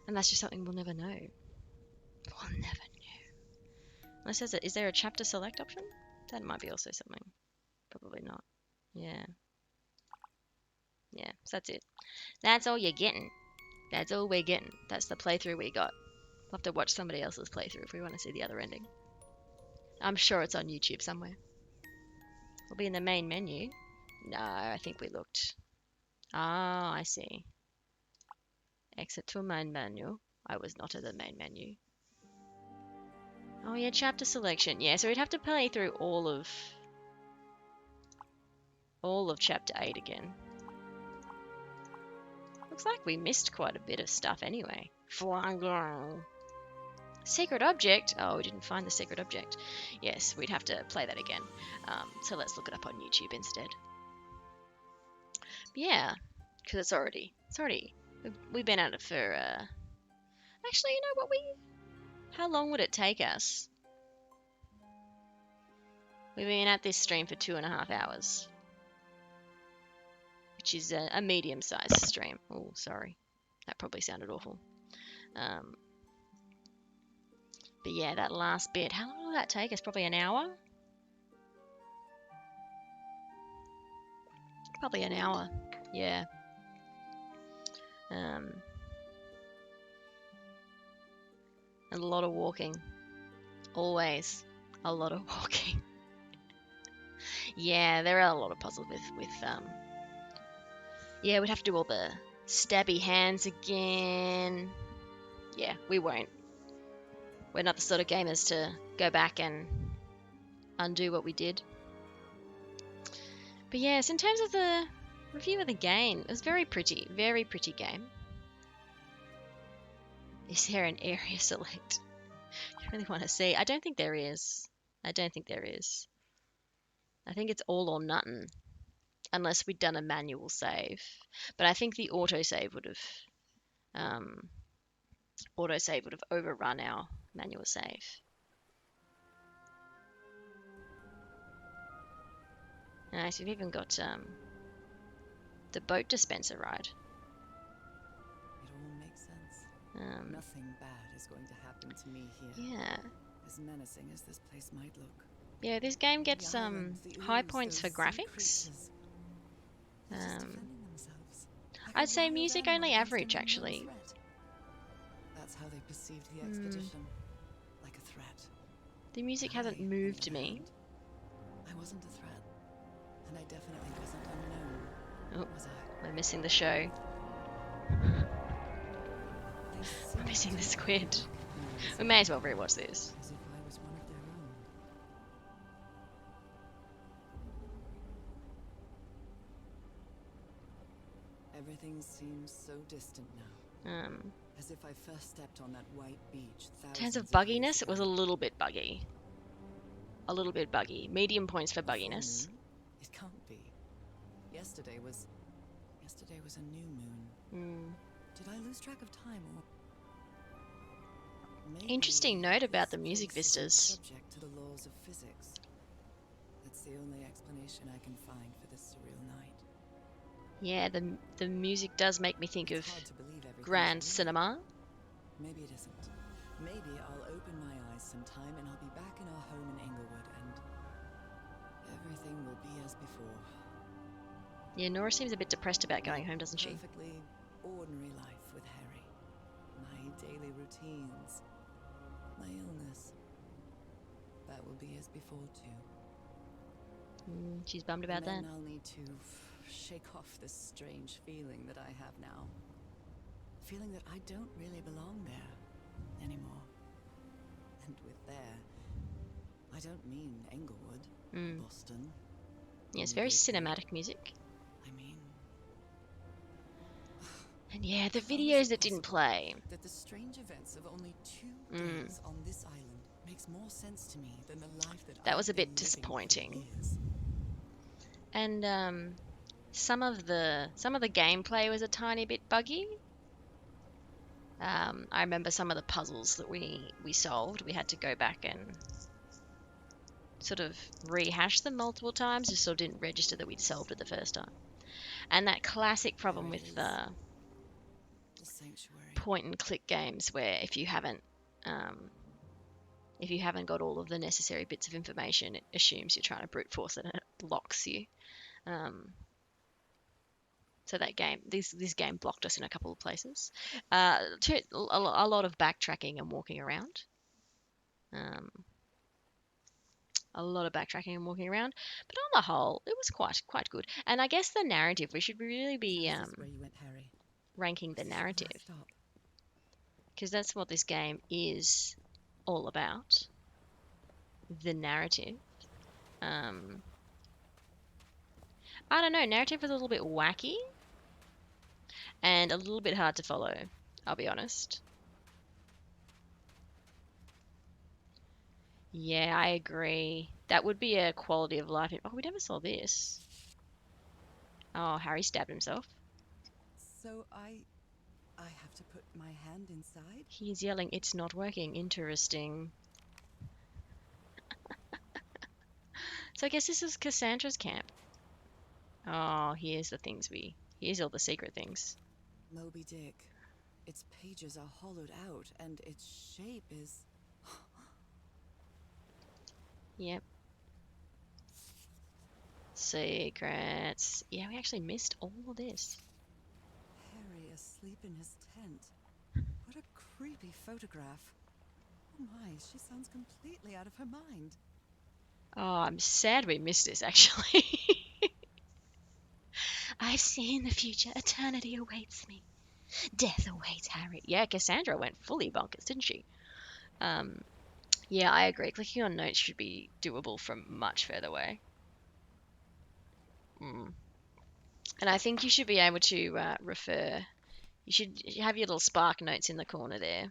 And that's just something we'll never know. We'll never know. Unless there's is there a chapter select option? That might be also something. Probably not. Yeah. Yeah, so that's it. That's all you're getting. That's all we're getting. That's the playthrough we got. We'll have to watch somebody else's playthrough if we want to see the other ending. I'm sure it's on YouTube somewhere. It'll be in the main menu. No, I think we looked. Ah, I see. Exit to a main menu. I was not at the main menu. Oh yeah, chapter selection. Yeah, so we'd have to play through all of chapter 8 again. Looks like we missed quite a bit of stuff anyway. Secret object? Oh, we didn't find the secret object. Yes, we'd have to play that again. So let's look it up on YouTube instead. But yeah, because it's already, we've been at it for, actually, you know what, how long would it take us? We've been at this stream for 2.5 hours. Which is a medium-sized stream. Oh, sorry. That probably sounded awful. But yeah, that last bit. How long will that take us? Probably an hour? Probably an hour. Yeah. A lot of walking. Always a lot of walking. Yeah, there are a lot of puzzles with yeah, we'd have to do all the stabby hands again. Yeah, we won't. We're not the sort of gamers to go back and undo what we did. But yes, in terms of the review of the game, it was very pretty game. Is there an area select? I really want to see. I don't think there is. I think it's all or nothing, unless we'd done a manual save. But I think the autosave would have overrun our manual save. Nice, we've even got the boat dispenser ride. It all makes sense. Nothing bad is going to happen to me here. Yeah. As menacing as this place might look. Yeah, this game gets The island, the high ooze, points for those sea graphics. creatures, they're just defending themselves. Like a I'd say wild music animal only against average, an unknown actually. threat. That's how they perceived the expedition. Like a threat. The music But hasn't I, on moved the other me. hand, I wasn't a threat. And I definitely wasn't unknown. Oh, Was I? we're missing the show. They We're missing the seemed to squid. recognize We me, may as well rewatch this. as if I was one of their own. Everything seems so distant now. As if I first stepped on that white beach. In terms of thousands years bugginess, it was a ago. little bit buggy. A little bit buggy. Medium points for A full bugginess. moon? It can't be. Yesterday was a new moon. Did I lose track of time or? Maybe Interesting note about this the music place isn't vistas. subject to the laws of physics. That's the only explanation I can find for this surreal night. Yeah, the music does make me think of It's hard to believe everything's grand real. cinema. Maybe it isn't. Maybe I'll open my eyes sometime and I'll be back in our home in Inglewood and everything will be as before. Yeah, Nora seems a bit depressed about going home, doesn't she? Perfectly ordinary life with Harry. My daily routines. My illness. That will be as before too. She's bummed about And that. then I'll need to shake off this strange feeling that I have now. Feeling that I don't really belong there anymore. And with there, I don't mean Englewood, Boston. Yeah, it's very New Gateway. cinematic music. I mean, And yeah, the how is videos it that didn't possible play. that the strange events of only 2 days on this island makes more sense to me than the life That I've was a been bit living for disappointing. years. And some of the gameplay was a tiny bit buggy. I remember some of the puzzles that we solved. We had to go back and sort of rehash them multiple times, just sort of didn't register that we'd solved it the first time. And that classic problem There it with is. The sanctuary. point and click games, where if you haven't got all of the necessary bits of information, it assumes you're trying to brute force it and it locks you. So that game, this game blocked us in a couple of places. A lot of backtracking and walking around. A lot of backtracking and walking around, but on the whole, it was quite good. And I guess the narrative, we should really be This is where you went, Harry. ranking the This is where I narrative, stop. because that's what this game is all about. The narrative. I don't know, narrative was a little bit wacky and a little bit hard to follow, I'll be honest. Yeah, I agree. That would be a quality of life. Oh, we never saw this. Oh, Harry stabbed himself. So I have to put my hand inside? He's yelling, "It's not working." Interesting. So I guess this is Cassandra's camp. Oh, here's all the secret things. Moby Dick. Its pages are hollowed out and its shape is... Yep. Secrets. Yeah, we actually missed all of this. Harry asleep in his tent. What a creepy photograph. Oh my, she sounds completely out of her mind. Oh, I'm sad we missed this, actually. I've seen the future. Eternity awaits me. Death awaits Harry. Yeah, Cassandra went fully bonkers, didn't she? Yeah, I agree. Clicking on notes should be doable from much further away. And I think you should be able to refer. You should have your little spark notes in the corner there,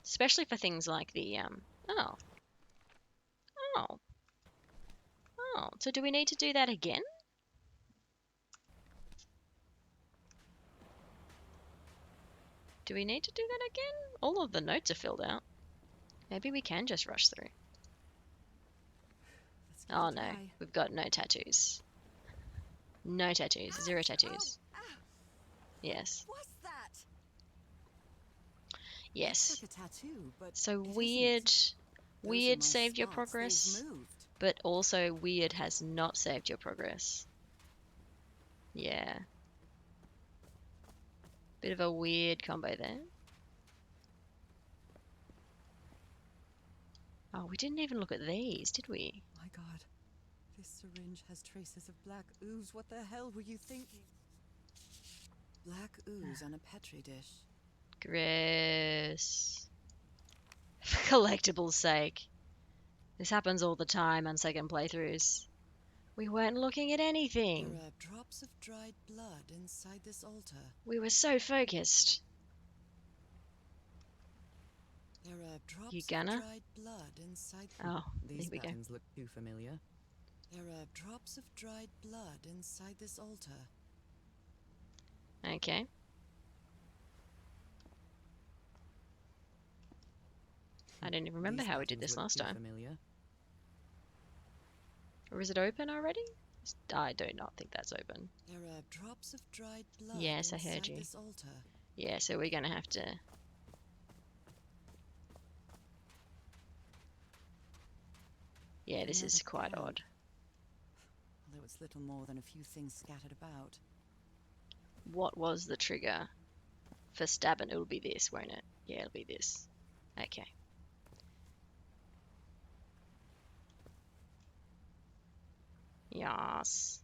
especially for things like the Oh, oh, oh. So do we need to do that again? Do we need to do that again? All of the notes are filled out. Maybe we can just rush through. Let's give it Oh a no, try. we've got no tattoos. No tattoos. Zero tattoos. Yes. What's that? Yes. Looks like a tattoo, but So it weird. isn't. Those are Weird my saved your spots. progress, They've moved. but also weird has not saved your progress. Yeah. Bit of a weird combo there. Oh, we didn't even look at these, did we? My God, this syringe has traces of black ooze. What the hell were you thinking? Black ooze on a petri dish. Gross. For collectibles' sake. This happens all the time on second playthroughs. We weren't looking at anything. There are drops of dried blood inside this altar. We were so focused. There are drops You of gonna? dried blood inside. Oh, These here we go. patterns look too familiar. There are drops of dried blood inside this altar. Okay. I don't even remember These how we did patterns this look last too time. familiar. Or is it open already? I do not think that's open. There are drops of dried blood Yes, I inside heard you. this altar. Yeah, so we're gonna have to... Yeah, this is Another quite cloud. odd. Although it's little more than a few things scattered about. What was the trigger for stabbing? It'll be this, won't it? Yeah, it'll be this. Okay. Yes.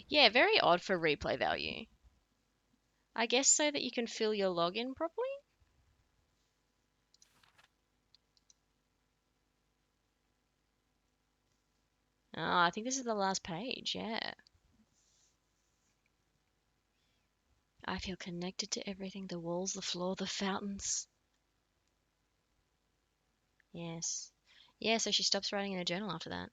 Yeah, very odd for replay value. I guess so that you can fill your login properly? Oh, I think this is the last page, yeah. I feel connected to everything, the walls, the floor, the fountains. Yes. Yeah, so she stops writing in a journal after that.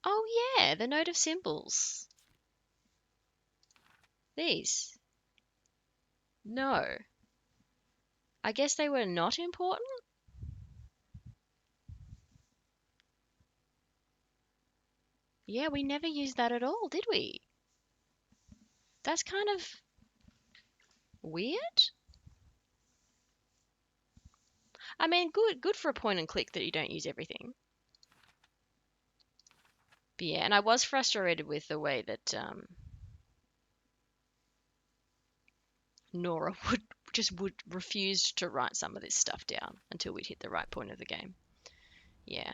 Oh yeah, the note of symbols. These. No. I guess they were not important? Yeah, we never used that at all, did we? That's kind of weird. I mean, good for a point and click that you don't use everything. But yeah, and I was frustrated with the way that Nora would refuse to write some of this stuff down until we'd hit the right point of the game. Yeah.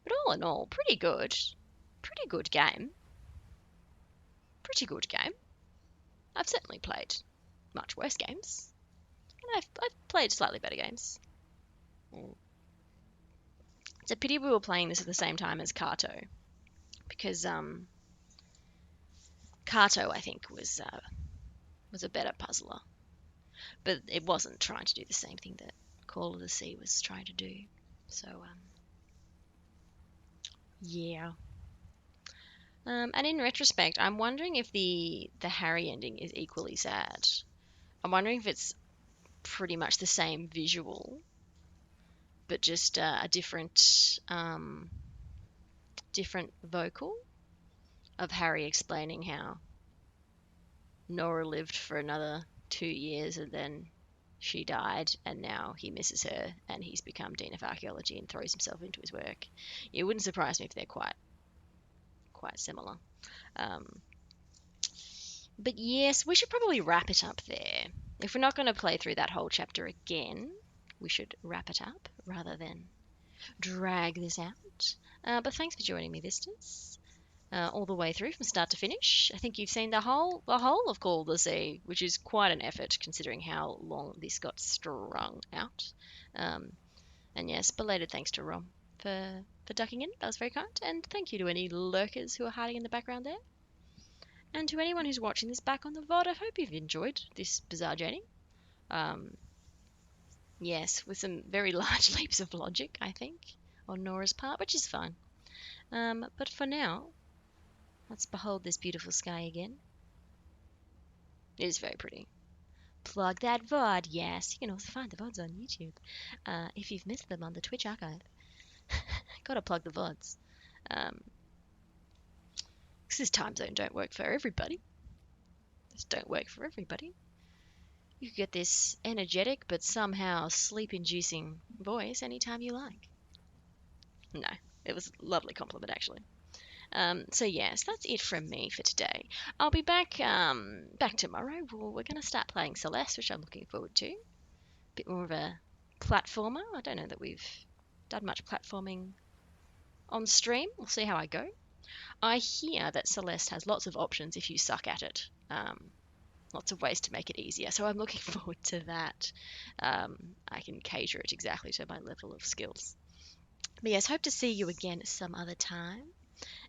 But all in all, pretty good. Pretty good game. Pretty good game. I've certainly played much worse games. And I've played slightly better games. It's a pity we were playing this at the same time as Kato. Because Kato, I think, was a better puzzler. But it wasn't trying to do the same thing that Call of the Sea was trying to do. So, yeah. And in retrospect, I'm wondering if the Harry ending is equally sad. I'm wondering if it's pretty much the same visual, but just a different different vocal of Harry explaining how Nora lived for another 2 years and then she died and now he misses her and he's become Dean of Archaeology and throws himself into his work. It wouldn't surprise me if they're quite similar. Um, but yes, we should probably wrap it up there. If we're not going to play through that whole chapter again, we should wrap it up rather than drag this out. But thanks for joining me, Vistas, all the way through from start to finish. I think you've seen the whole of Call of the Sea, which is quite an effort considering how long this got strung out. And yes, belated thanks to Rom for ducking in. That was very kind. And thank you to any lurkers who are hiding in the background there. And to anyone who's watching this back on the VOD, I hope you've enjoyed this bizarre journey. Yes, with some very large leaps of logic, I think, on Nora's part, which is fine. But for now, let's behold this beautiful sky again. It is very pretty. Plug that VOD, yes. You can also find the VODs on YouTube. If you've missed them on the Twitch archive. Gotta plug the VODs. Because this time zone don't work for everybody. This don't work for everybody. You could get this energetic but somehow sleep-inducing voice anytime you like. No, it was a lovely compliment actually. So yes, that's it from me for today. I'll be back tomorrow. We're going to start playing Celeste, which I'm looking forward to. A bit more of a platformer. I don't know that we've done much platforming on stream. We'll see how I go. I hear that Celeste has lots of options if you suck at it. Lots of ways to make it easier. So I'm looking forward to that. I can cater it exactly to my level of skills. But yes, hope to see you again some other time.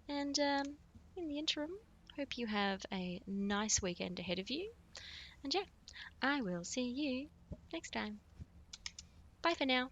And in the interim, hope you have a nice weekend ahead of you. And yeah, I will see you next time. Bye for now.